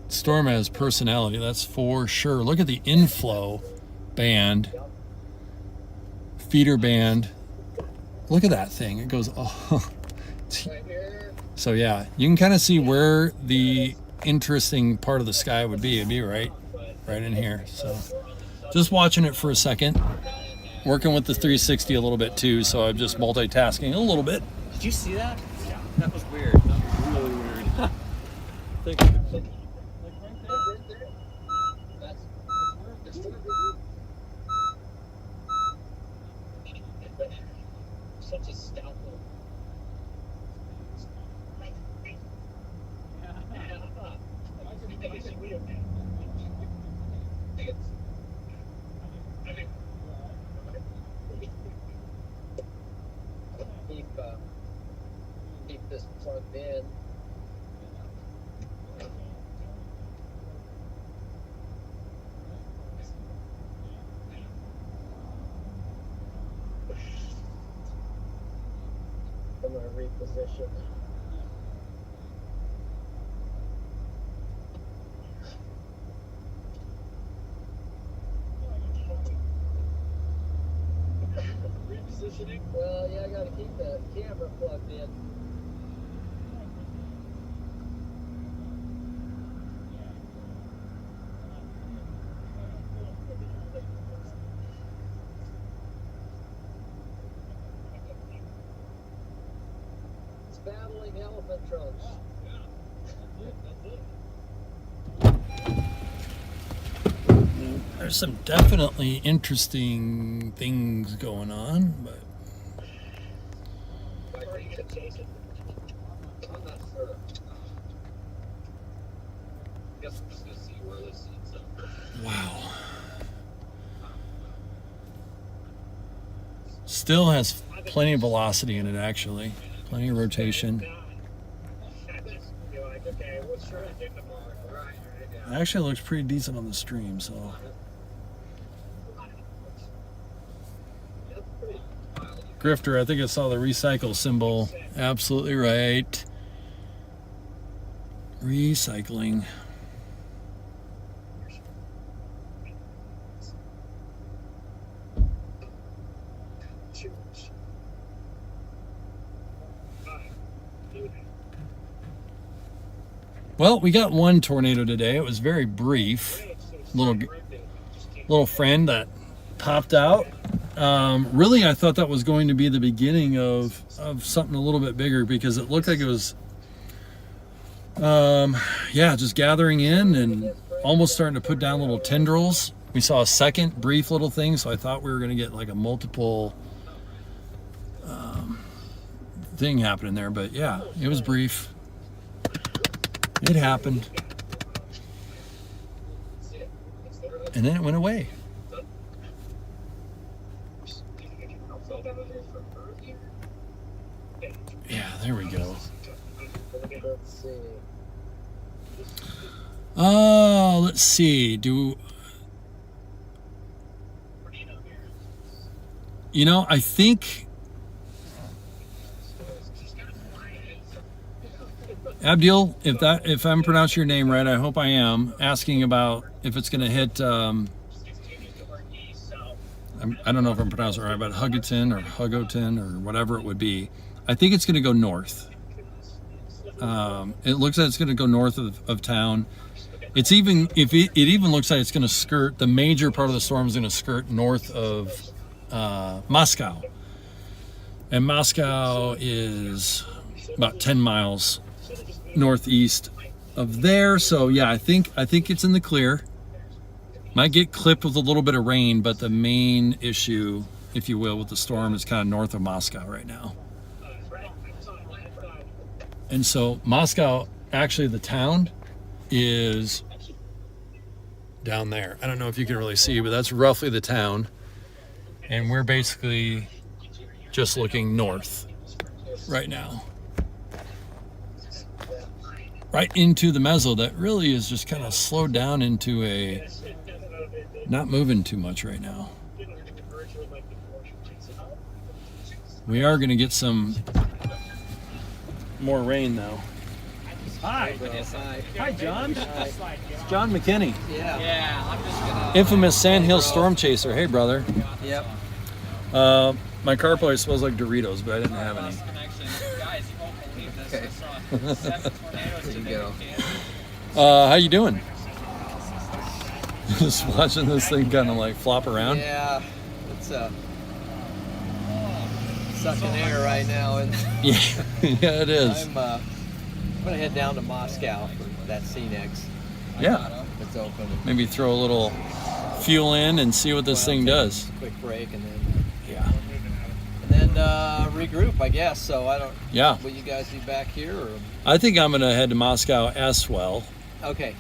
Speaker 2: Storm has personality, that's for sure. Look at the inflow band, feeder band. Look at that thing. It goes, oh.
Speaker 4: Right here.
Speaker 2: So yeah, you can kind of see where the interesting part of the sky would be. It'd be right in here. So just watching it for a second, working with the 360 a little bit too. So I'm just multitasking a little bit.
Speaker 7: Did you see that? Yeah. That was weird.
Speaker 2: Really weird.
Speaker 4: Such a stout one. Keep this plugged in. I'm gonna reposition. Repositioning? Well, yeah, I gotta keep the camera plugged in. It's battling elephant trunks.
Speaker 2: There's some definitely interesting things going on, but
Speaker 4: Or you could chase it. I'm not sure.
Speaker 3: Guess I'm just gonna see where this ends up.
Speaker 2: wow. Still has plenty of velocity in it, actually. Plenty of rotation.
Speaker 6: You're like, okay, what's your agenda tomorrow? Right, yeah.
Speaker 2: Actually, it looks pretty decent on the stream, so. Grifter, I think I saw the recycle symbol. Absolutely right. Recycling. Well, we got one tornado today. It was very brief. Little friend that popped out. Really, I thought that was going to be the beginning of something a little bit bigger because it looked like it was, yeah, just gathering in and almost starting to put down little tendrils. We saw a second brief little thing, so I thought we were going to get like a multiple thing happening there. But yeah, it was brief. It happened. And then it went away. Yeah, there we go.
Speaker 4: Let's see.
Speaker 2: Let's see. I think Abdil, if I'm pronouncing your name right, I hope I am, asking about if it's going to hit I don't know if I'm pronouncing it right, but Hugoton or whatever it would be. I think it's going to go north. It looks like it's going to go north of town. It's even, it even looks like it's going to skirt, the major part of the storm is going to skirt north of Moscow. And Moscow is about 10 miles northeast of there. So yeah, I think it's in the clear. Might get clipped with a little bit of rain, but the main issue, if you will, with the storm is kind of north of Moscow right now. And so Moscow, actually the town is down there. I don't know if you can really see, but that's roughly the town. And we're basically just looking north right now. Right into the mezzo that really is just kind of slowed down into a not moving too much right now. We are going to get some more rain though. Hi. Hi, John. It's John McKinney.
Speaker 5: Yeah, I'm just gonna.
Speaker 2: Infamous Sandhill Storm Chaser. Hey, brother.
Speaker 5: Yep.
Speaker 2: My car probably smells like Doritos, but I didn't have any.
Speaker 7: Guys, you won't believe this.
Speaker 5: Okay.
Speaker 7: I saw 7 tornadoes
Speaker 5: There you
Speaker 7: today.
Speaker 5: go.
Speaker 2: How you doing? Just watching this thing kind of like flop around.
Speaker 5: Yeah, it's sucking air right now, and
Speaker 2: Yeah, yeah, it is.
Speaker 5: I'm gonna head down to Moscow for that CNEX.
Speaker 2: Yeah,
Speaker 5: It's open.
Speaker 2: maybe throw a little fuel in and see what this thing does.
Speaker 5: Quick break, and then
Speaker 2: Yeah.
Speaker 5: regroup, I guess. So I don't.
Speaker 2: Yeah,
Speaker 5: Will you guys be back here, or
Speaker 2: I think I'm gonna head to Moscow as well.
Speaker 5: okay?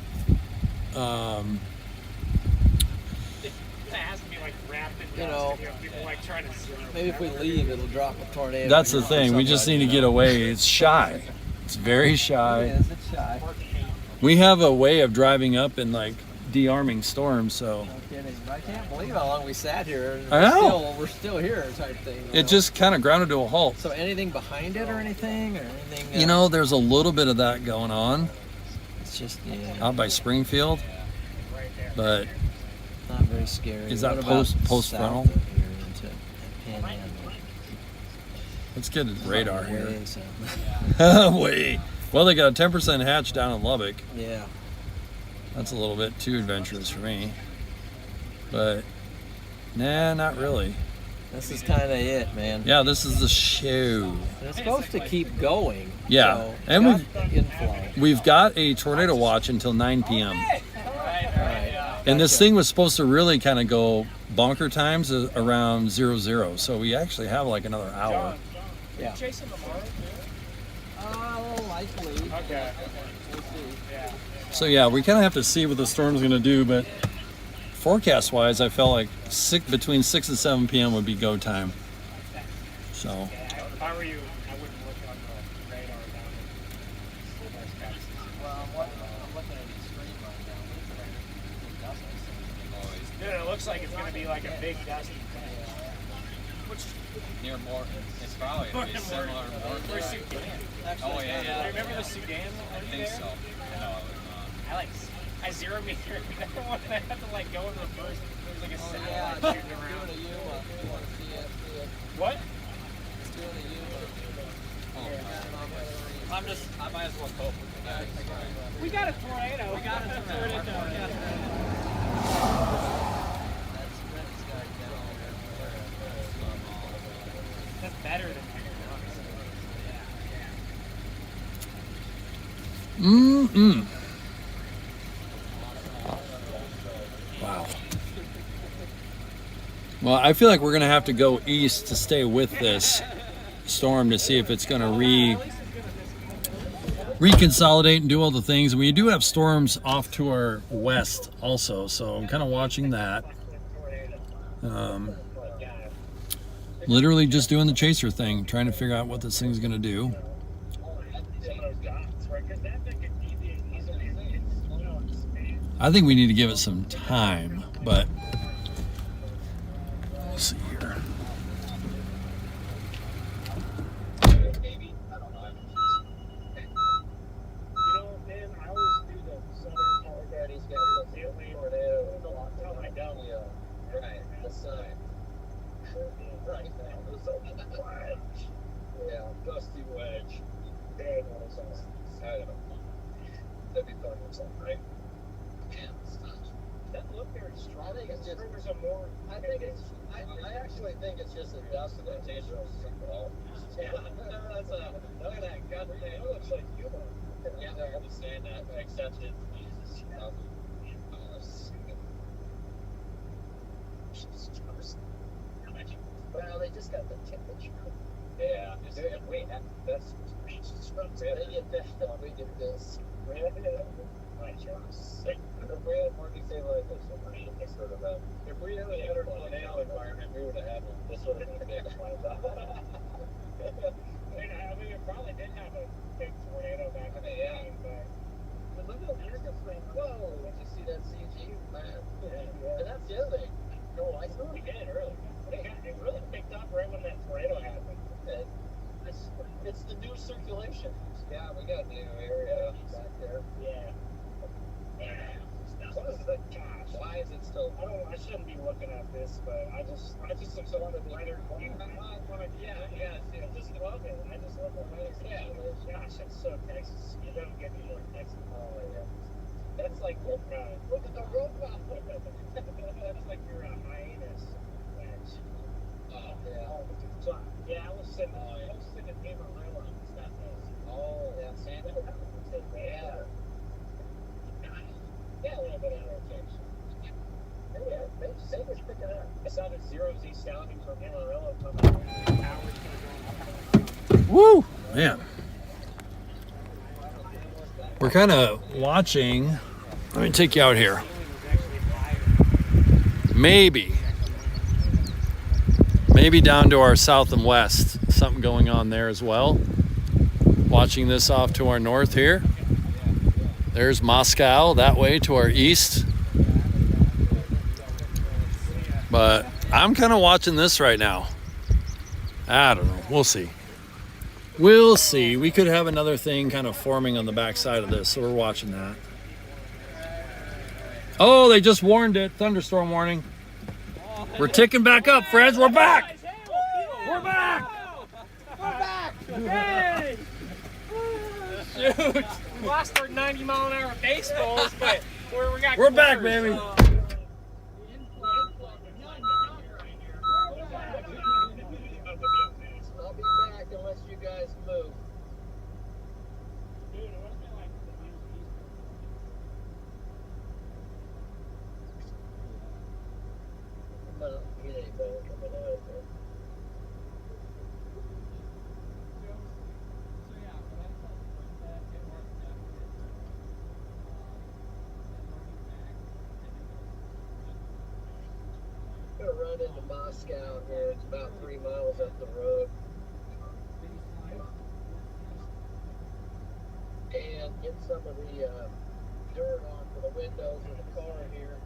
Speaker 6: It has to be like rapid.
Speaker 5: You know,
Speaker 6: people like trying to zero.
Speaker 5: Maybe if we leave, it'll drop a tornado.
Speaker 2: That's the thing. We just need to get away. It's shy. It's very shy.
Speaker 5: It is. It's shy.
Speaker 2: We have a way of driving up and like de-arming storms, so
Speaker 5: No kidding. I can't believe how long we sat here. And
Speaker 2: I know.
Speaker 5: We're still here, type thing. You
Speaker 2: it
Speaker 5: know?
Speaker 2: just kind of grounded to a halt.
Speaker 5: So anything behind it or anything, or anything?
Speaker 2: You know, there's a little bit of that going on
Speaker 5: It's just
Speaker 2: out by Springfield, but
Speaker 5: not very scary.
Speaker 2: Is that
Speaker 5: What about
Speaker 2: post
Speaker 5: south
Speaker 2: frontal?
Speaker 5: of here into Panhandle?
Speaker 2: let's get a radar here.
Speaker 5: Way south.
Speaker 2: Wait. Well, they got a 10% hatch down in Lubbock.
Speaker 5: Yeah.
Speaker 2: That's a little bit too adventurous for me. But, nah, not really.
Speaker 5: This is kind of it, man.
Speaker 2: Yeah, this is the show.
Speaker 5: And it's supposed to keep going.
Speaker 2: Yeah,
Speaker 5: So it's
Speaker 2: and
Speaker 5: got inflow.
Speaker 2: We've got a tornado watch until 9 p.m.
Speaker 5: Right.
Speaker 2: And this thing was supposed to really kind of go bonker times around 00. So we actually have like another hour.
Speaker 5: Yeah.
Speaker 6: Chasing tomorrow.
Speaker 5: Likely.
Speaker 6: Okay.
Speaker 5: We'll see.
Speaker 2: So yeah, we kind of have to see what the storm's going to do. But forecast-wise, I felt like between 6 and 7 p.m. would be go time. So
Speaker 6: If I were you, I wouldn't look on the radar down there.
Speaker 5: Well, I'm looking at the screen right now.
Speaker 6: Dude, it looks like it's gonna be like a big dusty thing.
Speaker 7: Near more, it's probably gonna be similar to more.
Speaker 6: Where's Sudan?
Speaker 7: Oh yeah.
Speaker 6: Remember the Sudan?
Speaker 7: I think so. No,
Speaker 6: I zero meter. I don't want to have to like go in reverse. There's like a
Speaker 5: Oh,
Speaker 6: satellite
Speaker 5: yeah.
Speaker 6: shooting around.
Speaker 5: Doing a U.
Speaker 6: What?
Speaker 5: It's doing a U.
Speaker 7: I might as well cope with that.
Speaker 6: We got a tornado. We got a tornado. That's better than
Speaker 2: Mm-mm. Wow. Well, I feel like we're going to have to go east to stay with this storm to see if it's going to reconsolidate and do all the things. And we do have storms off to our west also, so I'm kind of watching that. Literally just doing the chaser thing, trying to figure out what this thing's going to do. I think we need to give it some time, but we'll see here.
Speaker 4: That'd be fun or something, right?
Speaker 6: That look very strong.
Speaker 4: I think it's just.
Speaker 6: There's a more.
Speaker 4: I think it's. I actually think it's just a dust and a digital symbol.
Speaker 3: Yeah, that's a. Look at that gut thing.
Speaker 6: It looks like humor.
Speaker 3: Yeah, I understand that. Except it uses $2,000.
Speaker 4: Well, they just got the temperature.
Speaker 3: Yeah, dude, we have that's
Speaker 4: They get that. We get this. If we had more destabilization, sort of if we had a better tornado environment, we would have had this sort of thing.
Speaker 6: I mean, it probably did have a big tornado back in the day, but
Speaker 4: Look at America's playing. Whoa! Did you see that CG? Man. Yeah. And that's the other thing. No, I saw
Speaker 6: we did early. It really picked up right when that tornado happened.
Speaker 4: it. It's the new circulation. Yeah, we got a new area back there.
Speaker 6: Yeah.
Speaker 4: What is the gosh? Why is it still?
Speaker 6: I shouldn't be looking at this, but I just am so on the lighter. Yeah. Just love it. I just love the lighter. Yeah. Gosh, it's so Texas. You don't get any more Texas.
Speaker 4: Oh yeah.
Speaker 6: That's like look at the robot. That's like your hyenas wedge.
Speaker 4: Yeah.
Speaker 6: So yeah, I was sitting in Amarillo and stuff.
Speaker 4: Oh yeah. Santa. Yeah.
Speaker 6: Yeah, a little bit of rotation.
Speaker 4: Yeah, Santa's picking up.
Speaker 6: I saw the 0Z sounding from Amarillo coming out.
Speaker 2: Woo! Man. We're kind of watching. Let me take you out here. Maybe down to our south and west. Something going on there as well. Watching this off to our north here. There's Moscow that way to our east. But I'm kind of watching this right now. I don't know. We'll see. We'll see. We could have another thing kind of forming on the backside of this, so we're watching that. Oh, they just warned it. Thunderstorm warning. We're ticking back up, friends. We're back. We're back.
Speaker 6: Hey!
Speaker 2: Shoot.
Speaker 6: We lost our 90-mile-an-hour baseballs, but
Speaker 2: We're back, baby.
Speaker 4: I'll be back unless you guys move. I'm not get any better coming out of there. I'm gonna run into Moscow here. It's about 3 miles up the road. And get some of the dirt off of the windows of the car here.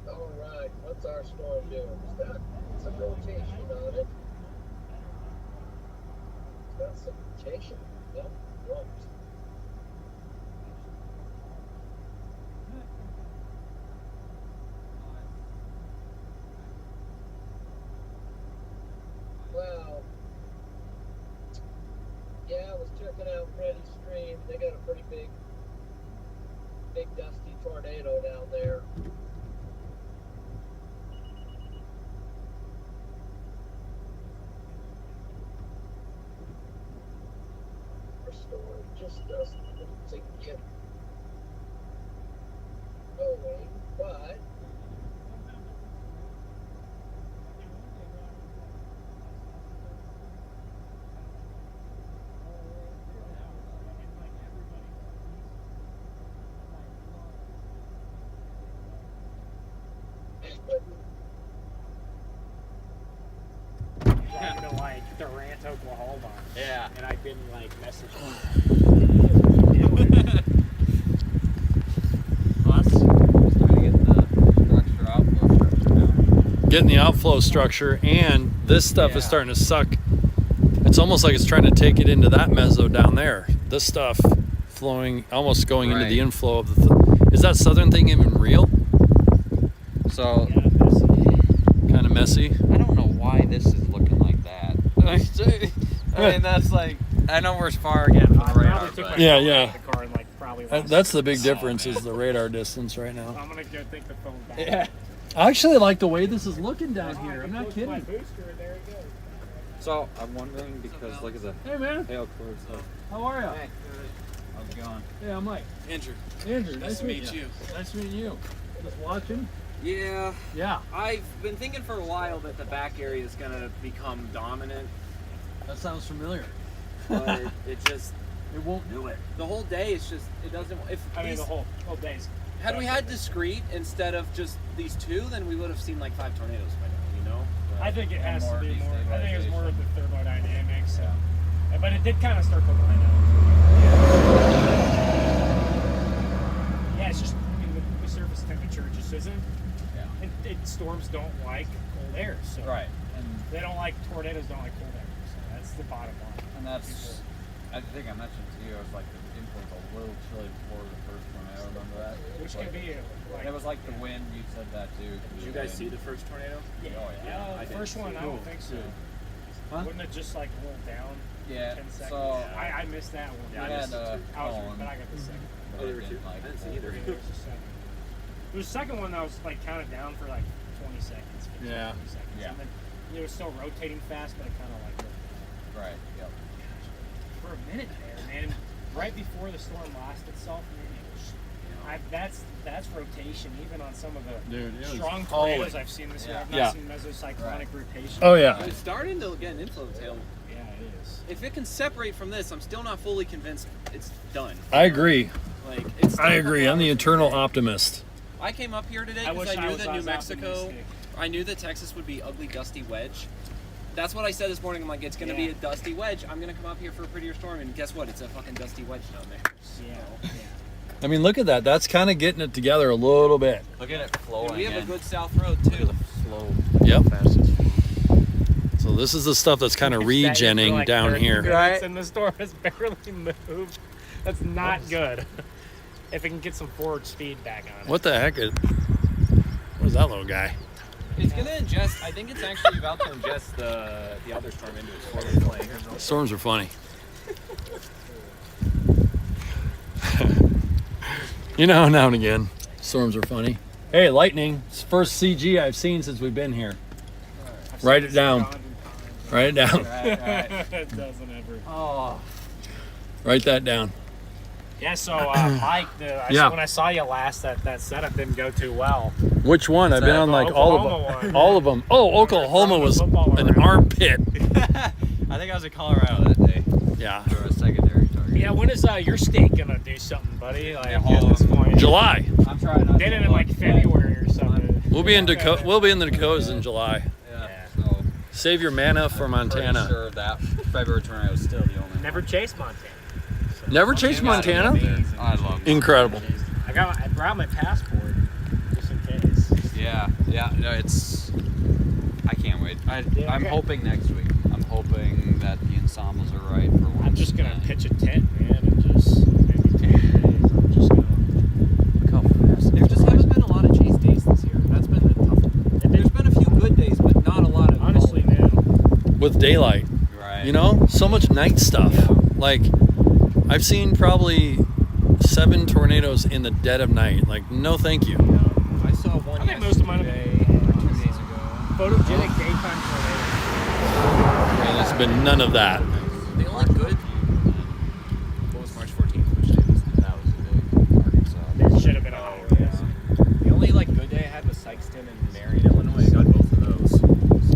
Speaker 4: All right, what's our storm doing? It's got some rotation on it. It's got some rotation. Yep, right. Well, yeah, I was checking out Freddie's stream. They got a pretty big dusty tornado down there. Our storm just doesn't seem to get going, but
Speaker 6: Like Durant, Oklahoma.
Speaker 7: Yeah.
Speaker 6: And I didn't message him.
Speaker 7: Well, that's just trying to get the outflow structure down.
Speaker 2: Getting the outflow structure, and this stuff is starting to suck. It's almost like it's trying to take it into that mezzo down there. This stuff inflowing, almost going into
Speaker 7: Right.
Speaker 2: the inflow of the. Is that southern thing even real?
Speaker 7: So
Speaker 2: Kind of messy.
Speaker 7: I don't know why this is looking like that. I mean, that's like, I know we're far again from the radar, but
Speaker 2: Yeah, yeah.
Speaker 6: The car and like probably
Speaker 2: That's the big difference is the radar distance right now.
Speaker 6: I'm gonna go take the phone back.
Speaker 7: yeah.
Speaker 2: I actually like the way this is looking down here. I'm not
Speaker 6: My
Speaker 2: kidding.
Speaker 6: booster, there it goes.
Speaker 7: So I'm wondering because look at the
Speaker 2: Hey man,
Speaker 7: hail clear stuff.
Speaker 2: how are you?
Speaker 7: Hey, how's it going?
Speaker 2: Hey, I'm Mike.
Speaker 9: Andrew,
Speaker 2: Andrew,
Speaker 9: nice to meet you.
Speaker 2: Nice to meet you. Just watching?
Speaker 9: Yeah,
Speaker 2: Yeah,
Speaker 9: I've been thinking for a while that the back area is gonna become dominant,
Speaker 2: that sounds familiar.
Speaker 9: but it just
Speaker 2: It won't do it.
Speaker 9: the whole day is just it doesn't. If
Speaker 6: I mean,
Speaker 9: these,
Speaker 6: the whole day's.
Speaker 9: had we had discrete instead of just these two, then we would have seen like 5 tornadoes by now. You know?
Speaker 6: I think it
Speaker 7: And
Speaker 6: has to
Speaker 7: more
Speaker 6: be more. I think it's more of
Speaker 7: destabilization.
Speaker 6: the thermodynamics. But it did kind of start to line up. Yeah, it's just I mean, the surface temperature just isn't.
Speaker 7: Yeah.
Speaker 6: Storms don't like cold air, so
Speaker 7: Right. And
Speaker 6: they don't like tornadoes. Don't like cold air. So that's the bottom line.
Speaker 7: And that's, I think I mentioned to you, it was like the influence a little chilly before the first tornado. Remember that?
Speaker 6: Which
Speaker 7: Like,
Speaker 6: can be like.
Speaker 7: It was like the wind. You said that too.
Speaker 9: Did you guys see the first tornado?
Speaker 6: Yeah.
Speaker 7: Oh, yeah.
Speaker 9: I
Speaker 6: The
Speaker 9: did.
Speaker 6: first one, I don't think so.
Speaker 7: Huh?
Speaker 6: Wouldn't it just like roll down?
Speaker 7: Yeah.
Speaker 6: 10 seconds.
Speaker 7: So
Speaker 6: I missed that one.
Speaker 9: Yeah, I
Speaker 7: we
Speaker 9: missed
Speaker 7: had
Speaker 9: it
Speaker 6: I was,
Speaker 7: Colin,
Speaker 6: but I got the second.
Speaker 7: but
Speaker 9: Oh, there
Speaker 7: it
Speaker 9: were two?
Speaker 7: didn't, like,
Speaker 9: I didn't see
Speaker 7: hold
Speaker 9: either.
Speaker 7: it.
Speaker 6: There was the second. There was the second one that was like counted down for like 20 seconds. 15,
Speaker 2: Yeah.
Speaker 6: 20 seconds.
Speaker 7: Yeah.
Speaker 6: And then it was still rotating fast, but it kind of like
Speaker 7: Right. Yep.
Speaker 6: for a minute there, man. Right before the storm lost itself, man, it was. That's rotation, even on some of the
Speaker 2: Dude, it was
Speaker 6: strong
Speaker 2: hauling.
Speaker 6: tornadoes I've seen this year. I've not
Speaker 2: Yeah.
Speaker 6: seen mesocyclonic
Speaker 7: Right.
Speaker 6: rotation.
Speaker 2: Oh yeah.
Speaker 9: It's starting to get an inflow tail.
Speaker 6: Yeah, it is.
Speaker 9: If it can separate from this, I'm still not fully convinced it's done.
Speaker 2: I agree.
Speaker 9: Like it's. still
Speaker 2: I
Speaker 9: a
Speaker 2: agree.
Speaker 9: couple
Speaker 2: I'm the
Speaker 9: hours
Speaker 2: eternal
Speaker 9: away.
Speaker 2: optimist.
Speaker 9: I came up here today
Speaker 6: I
Speaker 9: because
Speaker 6: wish
Speaker 9: I
Speaker 6: I
Speaker 9: knew
Speaker 6: was
Speaker 9: that New
Speaker 6: as
Speaker 9: Mexico.
Speaker 6: optimistic.
Speaker 9: I knew that Texas would be ugly, dusty wedge. That's what I said this morning. I'm like, it's gonna be
Speaker 6: Yeah.
Speaker 9: a dusty wedge. I'm gonna come up here for a prettier storm, and guess what? It's a fucking dusty wedge down there.
Speaker 6: Yeah.
Speaker 2: I mean, look at that. That's kind of getting it together a little bit.
Speaker 7: Look at it flowing.
Speaker 9: And we have a
Speaker 7: in.
Speaker 9: good south road too.
Speaker 7: Flow.
Speaker 2: Yep. So this is the stuff that's kind of regenning down here.
Speaker 6: Right. And the storm has barely moved. That's not good. If it can get some forward speed back on it.
Speaker 2: What the heck is? What is that little guy?
Speaker 9: It's gonna ingest. I think it's actually about to ingest the other storm into its forward plane.
Speaker 2: Storms are funny. You know, now and again, storms are funny. Hey, lightning. It's the first CG I've seen since we've been here.
Speaker 6: I've
Speaker 2: Write
Speaker 6: seen
Speaker 2: it down.
Speaker 6: this
Speaker 2: Write it down.
Speaker 7: Right.
Speaker 6: it doesn't ever.
Speaker 7: Oh.
Speaker 2: Write that down.
Speaker 6: Yeah, so Mike,
Speaker 2: Yeah.
Speaker 6: when I saw you last, that setup didn't go too well.
Speaker 2: Which one? I've been on like all of
Speaker 6: Oklahoma
Speaker 2: them.
Speaker 6: one.
Speaker 2: All of them. Oh, Oklahoma was
Speaker 6: Football
Speaker 2: an
Speaker 6: around.
Speaker 2: armpit.
Speaker 7: I think I was in Colorado that day
Speaker 2: Yeah.
Speaker 7: for a secondary target.
Speaker 6: Yeah, when is your state gonna do something, buddy? Like
Speaker 7: Yeah,
Speaker 6: at this point,
Speaker 2: July.
Speaker 7: I'm trying not
Speaker 6: Did
Speaker 7: to
Speaker 6: it in like
Speaker 7: look,
Speaker 6: February or something.
Speaker 2: We'll be in Dakota. We'll be in the Dakotas in July.
Speaker 7: Yeah. So
Speaker 2: Save your mana for
Speaker 7: I'm
Speaker 2: Montana.
Speaker 7: pretty sure that February tornado is still the only.
Speaker 6: Never chased Montana. So
Speaker 2: Never chased Montana?
Speaker 6: Amazing.
Speaker 7: I love it.
Speaker 2: Incredible.
Speaker 6: I brought my passport just in case.
Speaker 7: Yeah. No, it's. I can't wait.
Speaker 6: Yeah,
Speaker 7: I'm
Speaker 6: okay.
Speaker 7: hoping next week. I'm hoping that the ensembles are right for once.
Speaker 6: I'm just gonna pitch a tent, man, and just maybe 2 days. I'm just gonna.
Speaker 7: Look how fast.
Speaker 9: There just haven't been a lot of chase days this year. That's been the tough. There's been a few good days, but not a lot of.
Speaker 6: Honestly, man.
Speaker 2: With daylight.
Speaker 7: Right.
Speaker 2: You know, so much night stuff. Like, I've seen probably 7 tornadoes in the dead of night. Like, no thank you.
Speaker 9: I saw one
Speaker 6: I think most of mine have
Speaker 9: yesterday,
Speaker 6: been
Speaker 9: or 2 days ago.
Speaker 6: photogenic daytime tornadoes.
Speaker 2: And it's been none of that.
Speaker 9: The only good. What was March 14th? Which day was that?
Speaker 7: That was a big Arkansas.
Speaker 6: There should have been a higher.
Speaker 9: The only like good day I had was Sykeston and Marion, Illinois. I got both of those.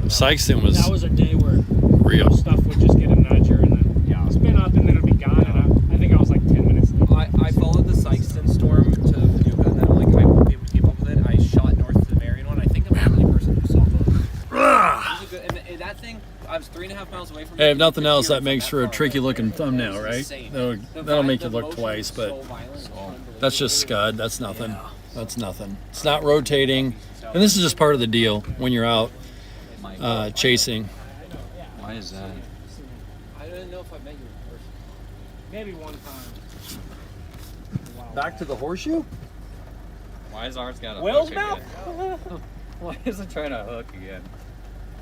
Speaker 9: So
Speaker 2: Sykeston was
Speaker 6: That was a day where
Speaker 2: real.
Speaker 6: stuff would just get a nudger and then spin up and then it'd be gone. And I think I was like 10 minutes late.
Speaker 9: I followed the Sykeston storm to Paducah, and then like I won't be able to keep up with it. I shot north to the Marion one. I think I'm the only person who saw both. It was a good, and that thing, I was 3.5 miles away from it.
Speaker 2: Hey, if nothing else,
Speaker 9: Zero
Speaker 2: that makes
Speaker 9: from
Speaker 2: for a
Speaker 9: far
Speaker 2: tricky
Speaker 9: away.
Speaker 2: looking thumbnail,
Speaker 9: It was
Speaker 2: right?
Speaker 9: insane.
Speaker 2: That'll make you
Speaker 9: The
Speaker 2: look
Speaker 9: motion
Speaker 2: twice,
Speaker 9: was
Speaker 2: but
Speaker 9: so violent, it was unbelievable.
Speaker 2: that's just scud. That's nothing. That's nothing. It's not rotating. And this is just part of the deal when you're out chasing.
Speaker 7: Why is that?
Speaker 9: I didn't know if I met you in person.
Speaker 6: Maybe one time.
Speaker 2: back to the horseshoe?
Speaker 7: Why is ours got a
Speaker 6: Will's
Speaker 7: hook
Speaker 6: mouth?
Speaker 7: again? Why is it trying to hook again?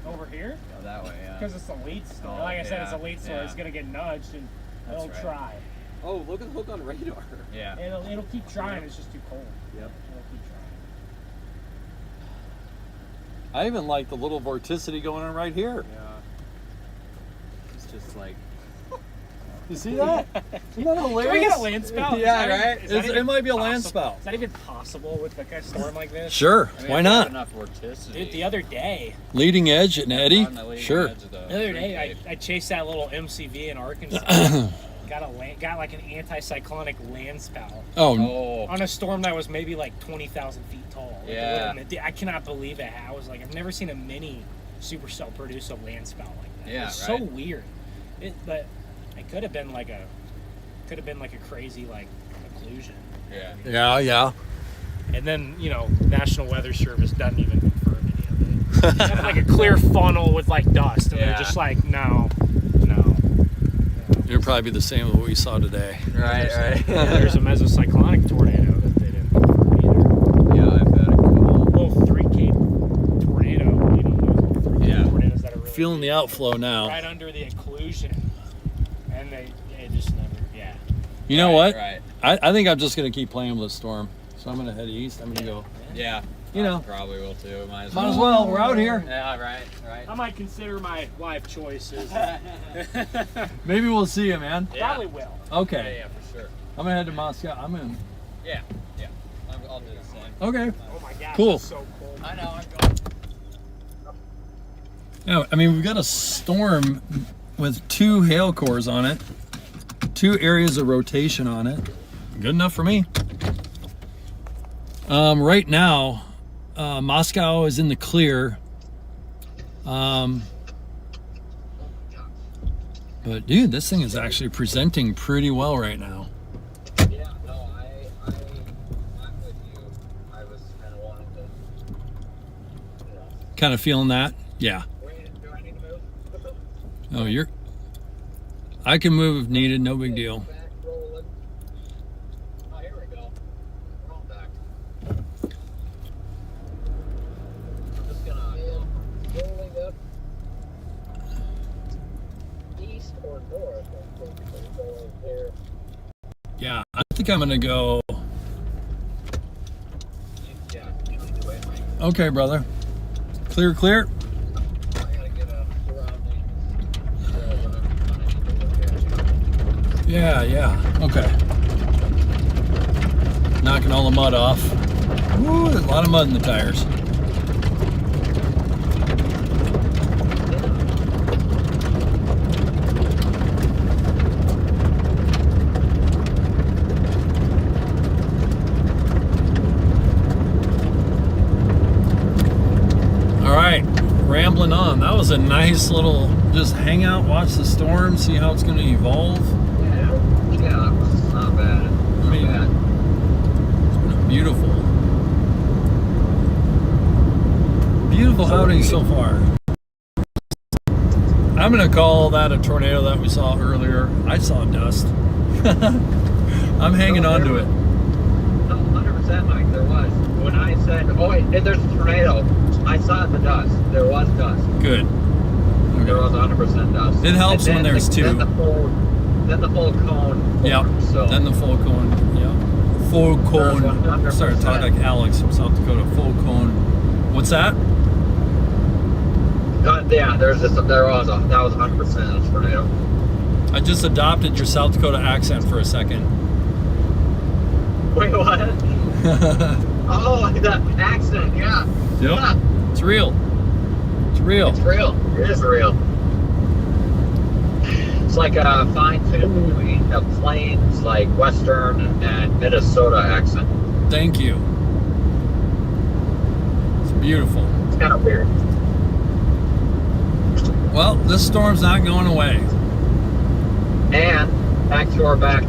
Speaker 6: Over here?
Speaker 7: Oh, that way, yeah.
Speaker 6: Because it's a lead store.
Speaker 7: Oh,
Speaker 6: Like I said, it's a
Speaker 7: yeah,
Speaker 6: lead store.
Speaker 7: yeah.
Speaker 6: It's going to get nudged and
Speaker 7: That's
Speaker 6: it'll
Speaker 7: right.
Speaker 6: try.
Speaker 9: Oh, look at the hook on radar.
Speaker 7: Yeah.
Speaker 6: It'll keep trying. It's just too cold.
Speaker 9: Yep.
Speaker 6: It'll keep trying.
Speaker 2: I even like the little vorticity going on right here.
Speaker 9: Yeah. It's just like.
Speaker 2: You see that? Isn't that hilarious?
Speaker 6: Can we get a land spout?
Speaker 2: Yeah,
Speaker 6: Is that
Speaker 2: right?
Speaker 6: even- is that
Speaker 2: It
Speaker 6: even
Speaker 2: might be a land
Speaker 6: possible?
Speaker 2: spout.
Speaker 6: Is that even possible with like a storm like this?
Speaker 2: Sure,
Speaker 7: I mean,
Speaker 2: why
Speaker 7: if you have
Speaker 2: not?
Speaker 7: Enough vorticity.
Speaker 6: Dude, the other day,
Speaker 2: Leading edge and eddy?
Speaker 7: On the leading
Speaker 2: Sure.
Speaker 7: edge of the
Speaker 6: The other
Speaker 7: creek
Speaker 6: day,
Speaker 7: cave.
Speaker 6: I chased that little MCV in Arkansas. got like an anti-cyclonic land spout
Speaker 2: Oh,
Speaker 7: Oh,
Speaker 6: on a storm that was maybe like 20,000 feet tall. Like,
Speaker 7: Yeah.
Speaker 6: I cannot believe it. I was like, I've never seen a mini supercell produce a land spout like that.
Speaker 7: Yeah,
Speaker 6: it's
Speaker 7: right.
Speaker 6: so weird. But it could have been like a crazy like occlusion.
Speaker 7: yeah.
Speaker 2: yeah.
Speaker 6: And then, National Weather Service doesn't even confirm any of it. It's kind of like a clear funnel with like dust, and they're
Speaker 7: Yeah.
Speaker 6: just like, no.
Speaker 2: It'll probably be the same as what we saw today.
Speaker 7: Right, right.
Speaker 6: There's a mesocyclonic tornado that they didn't confirm either.
Speaker 7: Yeah, I've had a couple.
Speaker 6: Little 3 Cape tornado, those little 3
Speaker 7: Yeah.
Speaker 6: Cape tornadoes that are really
Speaker 2: Feeling the outflow now.
Speaker 6: right under the occlusion, and they just never,
Speaker 2: You know what?
Speaker 7: Right.
Speaker 2: I think I'm just going to keep playing with the storm. So I'm going to head east. I'm going to go.
Speaker 7: Yeah.
Speaker 2: You know.
Speaker 7: I probably will too. Might
Speaker 2: Might as well. We're out here.
Speaker 7: Yeah, right.
Speaker 6: I might consider my life choices.
Speaker 2: Maybe we'll see you, man.
Speaker 6: Probably will.
Speaker 2: Okay.
Speaker 7: Yeah, for sure.
Speaker 2: I'm going to head to Moscow. I'm in.
Speaker 7: Yeah. I'll do the same.
Speaker 2: Okay.
Speaker 6: Oh my gosh,
Speaker 2: Cool.
Speaker 6: it's so cold.
Speaker 7: I know, I'm going.
Speaker 2: Yeah, I mean, we've got a storm with 2 hail cores on it, 2 areas of rotation on it. Good enough for me. Right now, Moscow is in the clear. But dude, this thing is actually presenting pretty well right now.
Speaker 3: Yeah, no, I'm with you. I was kind of wanting to,
Speaker 2: Kind of feeling that? Yeah.
Speaker 3: wait, do I need to move?
Speaker 2: Oh, I can move if needed, no big deal.
Speaker 3: Back rolling. Oh, here we go. Roll back. I'm just gonna
Speaker 4: Rolling up east or north, I think we're going here.
Speaker 2: Yeah, I think I'm gonna go.
Speaker 3: yeah, you need to wait.
Speaker 2: Okay, brother. Clear.
Speaker 3: I gotta get a surrounding. When I need to look at.
Speaker 2: Yeah. Okay. Knocking all the mud off. Woo, there's a lot of mud in the tires. All right, rambling on. That was a nice little just hang out, watch the storm, see how it's going to evolve.
Speaker 3: Yeah, that was not bad. Not
Speaker 2: mean,
Speaker 3: bad.
Speaker 2: Beautiful outing so far. I'm going to call that a tornado that we saw earlier. I saw dust. I'm hanging on to it.
Speaker 3: No, 100%, Mike, there was. When I said, oh, wait, there's a tornado, I saw the dust. There was dust.
Speaker 2: Good.
Speaker 3: There was 100% dust.
Speaker 2: It helps
Speaker 3: And
Speaker 2: when
Speaker 3: then
Speaker 2: there's two.
Speaker 3: Then the full cone.
Speaker 2: Yep.
Speaker 3: formed, So.
Speaker 2: Then the full cone. Yep. Full cone.
Speaker 3: There's 100%.
Speaker 2: Started talking like Alex from South Dakota. Full cone. What's that?
Speaker 3: Yeah, that was 100% a tornado.
Speaker 2: I just adopted your South Dakota accent for a second.
Speaker 3: Wait, what? Oh, that accent, yeah.
Speaker 2: Yep.
Speaker 3: Yeah,
Speaker 2: It's real. It's real.
Speaker 3: it's real. It is real. It's like a fine tune between the plains, like Western and Minnesota accent.
Speaker 2: Thank you. It's beautiful.
Speaker 3: It's kind of weird.
Speaker 2: Well, this storm's not going away.
Speaker 3: And back to our back,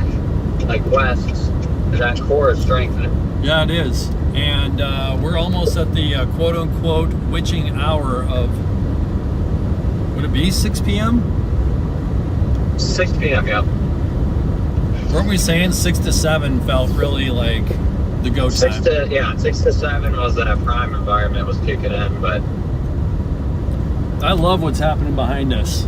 Speaker 3: like west, that core is strengthening.
Speaker 2: Yeah, it is. And we're almost at the quote-unquote witching hour of, would it be 6 p.m.?
Speaker 3: 6 p.m., yeah.
Speaker 2: weren't we saying 6 to 7 felt really like the go time?
Speaker 3: 6 to 7 was that prime environment was kicking in, but
Speaker 2: I love what's happening behind us.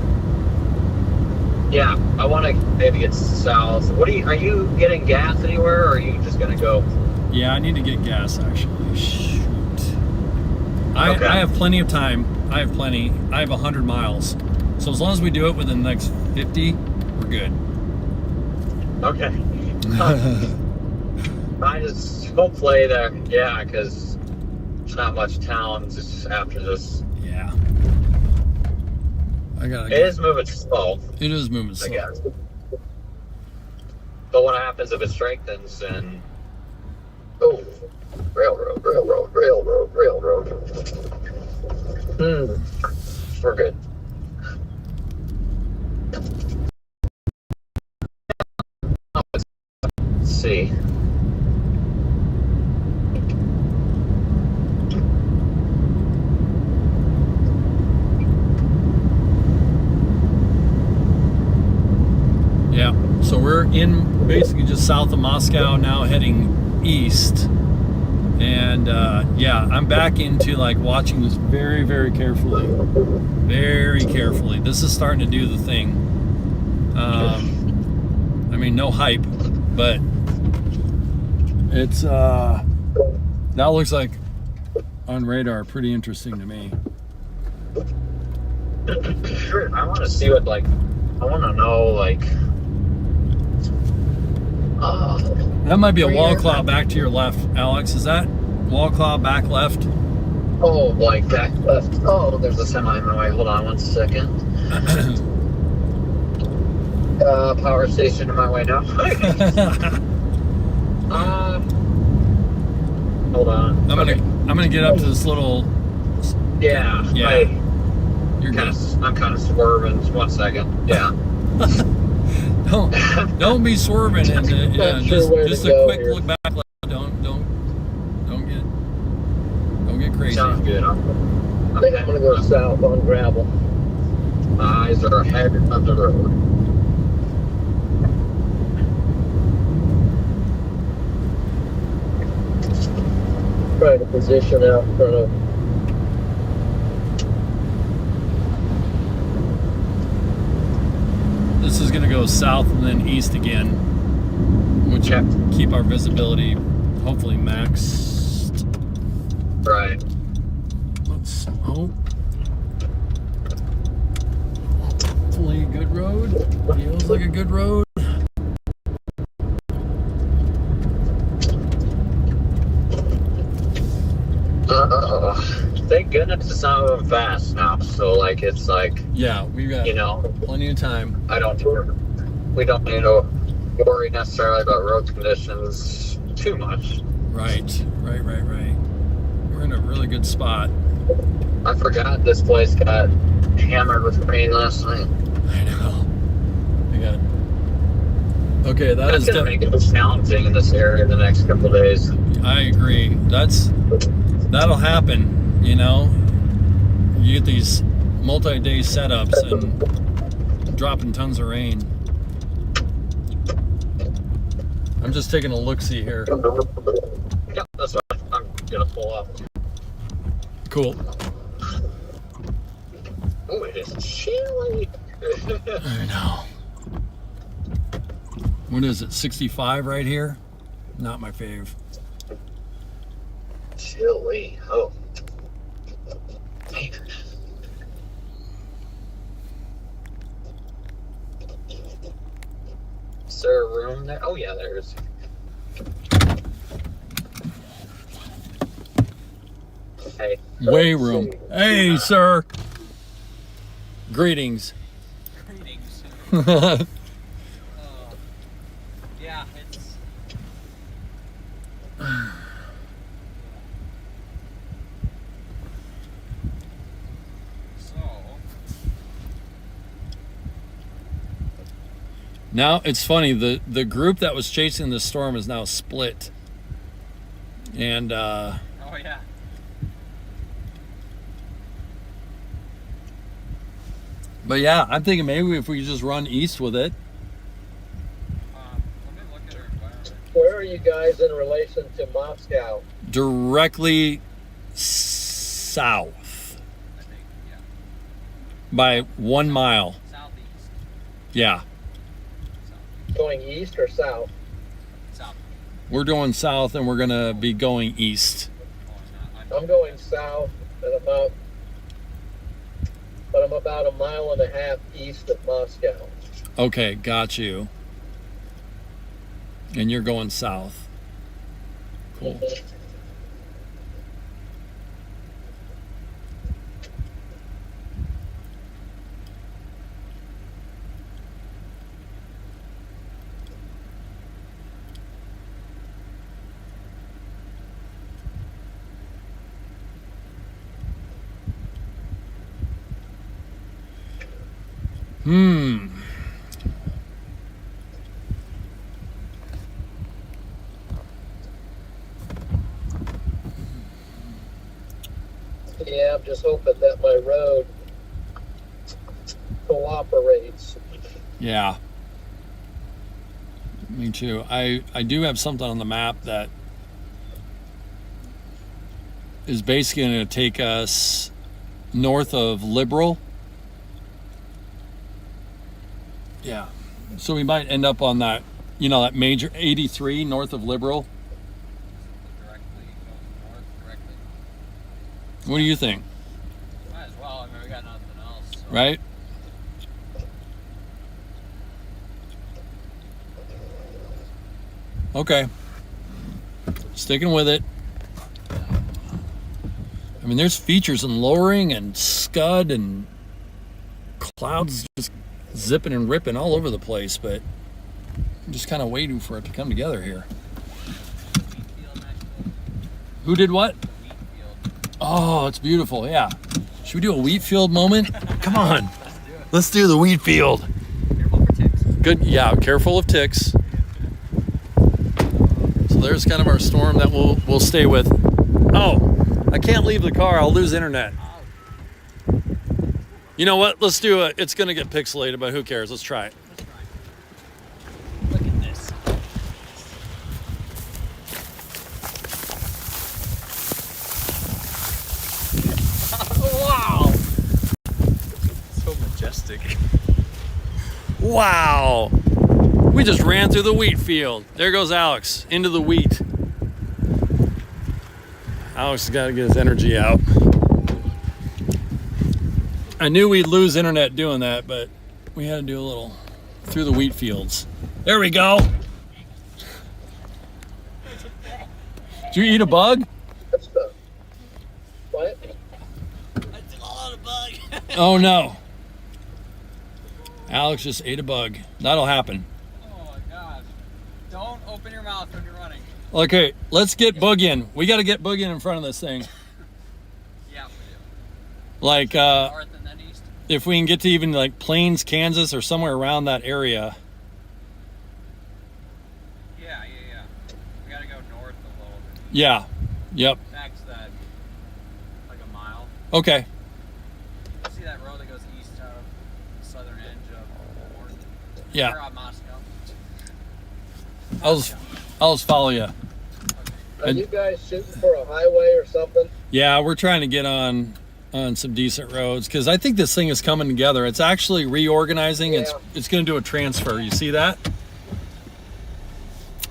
Speaker 3: yeah, I want to maybe get south. Are you getting gas anywhere, or are you just gonna go?
Speaker 2: Yeah, I need to get gas actually. Shoot.
Speaker 3: Okay.
Speaker 2: I have plenty of time. I have 100 miles. So as long as we do it within the next 50, we're good.
Speaker 3: Okay. I just hopefully there, yeah, because there's not much town just after this.
Speaker 2: Yeah.
Speaker 3: It is moving slow.
Speaker 2: It is moving slow.
Speaker 3: I guess. But what happens if it strengthens and railroad. We're good. Let's see.
Speaker 2: Yeah. So we're in basically just south of Moscow now, heading east. And yeah, I'm back into like watching this very, very carefully. Very carefully. This is starting to do the thing. I mean, no hype, but it's now looks like on radar pretty interesting to me.
Speaker 3: Sure, I want to see what I want to know
Speaker 2: That might be a wall cloud back to your left, Alex. Is that wall cloud back left?
Speaker 3: Oh, like back left. Oh, there's a semi in my way. Hold on 1 second. Power station in my way now. Hold on.
Speaker 2: I'm gonna get up to this little.
Speaker 3: Yeah.
Speaker 2: You're good.
Speaker 3: I'm kind of swerving. 1 second. Yeah.
Speaker 2: Don't be swerving and just a quick look back. Don't get crazy.
Speaker 3: Sounds good.
Speaker 4: I think I'm gonna go south on gravel.
Speaker 3: My eyes are ahead of the road.
Speaker 4: Trying to position out in front of.
Speaker 2: This is gonna go south and then east again, which keep our visibility hopefully maxed.
Speaker 3: Right.
Speaker 2: Let's hope. Hopefully a good road. Feels like a good road.
Speaker 3: Thank goodness it's not moving fast now. So it's
Speaker 2: yeah, we got plenty of time.
Speaker 3: We don't need to worry necessarily about road conditions too much.
Speaker 2: Right. We're in a really good spot.
Speaker 3: I forgot this place got hammered with rain last night.
Speaker 2: I know. Okay,
Speaker 3: That's gonna make it challenging in this area the next couple of days.
Speaker 2: I agree. That'll happen. You get these multi-day setups and dropping tons of rain. I'm just taking a look-see here.
Speaker 3: Yeah, that's what I'm gonna pull up.
Speaker 2: Cool.
Speaker 3: Oh, it is chilly.
Speaker 2: I know. What is it? 65 right here? Not my fave.
Speaker 3: Chilly. Oh. Is there a room there? Oh yeah, there is. Hey.
Speaker 2: Way room. Hey, sir. Greetings.
Speaker 7: Yeah, it's.
Speaker 2: Now it's funny, the group that was chasing the storm is now split. And
Speaker 7: Oh yeah.
Speaker 2: but yeah, I'm thinking maybe if we just run east with it.
Speaker 7: Let
Speaker 4: are you guys in relation to Moscow?
Speaker 2: Directly south
Speaker 7: I think, yeah.
Speaker 2: by 1 mile.
Speaker 7: Southeast.
Speaker 2: Yeah,
Speaker 4: Going east or south?
Speaker 7: South.
Speaker 2: we're going south and we're gonna be going east.
Speaker 4: I'm going south at about, but I'm about 1.5 miles east of Moscow.
Speaker 2: Okay, got you. And you're going south. Cool.
Speaker 4: Yeah, I'm just hoping that my road cooperates.
Speaker 2: Yeah. Me too. I do have something on the map that is basically going to take us north of Liberal. Yeah. So we might end up on that, that major 83 north of Liberal.
Speaker 7: Directly, goes north directly.
Speaker 2: What do you think?
Speaker 7: Might as well. I mean, we got nothing else. So.
Speaker 2: Right? Okay. Sticking with it. I mean, there's features in lowering and scud and clouds just zipping and ripping all over the place, but I'm just kind of waiting for it to come together here. Who did what? Oh, it's beautiful. Yeah. Should we do a wheat field moment? Come on. Let's do the wheat field.
Speaker 7: Careful for ticks.
Speaker 2: Good. Yeah, careful of ticks. So there's kind of our storm that we'll stay with. Oh, I can't leave the car. I'll lose internet. You know what? Let's do it. It's going to get pixelated, but who cares? Let's try it.
Speaker 7: Look at this. Wow. So majestic.
Speaker 2: Wow. We just ran through the wheat field. There goes Alex into the wheat. Alex has got to get his energy out. I knew we'd lose internet doing that, but we had to do a little through the wheat fields. There we go. Did you eat a bug?
Speaker 4: What?
Speaker 2: Oh no. Alex just ate a bug. That'll happen.
Speaker 7: Oh my gosh. Don't open your mouth when you're running.
Speaker 2: Okay, let's get Boogieing. We got to get Boogieing in front of this thing.
Speaker 7: Yeah, we do.
Speaker 2: Like,
Speaker 7: North and then east.
Speaker 2: if we can get to even like Plains, Kansas, or somewhere around that area.
Speaker 7: Yeah. We gotta go north a little bit.
Speaker 2: Yeah. Yep.
Speaker 7: Max that like a mile.
Speaker 2: Okay.
Speaker 7: See that road that goes east out of the southern edge of north?
Speaker 2: Yeah.
Speaker 7: Or Moscow.
Speaker 2: I'll just follow you.
Speaker 4: Are you guys shooting for a highway or something?
Speaker 2: Yeah, we're trying to get on some decent roads because I think this thing is coming together. It's actually reorganizing.
Speaker 4: Yeah.
Speaker 2: It's going to do a transfer. You see that?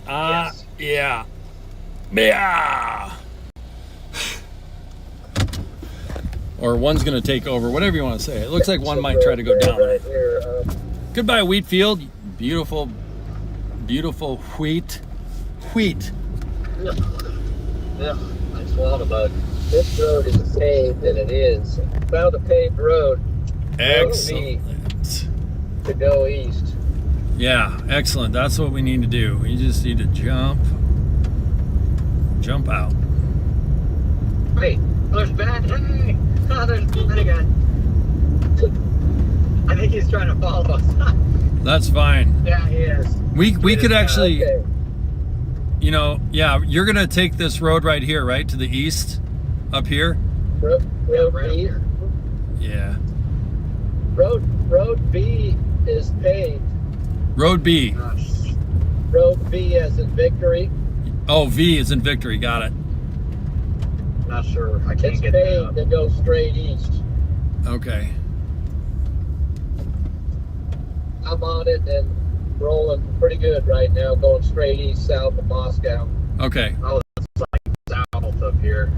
Speaker 4: Yes.
Speaker 2: Yeah. Yeah. Or one's going to take over, whatever you want to say. It looks like one might try to go down.
Speaker 4: Right here.
Speaker 2: Goodbye, wheat field. Beautiful, beautiful wheat. Wheat.
Speaker 4: Yeah, I swallowed a bug. This road is paved, and it is. Found a paved road.
Speaker 2: Excellent.
Speaker 4: To go east.
Speaker 2: Yeah, excellent. That's what we need to do. We just need to jump out.
Speaker 3: Wait, there's Ben. Hey! Oh, there's Ben again. I think he's trying to follow us.
Speaker 2: That's fine.
Speaker 3: Yeah, he is.
Speaker 2: We could actually,
Speaker 4: Okay.
Speaker 2: Yeah, you're gonna take this road right here, right, to the east, up here.
Speaker 4: Road
Speaker 3: right
Speaker 4: B.
Speaker 3: here.
Speaker 2: Yeah.
Speaker 4: Road B is paved.
Speaker 2: Road B.
Speaker 4: Road V as in victory.
Speaker 2: Oh, V is in victory. Got it.
Speaker 3: Not sure. I can't
Speaker 4: It's
Speaker 3: get
Speaker 4: paved
Speaker 3: that.
Speaker 4: to go straight east.
Speaker 2: Okay.
Speaker 4: I'm on it and rolling pretty good right now, going straight east south of Moscow.
Speaker 2: Okay.
Speaker 3: Oh, it's like south up here.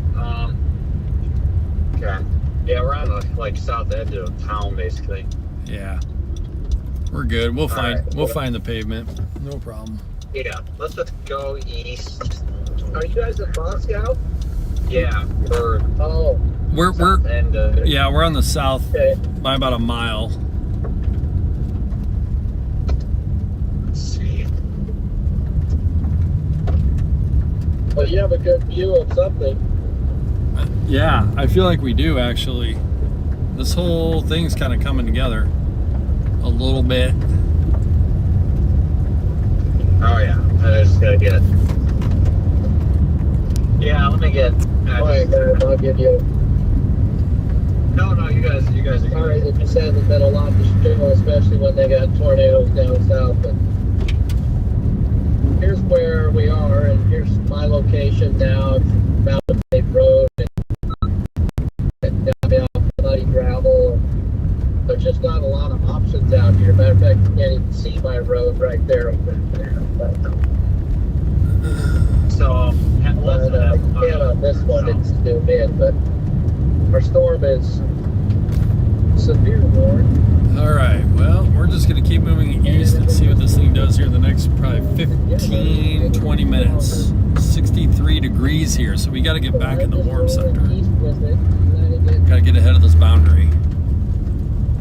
Speaker 3: Okay. Yeah, we're on the like south edge of town, basically.
Speaker 2: Yeah. We're good. We'll find
Speaker 4: right.
Speaker 2: we'll find the pavement. No problem.
Speaker 3: Yeah, let's just go east.
Speaker 4: Are you guys in Moscow?
Speaker 3: Yeah, we're
Speaker 4: Oh,
Speaker 2: We're
Speaker 3: south end of it.
Speaker 2: yeah, we're on the south
Speaker 4: okay.
Speaker 2: by about a mile.
Speaker 3: Let's see.
Speaker 4: Well, you have a good view of something.
Speaker 2: Yeah, I feel like we do actually. This whole thing's kind of coming together a little bit.
Speaker 3: Oh yeah, I just gotta get. Yeah, let me get.
Speaker 4: All right, guys, I'll give you.
Speaker 3: No, you guys are
Speaker 4: All right,
Speaker 3: good.
Speaker 4: it just hasn't been a lot to show, especially when they got tornadoes down south. But here's where we are, and here's my location now. It's Mountain State Road, and got me off muddy gravel. There's just not a lot of options out here. Matter of fact, you can't even see my road right there. But
Speaker 3: So,
Speaker 4: you can on this one, it's zoomed in, but our storm is severe warned.
Speaker 2: All right. Well, we're just going to keep moving east and see what this thing does here in the next probably 15, 20 minutes. 63 degrees here, so we got to get back in the warm sector. Got to get ahead of this boundary.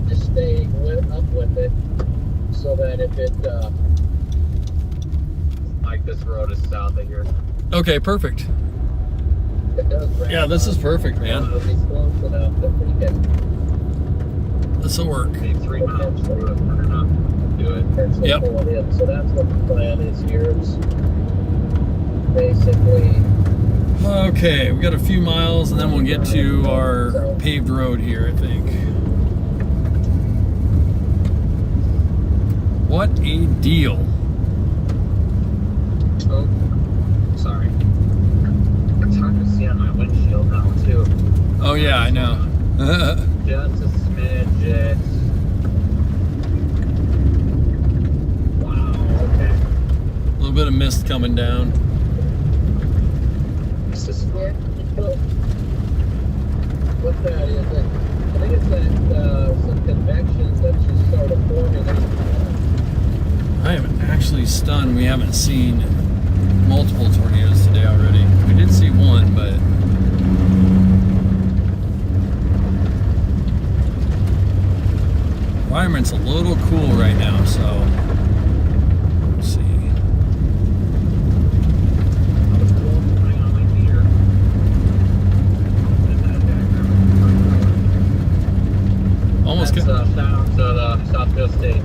Speaker 4: Just stay up with it so that if it
Speaker 3: like this road is south of here.
Speaker 2: Okay, perfect.
Speaker 4: does rain,
Speaker 2: Yeah, this is perfect, man.
Speaker 4: it'll be close enough that we can
Speaker 2: This'll work.
Speaker 3: Maybe 3 miles for it or not. Do it.
Speaker 4: potentially
Speaker 2: Yep.
Speaker 4: pull it in. So that's what the plan is here. Is basically
Speaker 2: Okay, we got a few miles and then we'll get to our paved road here, I think. What a deal.
Speaker 3: Oh, sorry. It's hard to see on my windshield now, too.
Speaker 2: Oh yeah, I know.
Speaker 3: Just a smidge. Wow, okay.
Speaker 2: A little bit of mist coming down.
Speaker 3: This is
Speaker 4: yeah. What's that? Is it? I think it's that some convection that's just sort of forming.
Speaker 2: I am actually stunned we haven't seen multiple tornadoes today already. We did see one, but environment's a little cool right now, so let's see.
Speaker 3: hang on my meter.
Speaker 2: Almost
Speaker 3: That's
Speaker 2: got,
Speaker 3: down to the South Coast State.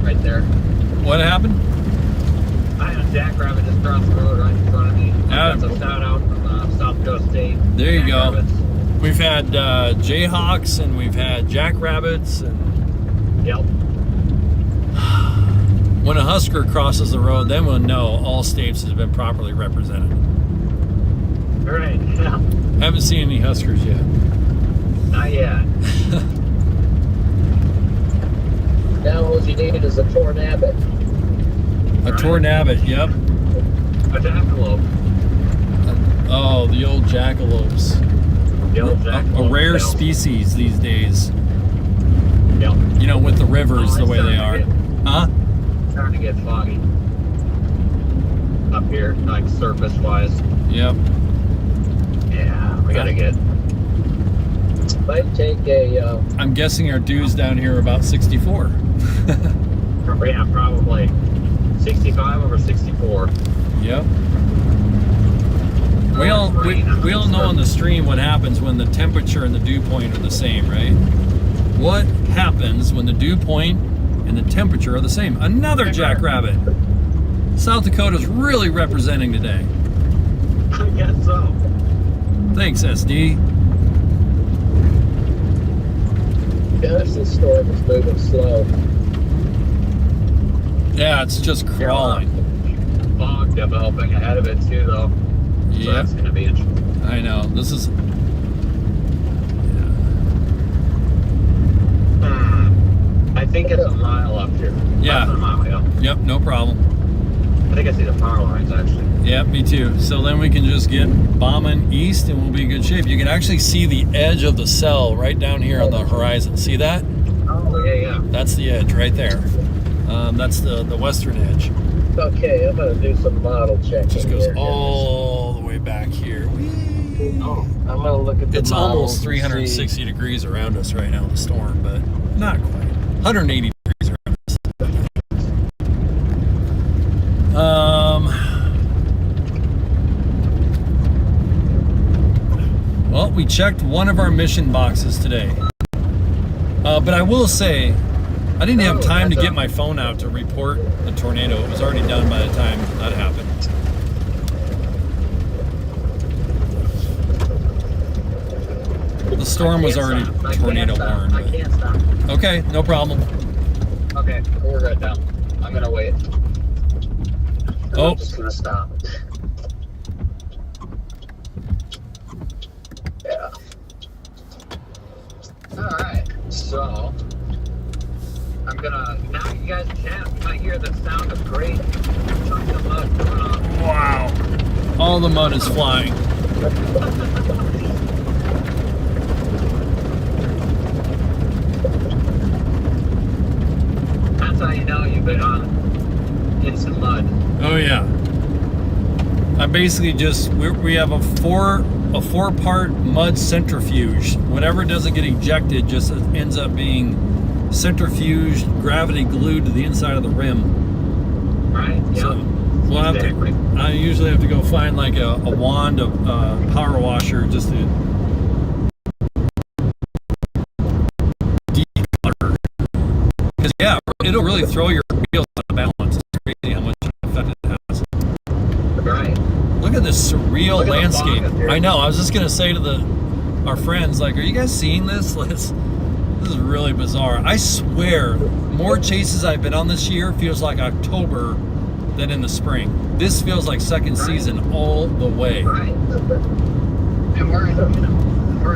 Speaker 3: Right there.
Speaker 2: what happened?
Speaker 3: I had a jackrabbit just across the road right in front of me.
Speaker 2: Yeah.
Speaker 3: That's a shout out from South Coast State.
Speaker 2: There you go.
Speaker 3: Jackrabbits.
Speaker 2: We've had Jayhawks and we've had jackrabbits, and
Speaker 3: Yep.
Speaker 2: when a Husker crosses the road, then we'll know all states have been properly represented.
Speaker 3: All right. Yeah.
Speaker 2: Haven't seen any Huskers yet.
Speaker 3: Not yet.
Speaker 4: Now all you need is a tornado.
Speaker 2: A tornabbit, yep.
Speaker 3: A jackalope.
Speaker 2: Oh, the old jackalopes.
Speaker 3: The old
Speaker 2: A
Speaker 3: jackalope.
Speaker 2: rare
Speaker 3: tails.
Speaker 2: species these days.
Speaker 3: Yep.
Speaker 2: You know, with the rivers the
Speaker 3: it's
Speaker 2: way they are.
Speaker 3: starting
Speaker 2: Huh?
Speaker 3: Starting to get foggy. Up here, like surface wise.
Speaker 2: Yep.
Speaker 3: Yeah, we gotta get.
Speaker 4: Might take a
Speaker 2: I'm guessing our dues down here are about 64.
Speaker 3: Yeah, probably 65 over 64.
Speaker 2: Yep. We all know on the stream what happens when the temperature and the dew point are the same, right? What happens when the dew point and the temperature are the same? Another jackrabbit. South Dakota's really representing today.
Speaker 3: I guess so.
Speaker 2: Thanks, SD.
Speaker 4: gosh, this storm is moving slow.
Speaker 2: Yeah, it's just crawling.
Speaker 3: developing ahead of it too, though. So
Speaker 2: Yeah,
Speaker 3: that's going to be interesting.
Speaker 2: I know. This is.
Speaker 3: I think it's a mile up here.
Speaker 2: Yeah.
Speaker 3: Less than a mile, yeah.
Speaker 2: Yep, no problem.
Speaker 3: I think I see the power lines actually.
Speaker 2: Yeah, me too. So then we can just get bombing east and we'll be in good shape. You can actually see the edge of the cell right down here on the horizon. See that?
Speaker 3: Oh, yeah.
Speaker 2: That's the edge right there. That's the western edge.
Speaker 4: Okay, I'm gonna do some model checking.
Speaker 2: Just goes
Speaker 4: here, guys.
Speaker 2: all the way back here. Whee!
Speaker 4: Oh, I'm gonna look at the
Speaker 2: It's
Speaker 4: models
Speaker 2: almost
Speaker 4: and
Speaker 2: 360
Speaker 4: see.
Speaker 2: degrees around us right now, the storm, but not quite. 180 degrees around us. Well, we checked one of our mission boxes today. But I will say, I didn't have time to get my phone out to report the tornado. It was already done by the time that happened. The storm was already tornado warned.
Speaker 3: I can't stop.
Speaker 2: Okay, no problem.
Speaker 3: Okay, we're good now. I'm going to wait.
Speaker 2: Oh.
Speaker 3: I'm just going to stop. Yeah. Alright, so I'm gonna, now you guys can't, you might hear the sound of great chunks of mud going on.
Speaker 2: Wow. All the mud is flying.
Speaker 3: That's how you know you've been in some mud.
Speaker 2: Oh yeah. I basically just, we have a four-part mud centrifuge. Whatever doesn't get ejected just ends up being centrifuged, gravity glued to the inside of the rim.
Speaker 3: Right? Yeah.
Speaker 2: So we'll have
Speaker 3: Exactly.
Speaker 2: to, I usually have to go find like a wand of power washer just to declutter. Because yeah, it'll really throw your wheels out of balance. It's crazy how much effect it has.
Speaker 3: Right.
Speaker 2: Look at this surreal
Speaker 3: Look at the
Speaker 2: landscape.
Speaker 3: fog up here.
Speaker 2: I know. I was just gonna say to our friends, like, are you guys seeing this? This is really bizarre. I swear, more chases I've been on this year feels like October than in the spring. This feels like second season all the way.
Speaker 3: Right. And we're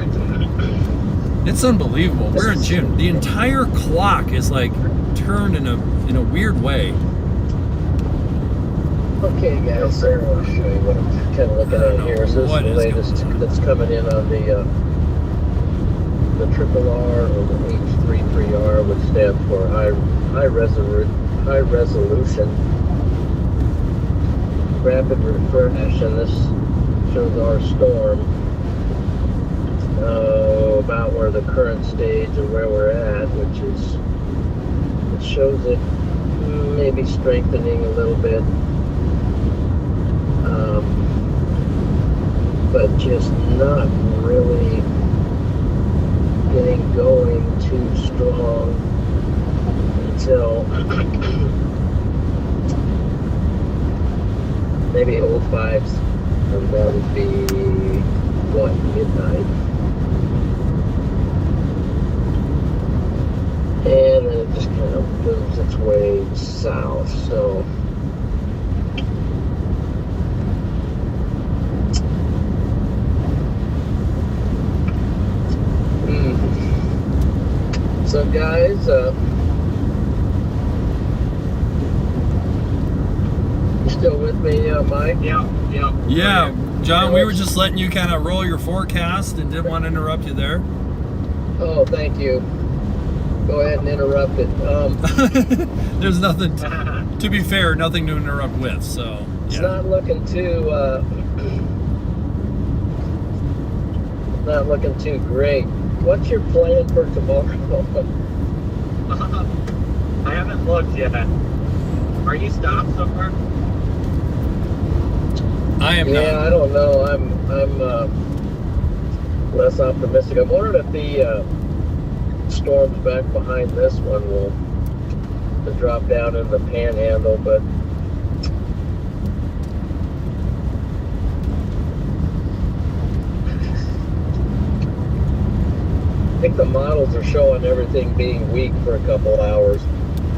Speaker 3: in June.
Speaker 2: It's unbelievable. We're in June. The entire clock is like turned in a weird way.
Speaker 4: Okay, guys, so I'll show you what I'm kind of looking at here. So this
Speaker 2: What
Speaker 4: is the
Speaker 2: is
Speaker 4: latest
Speaker 2: going on?
Speaker 4: that's coming in on the triple R or the H33R, which stands for high resolution rapid refresh, and this shows our storm about where the current stage and where we're at, which is, it shows it maybe strengthening a little bit. But just not really getting going too strong until maybe 05s, and that would be midnight. And then it just kind of moves its way south, so so guys, you still with me, Mike?
Speaker 2: Yeah, John, we were just letting you kind of roll your forecast and didn't want to interrupt you there.
Speaker 4: Oh, thank you. Go ahead and interrupt it.
Speaker 2: There's nothing, to be fair, nothing to interrupt with, so.
Speaker 4: It's
Speaker 2: Yeah.
Speaker 4: not looking too great. What's your plan for tomorrow?
Speaker 3: I haven't looked yet. Are you stopped somewhere?
Speaker 2: I am
Speaker 4: Yeah,
Speaker 2: not.
Speaker 4: I don't know. I'm less optimistic. I'm wondering if the storms back behind this one will drop down in the panhandle, but I think the models are showing everything being weak for a couple hours.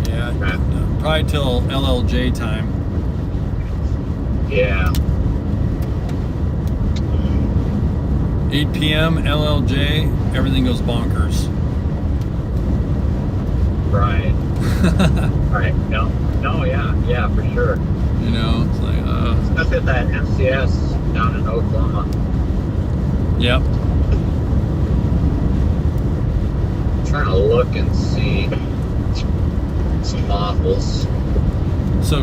Speaker 2: Yeah, probably till LLJ time.
Speaker 3: Yeah.
Speaker 2: 8 p.m. LLJ, everything goes bonkers.
Speaker 3: Right. Right. No, yeah, for sure.
Speaker 2: You know, it's like,
Speaker 3: Let's hit that MCS down in Oklahoma.
Speaker 2: yep.
Speaker 3: Trying to look and see some models
Speaker 2: So,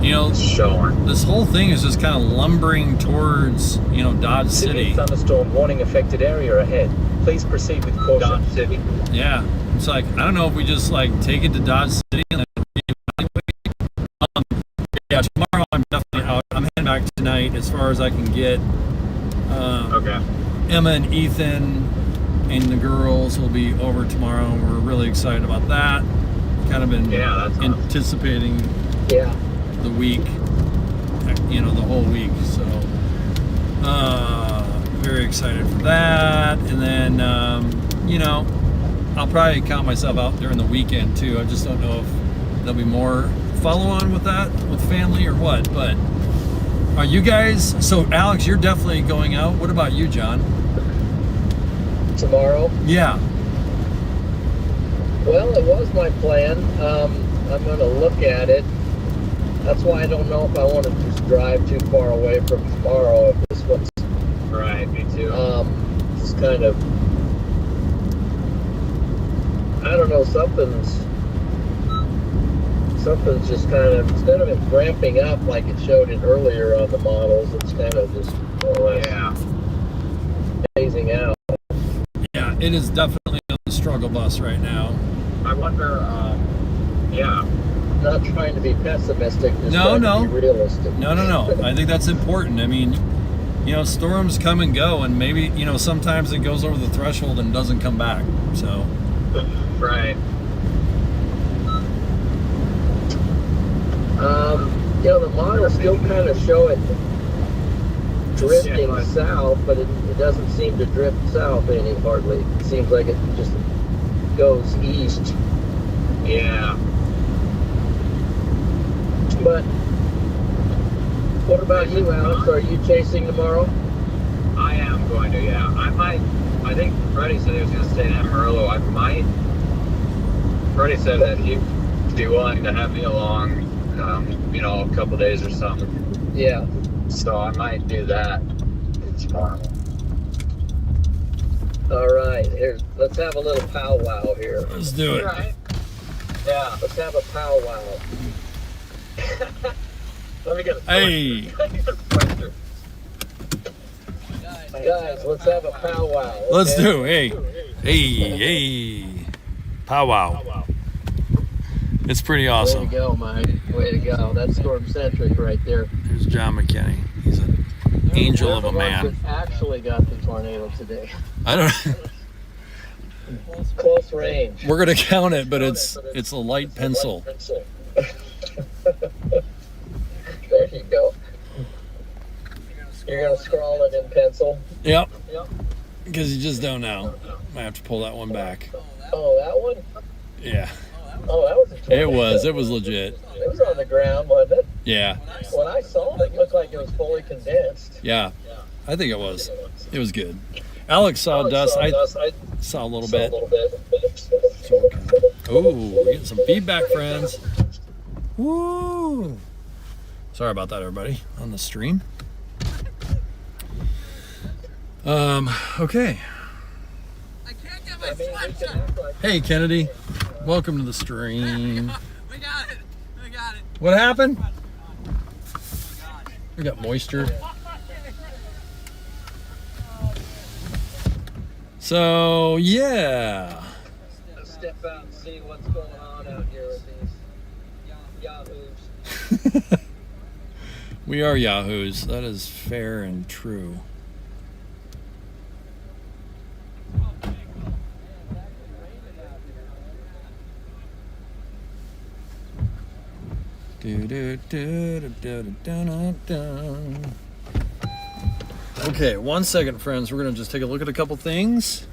Speaker 2: you know,
Speaker 3: showing.
Speaker 2: this whole thing is just kind of lumbering towards, you know, Dodge City.
Speaker 10: Thunderstorm warning affected area ahead. Please proceed with caution.
Speaker 3: Dodge City.
Speaker 2: Yeah. It's like, I don't know if we just like take it to Dodge City and then yeah, tomorrow I'm definitely out. I'm heading back tonight as far as I can get.
Speaker 3: Okay.
Speaker 2: Emma and Ethan and the girls will be over tomorrow. We're really excited about that. Kind of been
Speaker 3: Yeah, that's awesome.
Speaker 2: anticipating
Speaker 4: Yeah.
Speaker 2: the week, you know, the whole week. So, very excited for that. And then, you know, I'll probably count myself out during the weekend too. I just don't know if there'll be more follow on with that, with family or what. But are you guys, so Alex, you're definitely going out. What about you, John?
Speaker 4: Tomorrow?
Speaker 2: Yeah.
Speaker 4: Well, it was my plan. I'm going to look at it. That's why I don't know if I want to just drive too far away from tomorrow. If this one's
Speaker 3: Right, me too.
Speaker 4: just kind of, I don't know, something's just kind of, instead of it ramping up like it showed it earlier on the models, it's kind of just more or less
Speaker 3: Yeah.
Speaker 4: phasing out.
Speaker 2: Yeah, it is definitely on the struggle bus right now.
Speaker 3: I wonder, yeah.
Speaker 4: Not trying to be pessimistic, just
Speaker 2: No,
Speaker 4: trying to be realistic.
Speaker 2: No. I think that's important. I mean, you know, storms come and go, and maybe, you know, sometimes it goes over the threshold and doesn't come back. So,
Speaker 3: Right.
Speaker 4: You know, the models still kind of show it drifting south, but it doesn't seem to drift south any hardly. It seems like it just goes east.
Speaker 3: Yeah.
Speaker 4: But what about you, Alex? Are you chasing tomorrow?
Speaker 3: I am going to, yeah. I think Freddie said he was going to stay in Amarillo. Freddie said that he'd be willing to have me along, you know, a couple days or something.
Speaker 4: Yeah.
Speaker 3: So I might do that tomorrow.
Speaker 4: All right. Here, let's have a little powwow here.
Speaker 2: let's do it.
Speaker 3: Right.
Speaker 4: Yeah. Let's have a powwow.
Speaker 3: Let me get a
Speaker 2: Hey,
Speaker 4: Guys, let's have a powwow.
Speaker 2: let's
Speaker 4: okay?
Speaker 2: do. Hey, powwow. It's pretty
Speaker 4: Way
Speaker 2: awesome.
Speaker 4: to go, Mike. Way to go. That's StormCentric right there.
Speaker 2: There's John McKinney. He's an angel of a man.
Speaker 4: Actually got the tornado today.
Speaker 2: I don't.
Speaker 4: Close range.
Speaker 2: We're gonna count it, but it's a light pencil.
Speaker 4: There you go. You're gonna scrawl it in pencil.
Speaker 2: Yep. Because you just don't know. Might have to pull that one back.
Speaker 4: Oh, that one?
Speaker 2: Yeah.
Speaker 4: Oh, that was a tornado.
Speaker 2: It was legit.
Speaker 4: It was on the ground, wasn't it?
Speaker 2: Yeah.
Speaker 4: When I saw it, it looked like it was fully condensed.
Speaker 2: Yeah. I think it was. It was good. Alex saw dust. I saw a little bit. Oh, we're getting some feedback, friends. Woo! Sorry about that, everybody, on the stream. Okay.
Speaker 5: I can't get my sweatshirt.
Speaker 2: Hey, Kennedy. Welcome to the stream.
Speaker 5: We got it.
Speaker 2: What happened? We got moisture. So, yeah.
Speaker 4: Let's step out and see what's going on out here with these yahoos.
Speaker 2: We are yahoos. That is fair and true. Okay, 1 second, friends. We're going to just take a look at a couple things.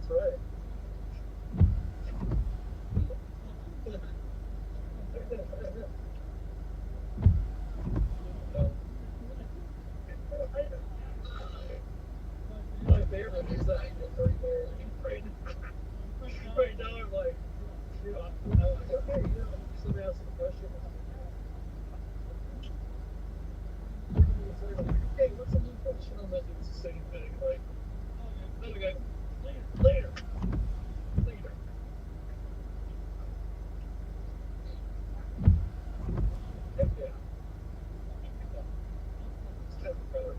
Speaker 4: That's right. My favorite is that right now I'm like, okay, somebody asks a question. Hey, what's a new question? I'm like, it's the same thing. Like, another guy, later. Heck yeah. It's kind of better.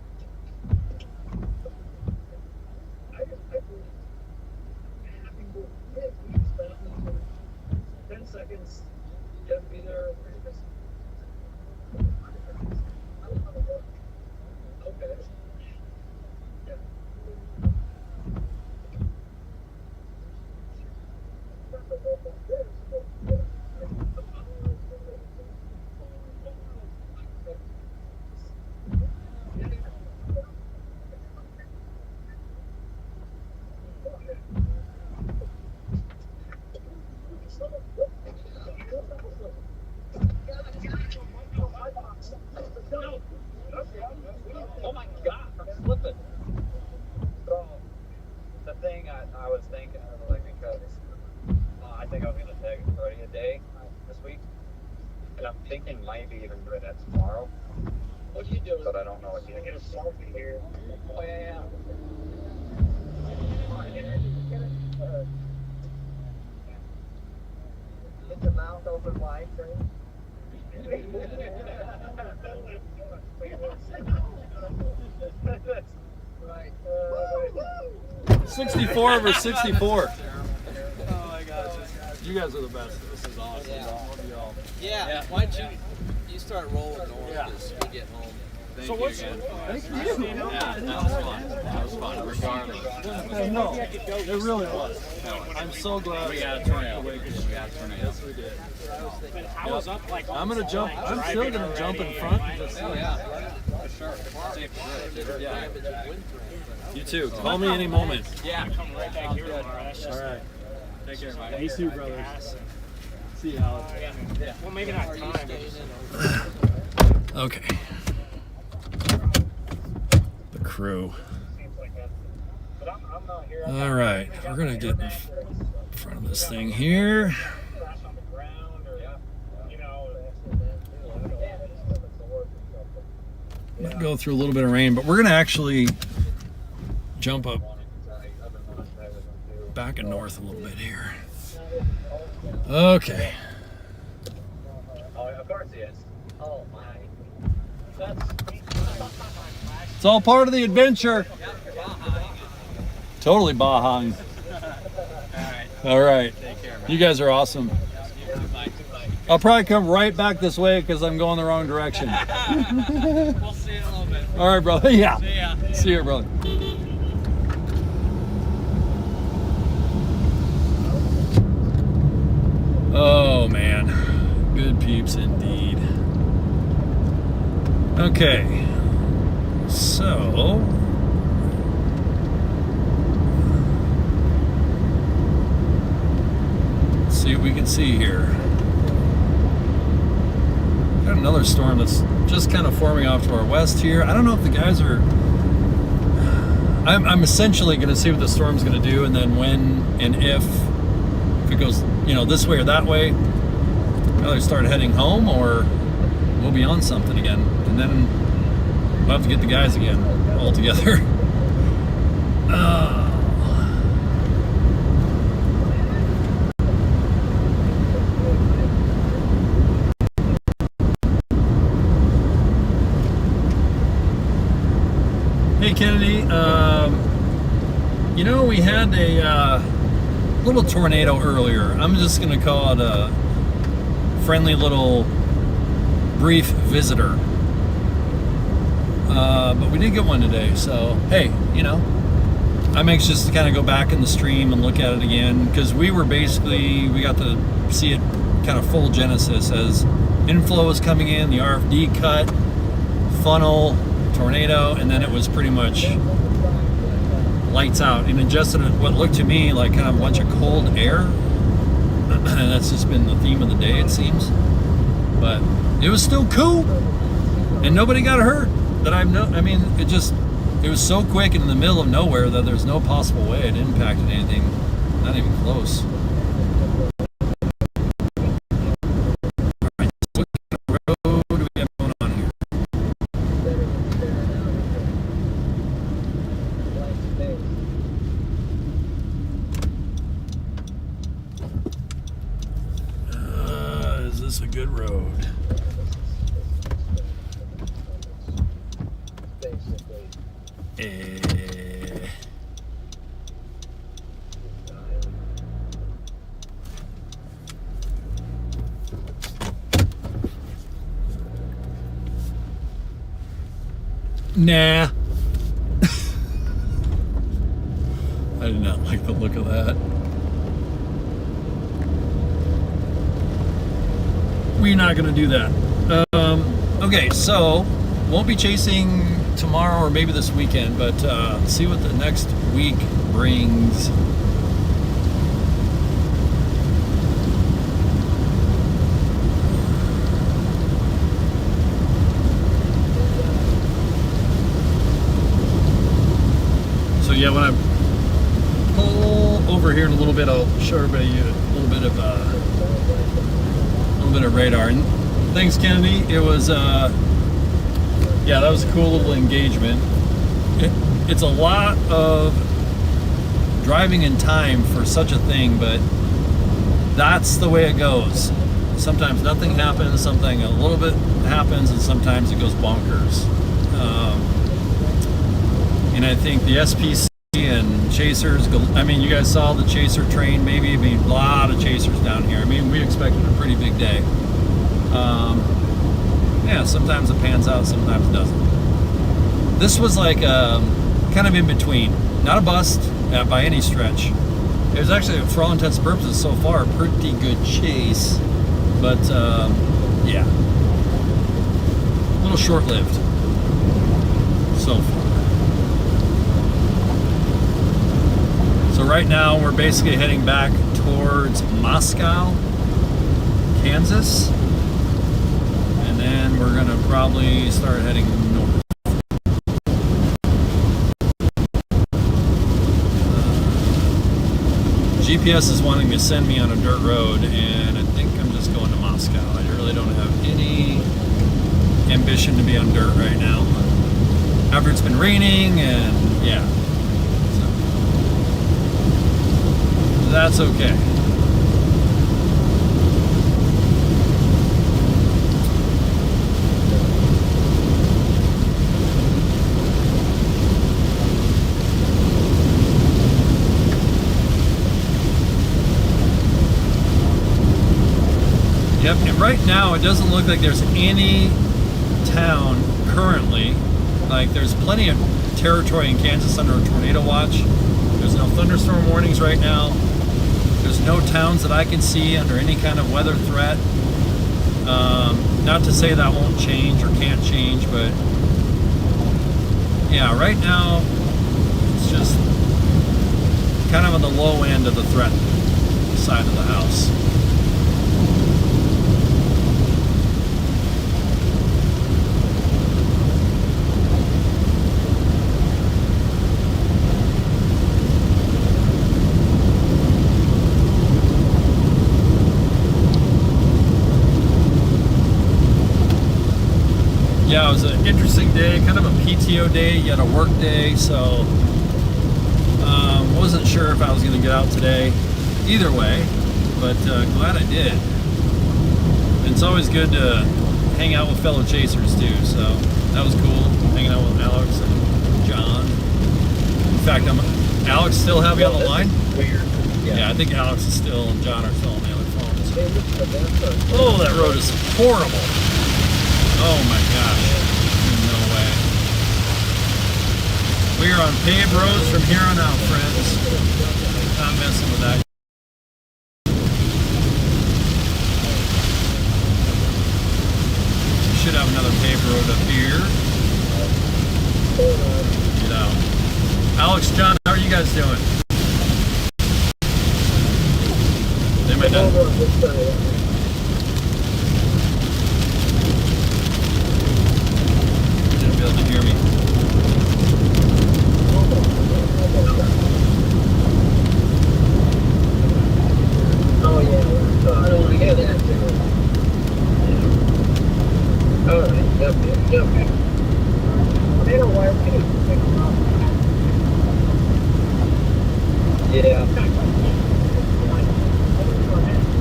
Speaker 4: I believe having the family for 10 seconds, you have to be there. Okay. Yeah.
Speaker 3: Oh my God, I'm slipping. So, the thing I was thinking, like, because I think I was going to take 30 a day this week. And I'm thinking maybe even doing that tomorrow.
Speaker 4: What are you doing?
Speaker 3: But I don't know if you can get a selfie here. Oh, yeah.
Speaker 4: Get your mouth open wide, right? Right.
Speaker 2: 64 over 64.
Speaker 5: Oh my gosh.
Speaker 2: You guys are the best.
Speaker 7: This is awesome.
Speaker 5: Yeah. Why don't you start rolling north as we get home?
Speaker 7: Thank
Speaker 6: So
Speaker 7: you
Speaker 6: what's
Speaker 7: again.
Speaker 2: Yeah,
Speaker 7: That was fun. That was fun. Regardless.
Speaker 2: No, it really was. I'm so glad.
Speaker 7: We got a tornado. We got a tornado.
Speaker 2: Yes, we did.
Speaker 6: I was up like.
Speaker 2: I'm gonna jump. I'm still gonna jump in front. And just,
Speaker 7: Oh yeah, for sure. Safe.
Speaker 2: yeah. You too. Call me any moment.
Speaker 7: Yeah.
Speaker 6: Come right back here tomorrow. That's just.
Speaker 2: All right.
Speaker 7: Take care, Mike.
Speaker 2: You too, brothers. See you, Alex.
Speaker 6: Well, maybe not time.
Speaker 2: Okay. The crew.
Speaker 3: But I'm not here.
Speaker 2: All right, we're gonna get in front of this thing here.
Speaker 3: Crash on the ground or, you know.
Speaker 2: Might go through a little bit of rain, but we're gonna actually jump up back and north a little bit here. Okay.
Speaker 3: Oh, of course he is. Oh, my.
Speaker 2: It's all part of the adventure. Totally Bahang. All right. You guys are awesome. I'll probably come right back this way because I'm going the wrong direction.
Speaker 5: We'll see you in a little bit.
Speaker 2: All right, brother. Yeah.
Speaker 5: See ya.
Speaker 2: See you, brother. Oh, man. Good peeps indeed. Okay. So... let's see what we can see here. Got another storm that's just kind of forming off to our west here. I don't know if the guys are... I'm essentially going to see what the storm's going to do, and then when and if it goes, you know, this way or that way, either start heading home or we'll be on something again, and then we'll have to get the guys again all together. Hey Kennedy, you know, we had a little tornado earlier. I'm just going to call it a friendly little brief visitor. But we did get one today, so hey, you know, I'm anxious to kind of go back in the stream and look at it again, because we got to see it kind of full genesis as inflow was coming in, the RFD cut, funnel, tornado, and then it was pretty much lights out and ingested what looked to me like kind of a bunch of cold air. And that's just been the theme of the day, it seems. But it was still cool, and nobody got hurt that I've known. I mean, it was so quick and in the middle of nowhere that there's no possible way it impacted anything, not even close. Is this a good road? Nah. I did not like the look of that. We're not going to do that. Okay, so won't be chasing tomorrow or maybe this weekend, but see what the next week brings. So yeah, when I pull over here in a little bit, I'll show everybody a little bit of radar. And thanks, Kennedy. It was yeah, that was a cool little engagement. It's a lot of driving in time for such a thing, but that's the way it goes. Sometimes nothing happens, something a little bit happens, and sometimes it goes bonkers. And I think the SPC and chasers, I mean, you guys saw the chaser train, maybe. I mean, a lot of chasers down here. I mean, we expected a pretty big day. Yeah, sometimes it pans out, sometimes it doesn't. This was like kind of in between. Not a bust by any stretch. It was actually, for all intents and purposes, so far, a pretty good chase. But, yeah. A little short-lived so far. So right now, we're basically heading back towards Moscow, Kansas. And then we're going to probably start heading north. GPS is wanting to send me on a dirt road, and I think I'm just going to Moscow. I really don't have any ambition to be on dirt right now. After it's been raining, and yeah. So that's okay. Yep, and right now it doesn't look like there's any town currently. Like, there's plenty of territory in Kansas under a tornado watch. There's no thunderstorm warnings right now. There's no towns that I can see under any kind of weather threat. Not to say that won't change or can't change, but yeah, right now it's just kind of on the low end of the threat side of the house. Yeah, it was an interesting day, kind of a PTO day, yet a work day, so wasn't sure if I was going to get out today either way, but glad I did. And it's always good to hang out with fellow chasers too, so that was cool, hanging out with Alex and John. In fact, Alex still have you on the line?
Speaker 4: Weird.
Speaker 2: Yeah, I think Alex is still, and John are still on the other phones. Oh, that road is horrible. Oh my gosh, no way. We are on paved roads from here on out, friends. Not messing with that. We should have another paved road up here. Get out. Alex, John, how are you am I
Speaker 4: I'm
Speaker 2: done?
Speaker 4: over on this side.
Speaker 2: You're gonna be able to hear me.
Speaker 4: Oh yeah, I don't want to get that too. Yeah. All right, yep. They don't wire too. Yeah.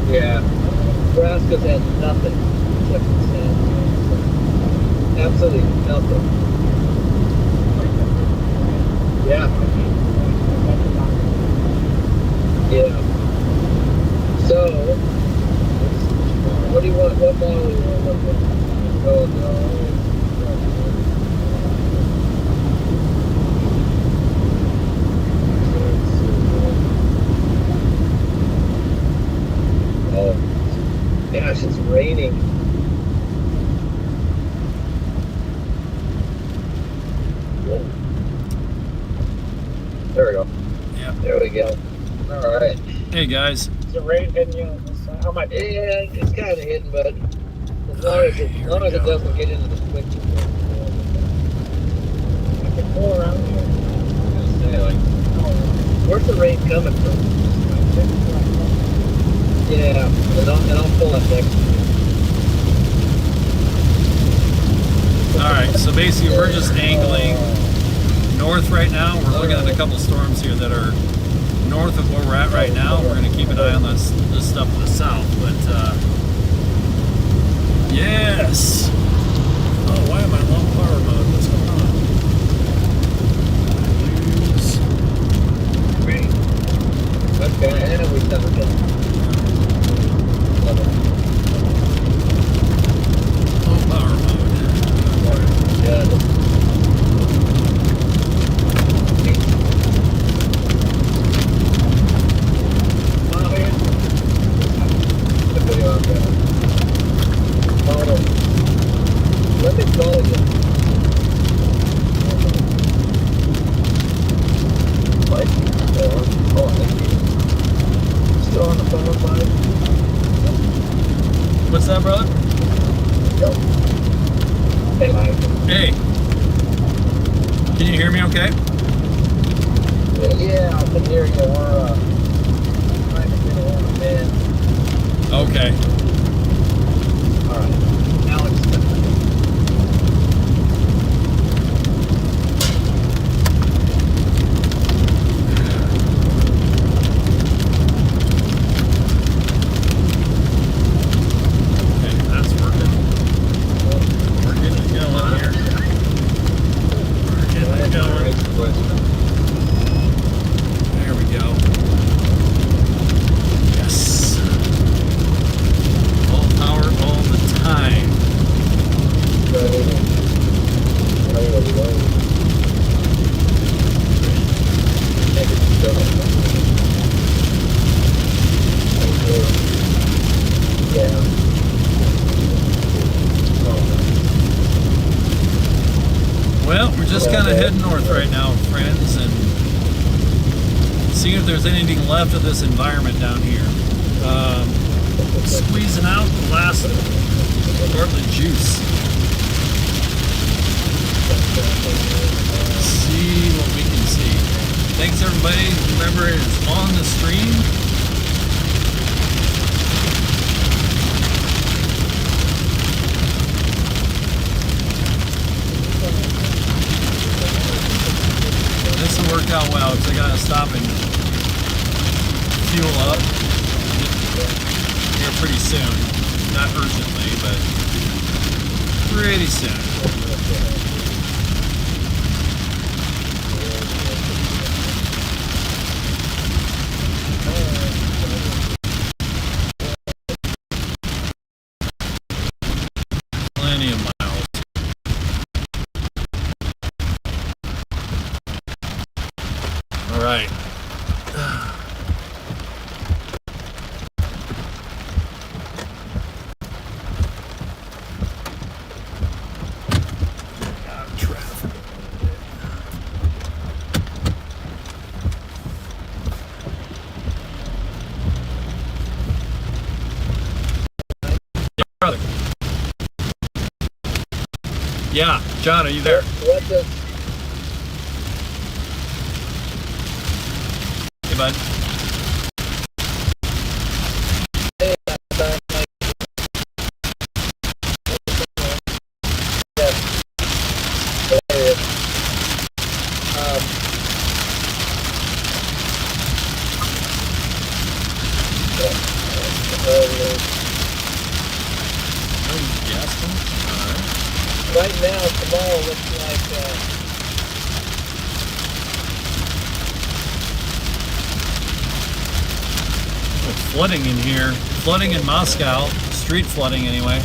Speaker 4: Yeah. Nebraska's had nothing except for sand. Absolutely nothing. Yeah. Yeah. So, what do you want? What model do you want to look at? Oh no. Oh, gosh, it's raining. Whoa. There we go.
Speaker 2: Yeah.
Speaker 4: There we go. All right.
Speaker 2: Hey guys.
Speaker 6: Is it rain hitting you on this side? How am I doing?
Speaker 4: Yeah, it's kind of hidden, but as long as it doesn't get into the switches.
Speaker 6: I can pull around here.
Speaker 4: Where's the rain coming from? Yeah, and I'll pull up next.
Speaker 2: All right, so basically we're just angling north right now. We're looking at a couple storms here that are north of where we're at right now. We're going to keep an eye on this stuff to the south, but yes. Oh, why am I in low power mode? What's going on?
Speaker 4: Okay, and we never get.
Speaker 2: Low power mode.
Speaker 4: Yeah. Let me call you. Mike? Oh, thank you. Still on the phone, Mike?
Speaker 2: What's that, brother?
Speaker 4: Yep. Hey, Mike.
Speaker 2: Hey. Can you hear me okay?
Speaker 4: Yeah, I can hear you. We're trying to get along a bit.
Speaker 2: Okay.
Speaker 4: All right. Now it's
Speaker 2: Okay, that's working. We're getting it going here. We're getting it going. There we go. Yes. All power all the time. Well, we're just kind of heading north right now, friends, and seeing if there's anything left of this environment down here. Squeezing out the last part of the juice. See what we can see. Thanks, everybody. Remember, it's on the stream. This will work out well because I gotta stop and fuel up here pretty soon. Not urgently, but pretty soon. Plenty of miles. All right. Traffic. Yeah, John, are you there?
Speaker 4: What does
Speaker 2: Hey, bud.
Speaker 4: Right now, tomorrow looks like
Speaker 2: Flooding in here. Flooding in Moscow. Street flooding anyway.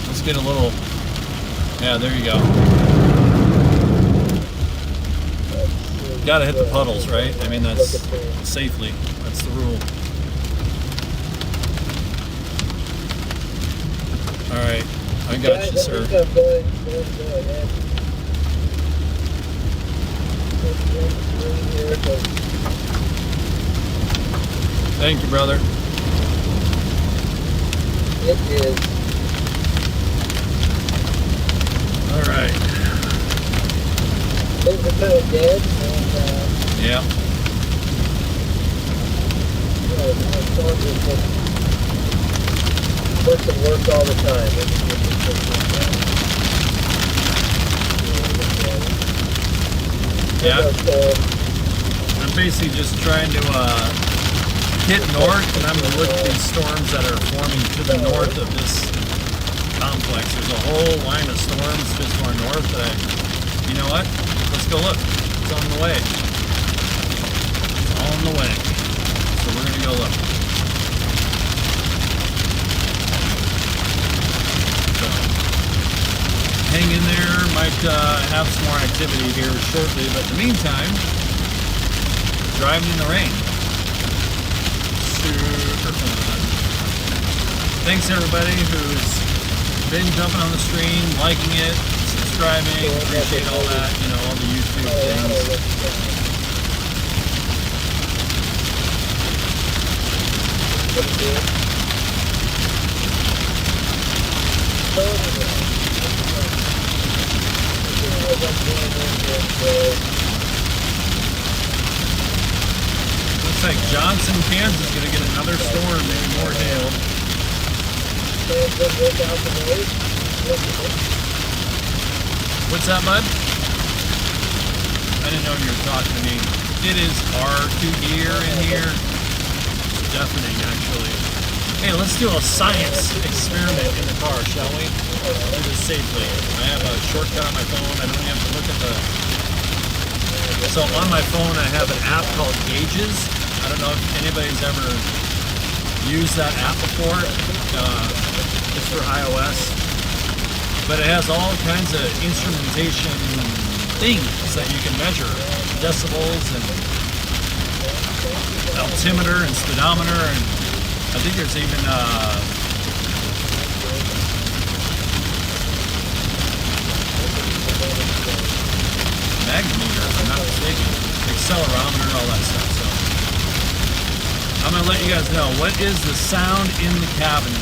Speaker 2: Let's get a little... Yeah, there you go. Gotta hit the puddles, right? I mean, that's safely. That's the rule. Alright, I got you, sir. Thank you, brother.
Speaker 4: it is.
Speaker 2: Alright.
Speaker 4: Things are kind of dead, and
Speaker 2: Yeah.
Speaker 4: works and work all the time.
Speaker 2: Yeah. I'm basically just trying to hit north, and I'm going to look at these storms that are forming to the north of this complex. There's a whole line of storms just more north that you know what? Let's go look. It's on the way. It's on the way. So we're going to go look. So, hang in there. Might have some more activity here shortly, but in the meantime, driving in the rain. Super fun. Thanks everybody who's been jumping on the stream, liking it, subscribing, appreciate all that, you know, all the YouTube things. Looks like Johnson, Kansas is going to get another storm, maybe more hail. What's that, bud? I didn't know you were talking to me. It is hard to hear in here. It's deafening, actually. Hey, let's do a science experiment in the car, shall we? Do this safely. I have a shortcut on my phone. I don't have to look at the... So on my phone, I have an app called Gauges. I don't know if anybody's ever used that app before. It's for iOS. But it has all kinds of instrumentation things that you can measure. Decibels and altimeter and speedometer, and I think there's even magnetometer, if I'm not mistaken, accelerometer, all that stuff. So I'm gonna let you guys know, what is the sound in the cabin?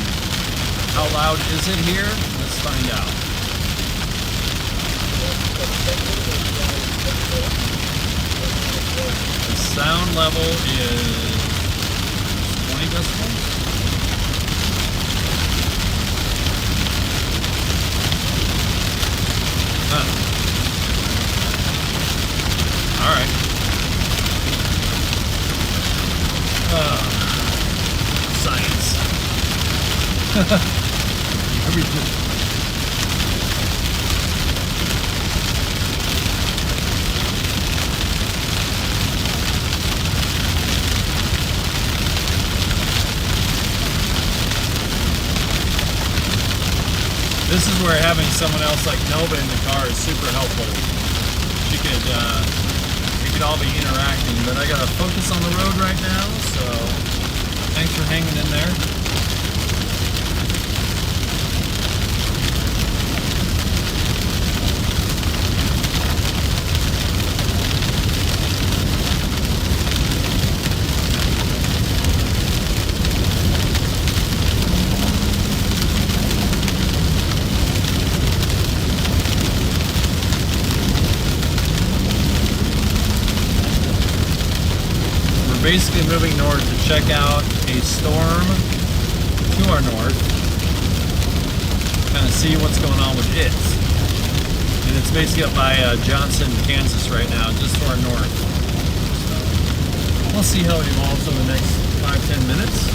Speaker 2: How loud is it here? Let's find out. The sound level is 20 decibels. Huh. All right. Science. Everything. This is where having someone else like Nova in the car is super helpful. We could all be interacting, but I gotta focus on the road right now, so thanks for hanging in there. basically moving north to check out a storm to our north. Kind of see what's going on with it. And it's basically up by Johnson, Kansas right now, just to our north. So we'll see how it evolves over the next 5-10 minutes.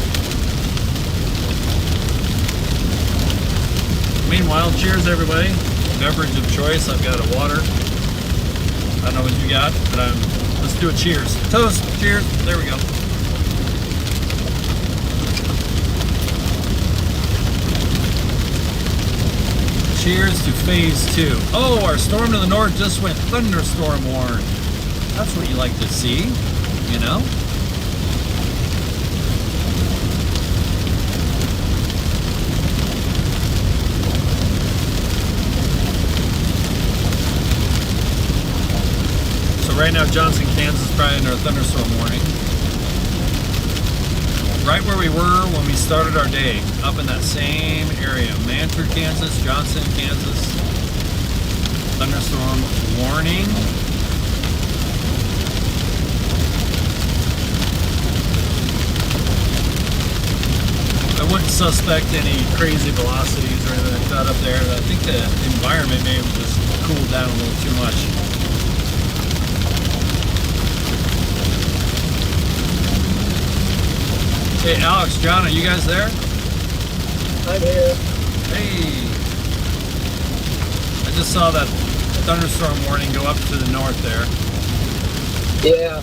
Speaker 2: Meanwhile, cheers everybody. Beverage of choice, I've got a water. I don't know what you got, but let's do a cheers. Toast, cheers, there we go. Cheers to phase 2. Oh, our storm to the north just went thunderstorm warned. That's what you like to see, you know? So right now, Johnson, Kansas is probably under a thunderstorm warning. Right where we were when we started our day, up in that same area. Manford, Kansas, Johnson, Kansas. Thunderstorm warning. I wouldn't suspect any crazy velocities or anything like that up there. I think the environment may have just cooled down a little too much. Hey, Alex, John, are you guys there?
Speaker 4: I'm here.
Speaker 2: Hey. I just saw that thunderstorm warning go up to the north there.
Speaker 4: Yeah.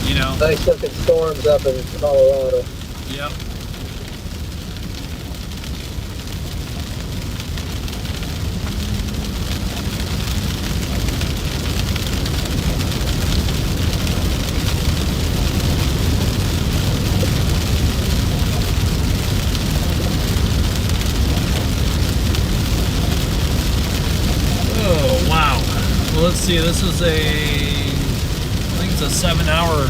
Speaker 2: You know?
Speaker 4: Nice looking storms up in Colorado.
Speaker 2: Yep. Let's see, this is I think it's a 7-hour,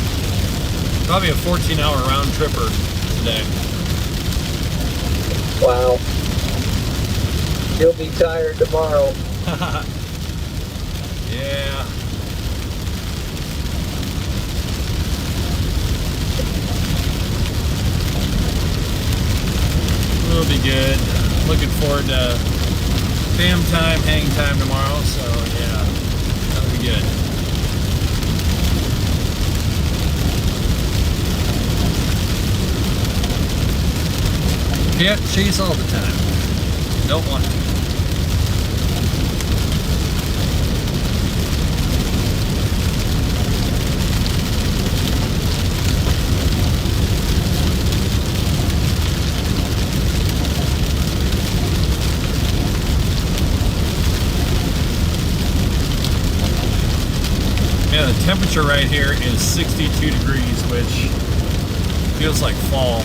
Speaker 2: probably a 14-hour round tripper today.
Speaker 4: Wow. You'll be tired tomorrow.
Speaker 2: Yeah. It'll be good. Looking forward to fam time, hang time tomorrow, so yeah. That'll be good. Can't chase all the time. Don't want to. Yeah, the temperature right here is 62 degrees, which feels like fall.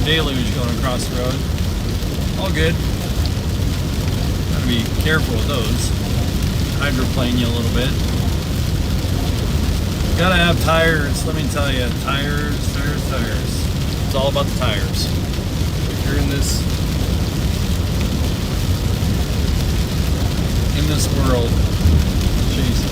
Speaker 2: Deluge going across the road. All good. Gotta be careful with those. Hydroplane you a little bit. Gotta have tires, let me tell you. Tires. It's all about the tires. If you're in this world, jeez.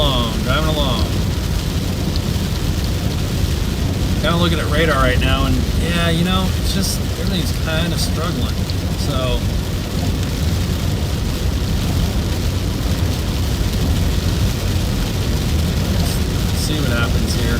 Speaker 2: along. Kind of looking at radar right now, and yeah, you know, it's just everything's kind of struggling. So let's see what happens here.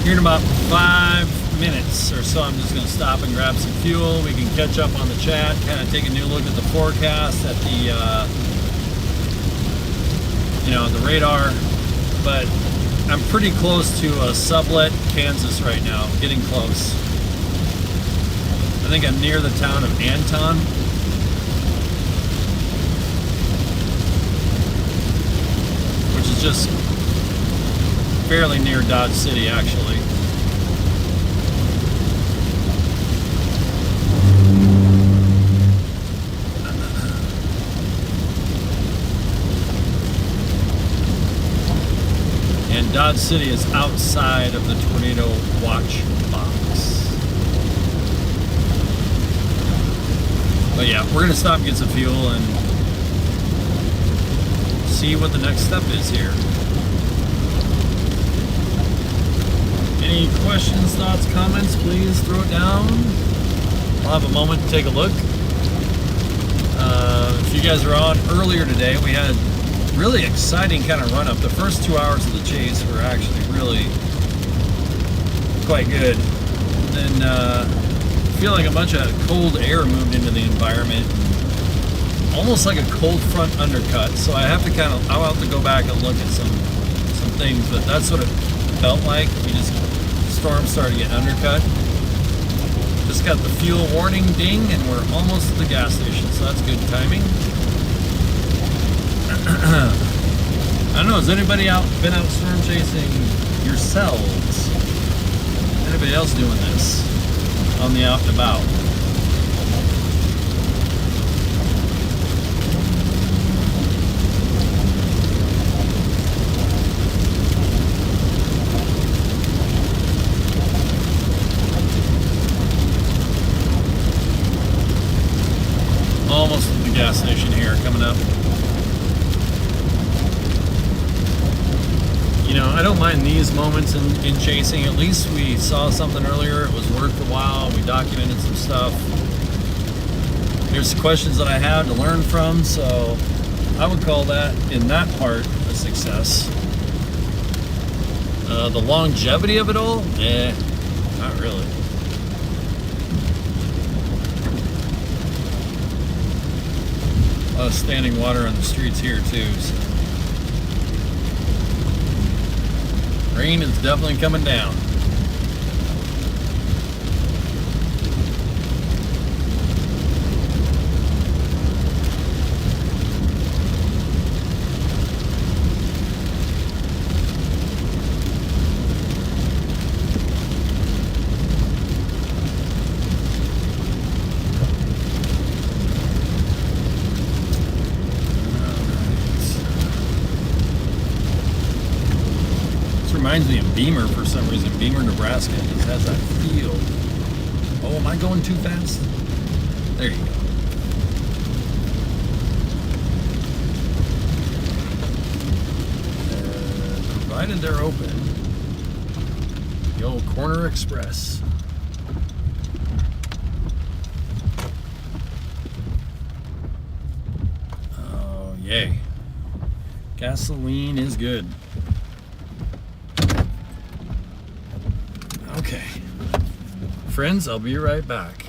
Speaker 2: Here in about 5 minutes or so, I'm just going to stop and grab some fuel. We can catch up on the chat, kind of take a new look at the forecast, at the, the radar. But I'm pretty close to Sublet, Kansas right now, getting close. I think I'm near the town of Anton. Which is just fairly near Dodge City, actually. And Dodge City is outside of the tornado watch box. But yeah, we're gonna stop and get some fuel and see what the next step is here. Any questions, thoughts, comments, please throw it down. I'll have a moment to take a look. If you guys were on earlier today, we had really exciting kind of run up. The first 2 hours of the chase were actually really quite good. And then I feel like a bunch of cold air moved into the environment, almost like a cold front undercut. So I'll have to go back and look at some things, but that's what it felt like. Storm started getting undercut. Just got the fuel warning ding, and we're almost at the gas station, so that's good timing. I don't know, has anybody been out storm chasing yourselves? Anybody else doing this on the out and about? Almost at the gas station here, coming up. You know, I don't mind these moments in chasing. At least we saw something earlier. It was worth the while. We documented some stuff. There's some questions that I had to learn from, so I would call that, in that part, a success. The longevity of it all? Not really. A lot of standing water on the streets here too. So. Rain is definitely coming down. Reminds me of Beamer for some reason. Beamer, Nebraska just has that feel. Oh, am I going too fast? There you go. Provided they're open. The old Corner Express. Oh, yay. Gasoline is good. Okay, friends, I'll be right back.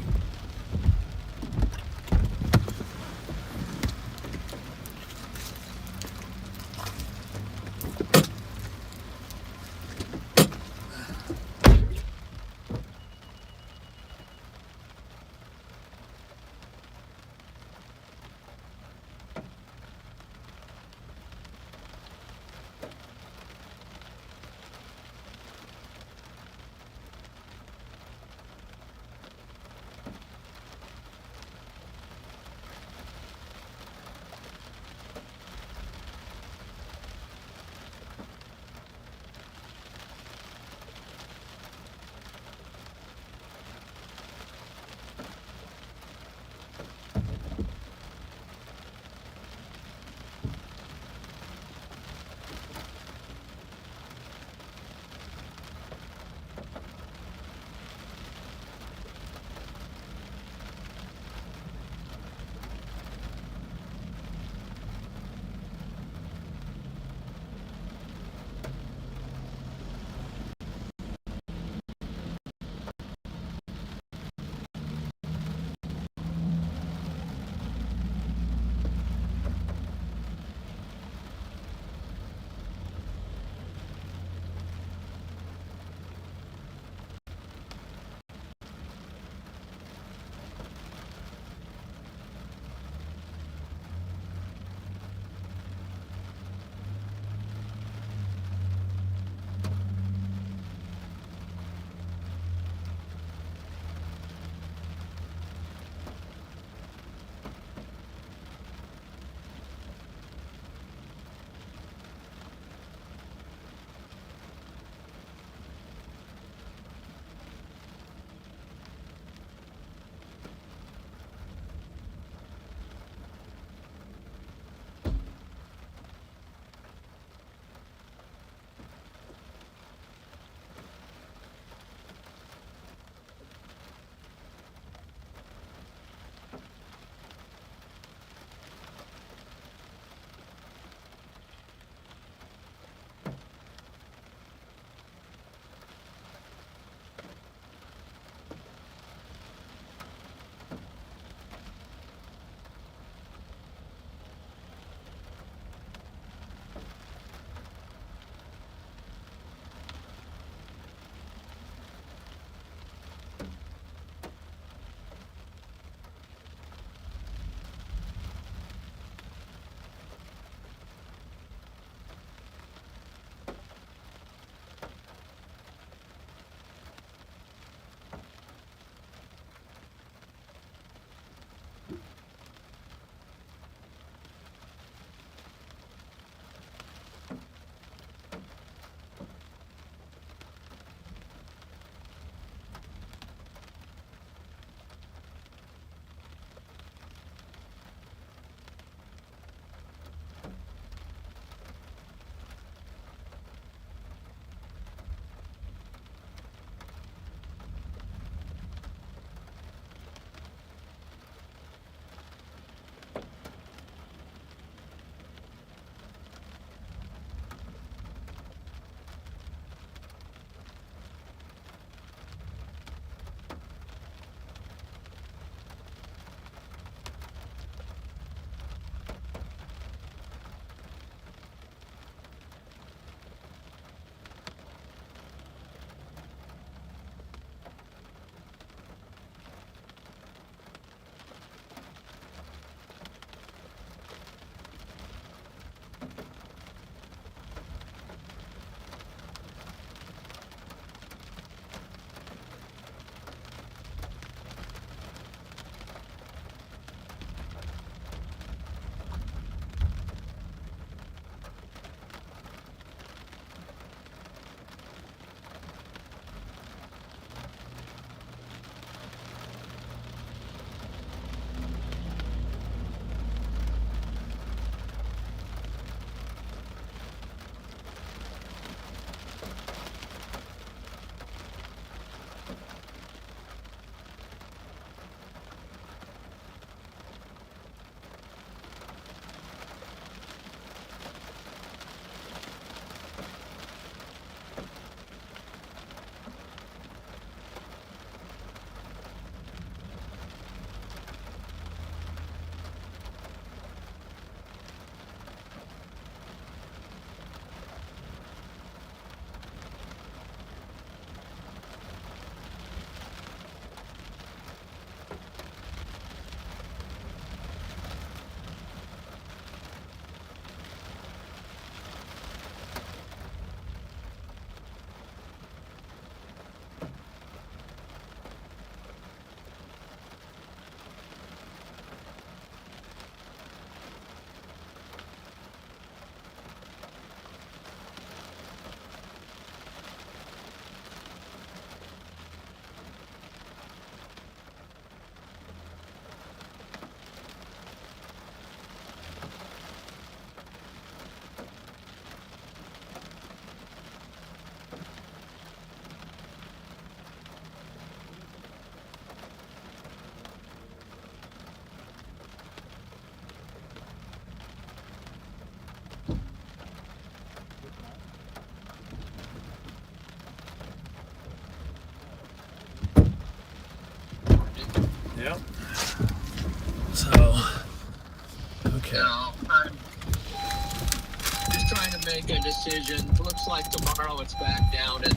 Speaker 4: trying to make a decision. Looks like tomorrow it's back down in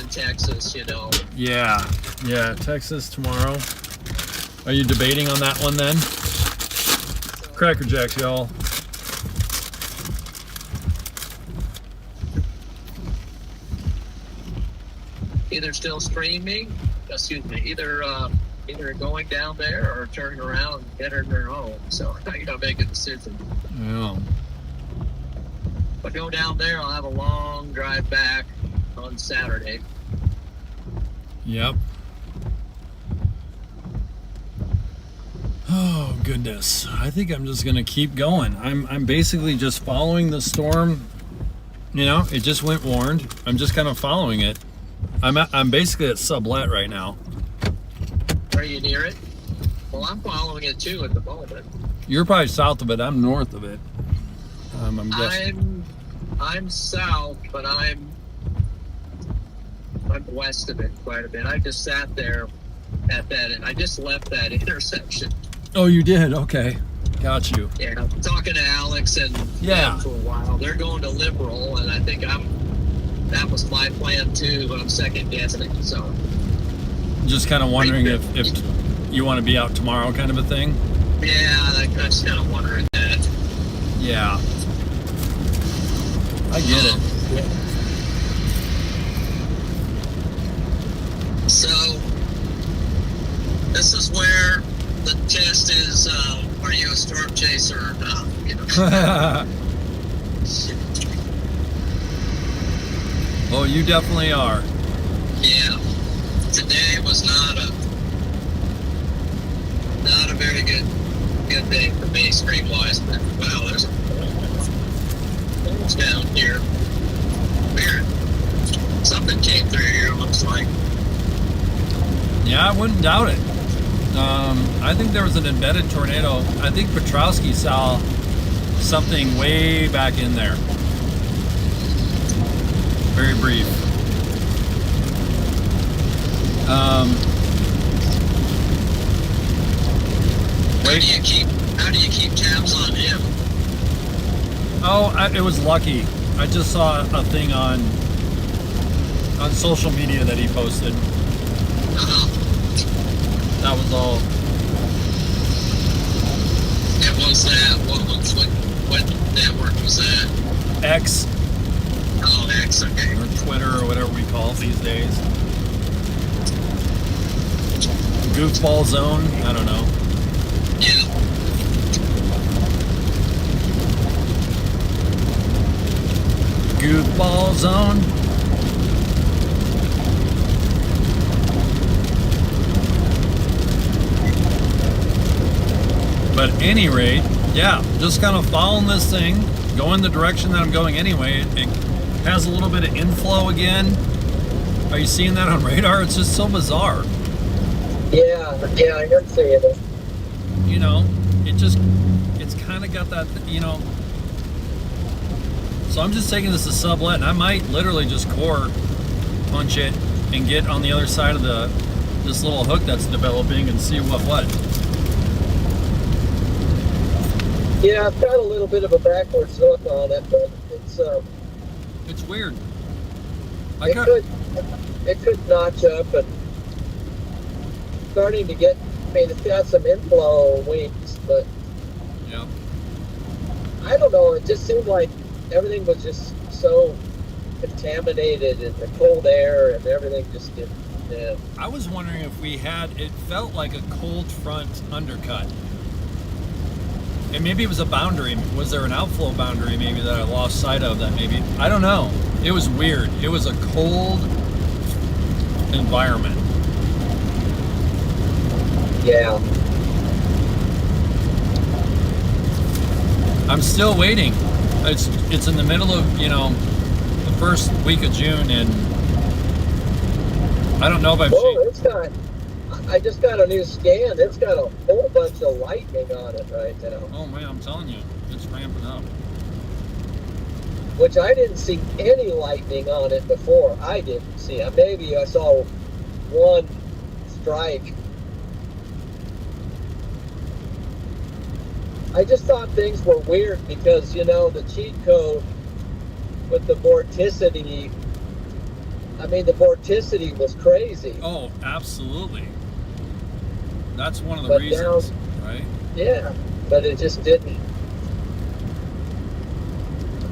Speaker 4: Texas, you know.
Speaker 2: Yeah, Texas tomorrow. Are you debating on that one then? Cracker Jacks, y'all.
Speaker 4: Either still streaming, either going down there or turning around and getting their home. So I gotta make a decision.
Speaker 2: Yeah.
Speaker 4: If I go down there, I'll have a long drive back on Saturday.
Speaker 2: Yep. Oh goodness. I think I'm just gonna keep going. I'm basically just following the storm. You know, it just went warned. I'm just kind of following it. I'm basically at sublet right now.
Speaker 4: Are you near it? Well, I'm following it too at the moment.
Speaker 2: You're probably south of it. I'm north of it. I'm guessing.
Speaker 4: I'm south, but I'm west of it quite a bit. I just sat there at that, and I just left that intersection.
Speaker 2: Oh, you did? Okay. Got you.
Speaker 4: Yeah, I'm talking to Alex and them for a while. They're going to Liberal, and I think that was my plan too, but I'm second guessing. So
Speaker 2: just kind of wondering if you want to be out tomorrow, kind of a thing.
Speaker 4: Yeah, I'm just kind of wondering that.
Speaker 2: Yeah, I get it.
Speaker 4: So this is where the test is. Are you a storm chaser or not? You know?
Speaker 2: Oh, you definitely are.
Speaker 4: Yeah. Today was not a very good day for me stream wise. But wow, there's things down here. Weird. Something came through here, looks like.
Speaker 2: Yeah, I wouldn't doubt it. I think there was an embedded tornado. I think Petrowski saw something way back in there. Very brief.
Speaker 4: How do you keep tabs on him?
Speaker 2: Oh, it was lucky. I just saw a thing on social media that he posted. That was all.
Speaker 4: And what's that? What network was that?
Speaker 2: X.
Speaker 4: Oh, X, okay.
Speaker 2: Or Twitter or whatever we call it these days. Goofball zone? I don't know.
Speaker 4: Yeah.
Speaker 2: Goofball zone? But at any rate, yeah, just kind of following this thing, going the direction that I'm going anyway. It has a little bit of inflow again. Are you seeing that on radar? It's just so bizarre.
Speaker 4: Yeah, I am seeing it.
Speaker 2: You know, it's kind of got that, you know. So I'm just taking this as sublet, and I might literally just core punch it and get on the other side of this little hook that's developing and see what.
Speaker 4: Yeah, I've got a little bit of a backwards hook on it, but
Speaker 2: it's weird.
Speaker 4: It could notch up and starting to get. I mean, it's got some inflow wings, but
Speaker 2: yeah,
Speaker 4: I don't know. It just seemed like everything was just so contaminated, and the cold air and everything just didn't. Yeah.
Speaker 2: I was wondering if it felt like a cold front undercut. And maybe it was a boundary. Was there an outflow boundary maybe that I lost sight of that maybe? I don't know. It was weird. It was a cold environment.
Speaker 4: Yeah.
Speaker 2: I'm still waiting. It's in the middle of, you know, the first week of June, and I don't know if I've seen...
Speaker 4: I just got a new scan. It's got a whole bunch of lightning on it right now.
Speaker 2: Oh man, I'm telling you, it's ramping up.
Speaker 4: Which I didn't see any lightning on it before. I didn't see it. Maybe I saw one strike. I just thought things were weird because, the cheat code with the vorticity, the vorticity was crazy.
Speaker 2: Oh, absolutely. That's one of the
Speaker 4: But
Speaker 2: reasons,
Speaker 4: now,
Speaker 2: right?
Speaker 4: yeah, but it just didn't.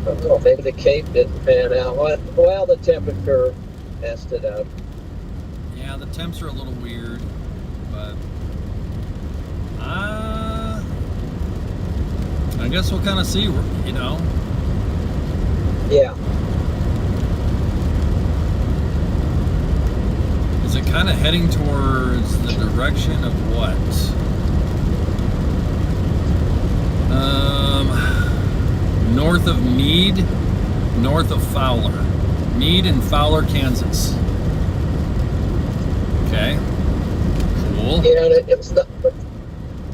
Speaker 4: I don't know, maybe the Cape didn't pan out. Well, the temperature messed it up.
Speaker 2: Yeah, the temps are a little weird, but I guess we'll kind of see,
Speaker 4: Yeah.
Speaker 2: Is it kind of heading towards the direction of what? North of Meade, north of Fowler. Meade and Fowler, Kansas. Okay. Cool.
Speaker 4: Yeah, and it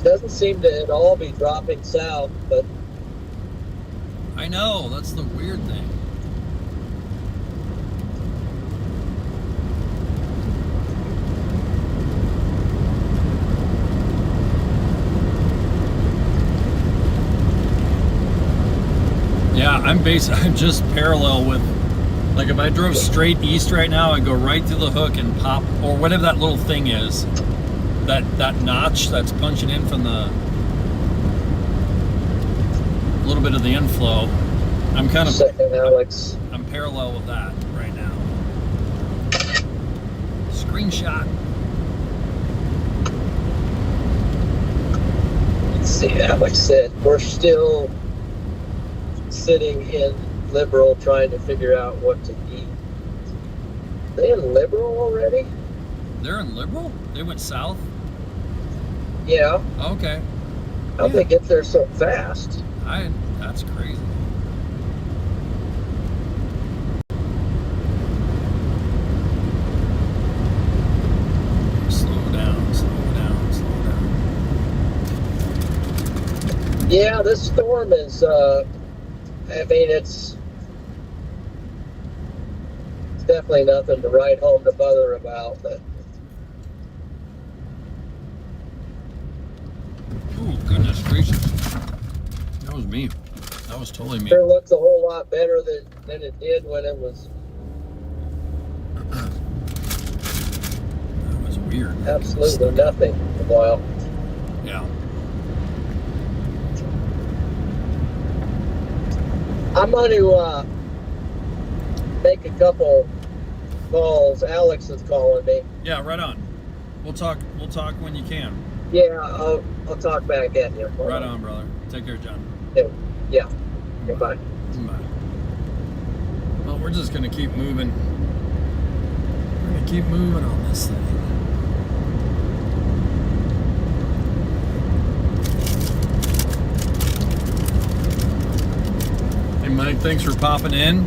Speaker 4: doesn't seem to at all be dropping south, but
Speaker 2: I know, that's the weird thing. Yeah, I'm just parallel with, like if I drove straight east right now, I'd go right through the hook and pop, or whatever that little thing is, that notch that's punching in from the little bit of the inflow. I'm kind of,
Speaker 4: second, Alex.
Speaker 2: I'm parallel with that right now. Screenshot.
Speaker 4: Let's see, Alex said, we're still sitting in Liberal trying to figure out what to eat. They in Liberal already?
Speaker 2: They're in Liberal? They went south?
Speaker 4: Yeah.
Speaker 2: Okay.
Speaker 4: How'd they get there so fast?
Speaker 2: That's crazy. Slow down, slow down, slow down.
Speaker 4: Yeah, this storm is, it's definitely nothing to write home to mother about, but
Speaker 2: Oh, goodness gracious. That was me. That was totally me.
Speaker 4: sure looks a whole lot better than it did when it was
Speaker 2: That was weird.
Speaker 4: absolutely nothing for a while.
Speaker 2: Yeah.
Speaker 4: I'm going to make a couple calls. Alex is calling me.
Speaker 2: Yeah, right on. We'll talk when you can.
Speaker 4: Yeah, I'll talk back at you.
Speaker 2: Right on, brother. Take care, John.
Speaker 4: Yeah. Goodbye.
Speaker 2: Bye. Well, we're just gonna keep moving. We're gonna keep moving on this thing. Hey, Mike, thanks for popping in.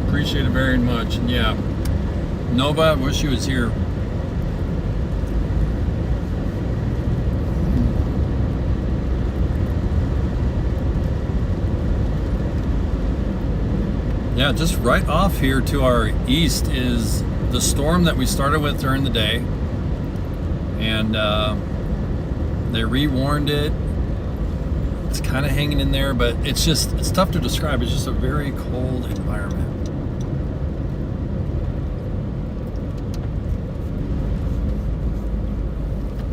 Speaker 2: Appreciate it very much. And yeah, Nova, I wish she was here. Yeah, just right off here to our east is the storm that we started with during the day. And they re-warned it. It's kind of hanging in there, but it's tough to describe. It's just a very cold environment.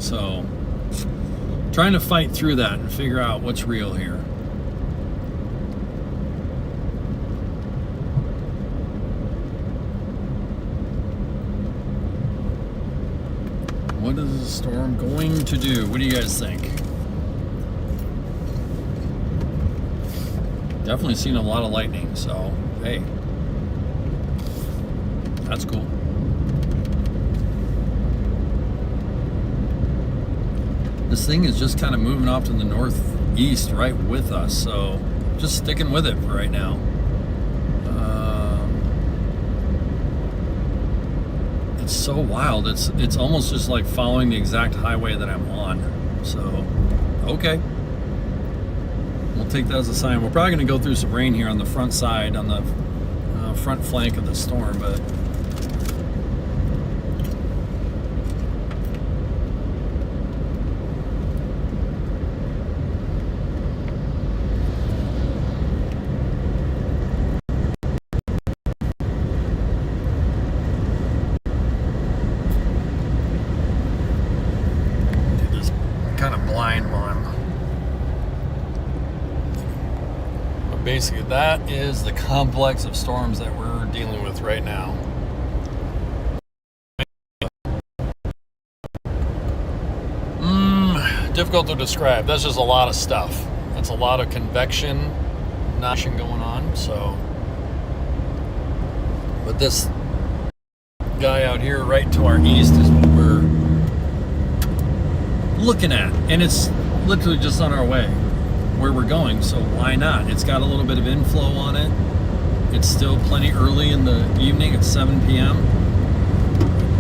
Speaker 2: So, trying to fight through that and figure out what's real here. What is the storm going to do? What do you guys think? Definitely seen a lot of lightning, so hey, that's cool. This thing is just kind of moving off to the northeast right with us, so just sticking with it for right now. It's so wild. It's almost just like following the exact highway that I'm on. So, okay. We'll take that as a sign. We're probably going to go through some rain here on the front side, on the front flank of the storm, but basically, that is the complex of storms that we're dealing with right now. Difficult to describe. That's just a lot of stuff. That's a lot of convection, nothing going on. So, but this guy out here right to our east is what we're looking at, and it's literally just on our way where we're going, so why not? It's got a little bit of inflow on it. It's still plenty early in the evening. It's 7 p.m.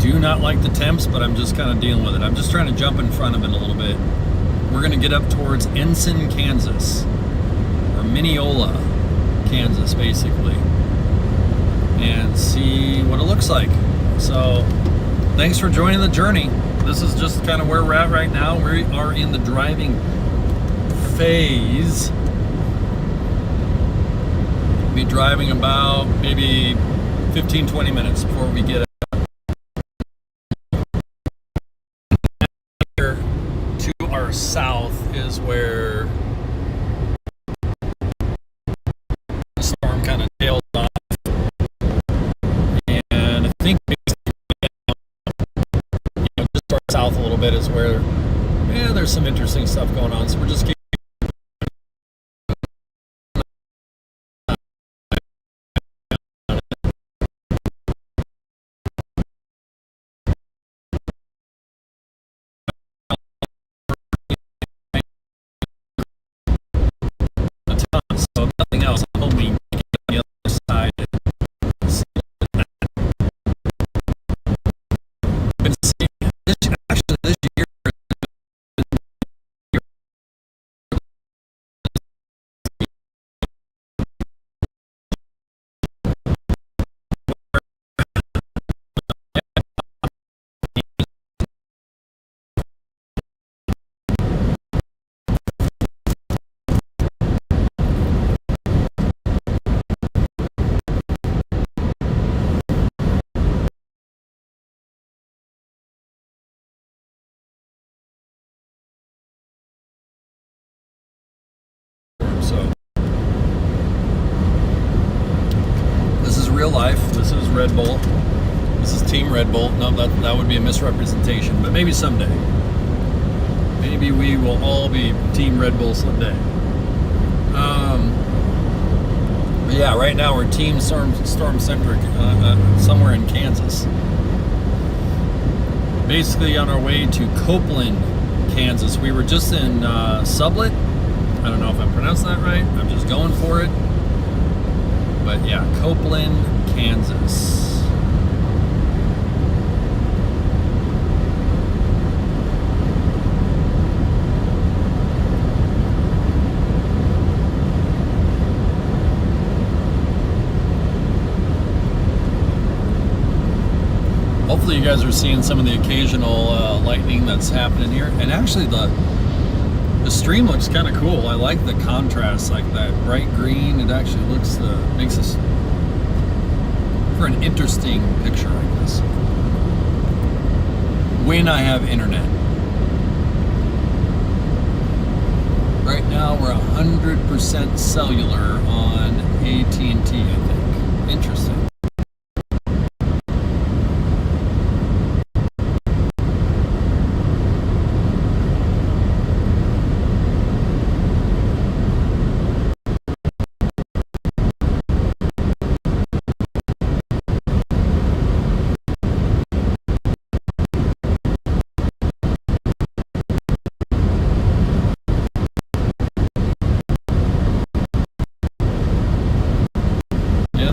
Speaker 2: Do not like the temps, but I'm just kind of dealing with it. I'm just trying to jump in front of it a little bit. We're going to get up towards Ensign, Kansas, or Mineola, Kansas, basically, and see what it looks like. So thanks for joining the journey. This is just kind of where we're at right now. We are in the driving phase. We'll be driving about maybe 15-20 minutes before we get here. To our south is where the storm kind of tails off, and I think just to our south a little bit is where there's some interesting stuff going on. So we're just keeping so if nothing else, I'm hoping to get on the other side. I've been seeing this year. So this is real life. This is Red Bull. This is Team Red Bull. No, that would be a misrepresentation, but maybe someday. Maybe we will all be Team Red Bull someday. But yeah, right now we're Team StormCentric somewhere in Kansas. Basically on our way to Copeland, Kansas. We were just in Sublet. I don't know if I'm pronouncing that right. I'm just going for it. But yeah, Copeland, Kansas. Hopefully you guys are seeing some of the occasional lightning that's happening here. And actually the stream looks kind of cool. I like the contrast, like that bright green. It actually looks makes this for an interesting picture like this. When I have internet. Right now we're 100% cellular on AT&T, I think. Interesting.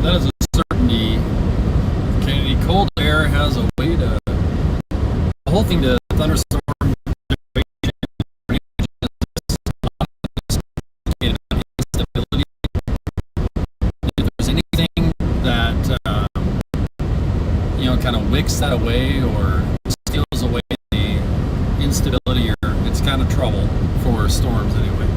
Speaker 2: That is a certainty. Kennedy, cold air has a way to the whole thing to thunderstorm instability. If there's anything that kind of wicks that away or steals away the instability, or it's kind of trouble for storms anyway.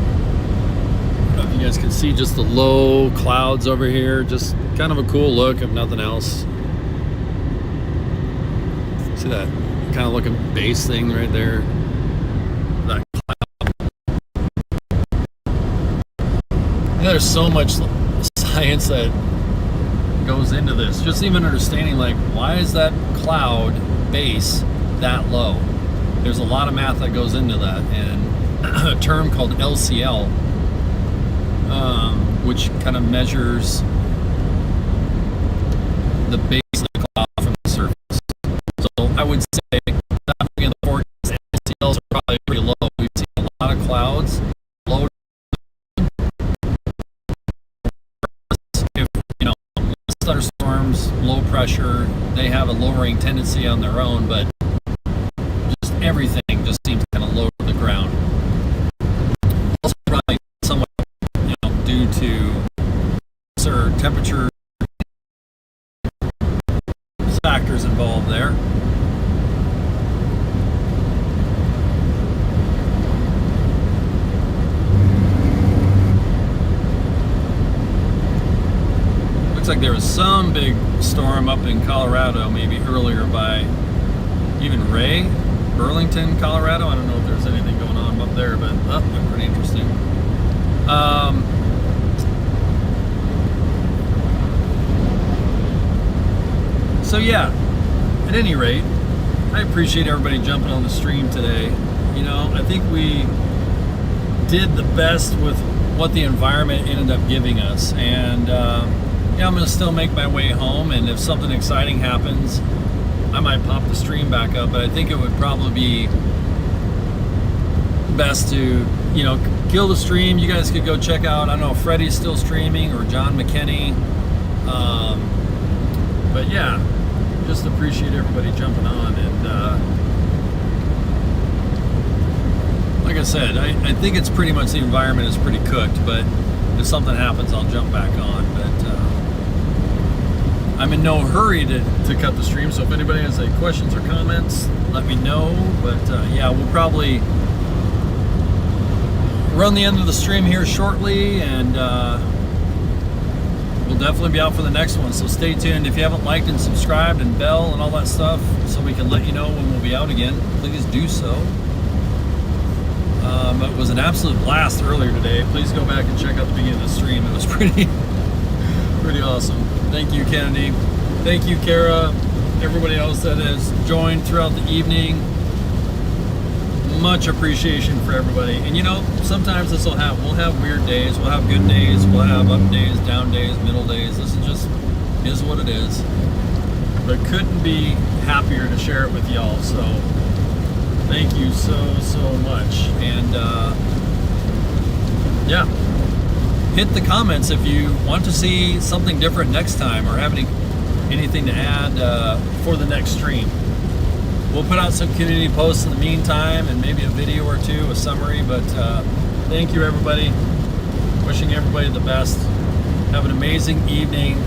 Speaker 2: If you guys can see just the low clouds over here, just kind of a cool look if nothing else. See that kind of looking base thing right there? That cloud. There's so much science that goes into this. Just even understanding, like, why is that cloud base that low? There's a lot of math that goes into that, and a term called LCL, which kind of measures the base of the cloud from the surface. So I would say that in the forecast, LCLs are probably pretty low. We've seen a lot of clouds low. If, you know, thunderstorms, low pressure, they have a lowering tendency on their own, but just everything just seems kind of low to the ground. Also probably somewhat, you know, due to certain temperature factors involved there. Looks like there was some big storm up in Colorado, maybe earlier by even Ray, Burlington, Colorado. I don't know if there's anything going on up there, but that's pretty interesting. So yeah, at any rate, I appreciate everybody jumping on the stream today. You know, I think we did the best with what the environment ended up giving us, and yeah, I'm gonna still make my way home, and if something exciting happens, I might pop the stream back up, but I think it would probably be best to, you know, kill the stream. You guys could go check out, I don't know if Freddie's still streaming or John McKinney, but yeah, just appreciate everybody jumping on. And like I said, I think it's pretty much, the environment is pretty cooked, but if something happens, I'll jump back on. But I'm in no hurry to cut the stream, so if anybody has any questions or comments, let me know. But yeah, we'll probably run the end of the stream here shortly, and we'll definitely be out for the next one, so stay tuned. If you haven't liked and subscribed and bell and all that stuff, so we can let you know when we'll be out again, please do so. It was an absolute blast earlier today. Please go back and check out the beginning of the stream. It was pretty awesome. Thank you, Kennedy. Thank you, Kara. Everybody else that has joined throughout the evening. Much appreciation for everybody. And you know, sometimes we'll have weird days, we'll have good days, we'll have up days, down days, middle days. This is what it is. But couldn't be happier to share it with y'all. So thank you so much. And yeah, hit the comments if you want to see something different next time, or have anything to add for the next stream. We'll put out some community posts in the meantime, and maybe a video or two, a summary. But thank you, everybody. Wishing everybody the best. Have an amazing evening.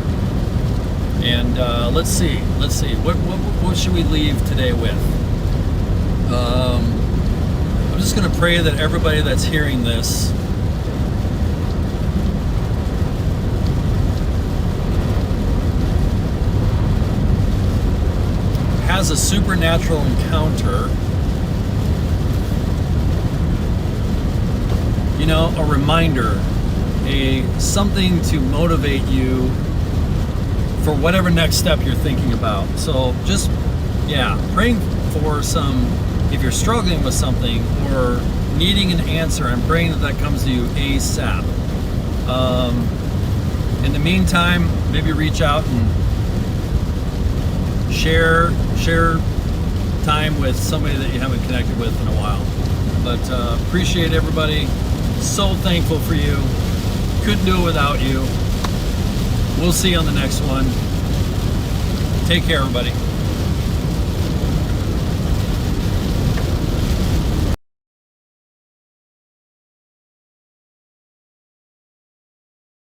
Speaker 2: And let's see. What should we leave today with? I'm just going to pray that everybody that's hearing this has a supernatural encounter, you know, a reminder, something to motivate you for whatever next step you're thinking about. So just, yeah, praying for some, if you're struggling with something or needing an answer, I'm praying that comes to you ASAP. In the meantime, maybe reach out and share time with somebody that you haven't connected with in a while. But appreciate everybody. So thankful for you. Couldn't do it without you. We'll see you on the next one. Take care, everybody.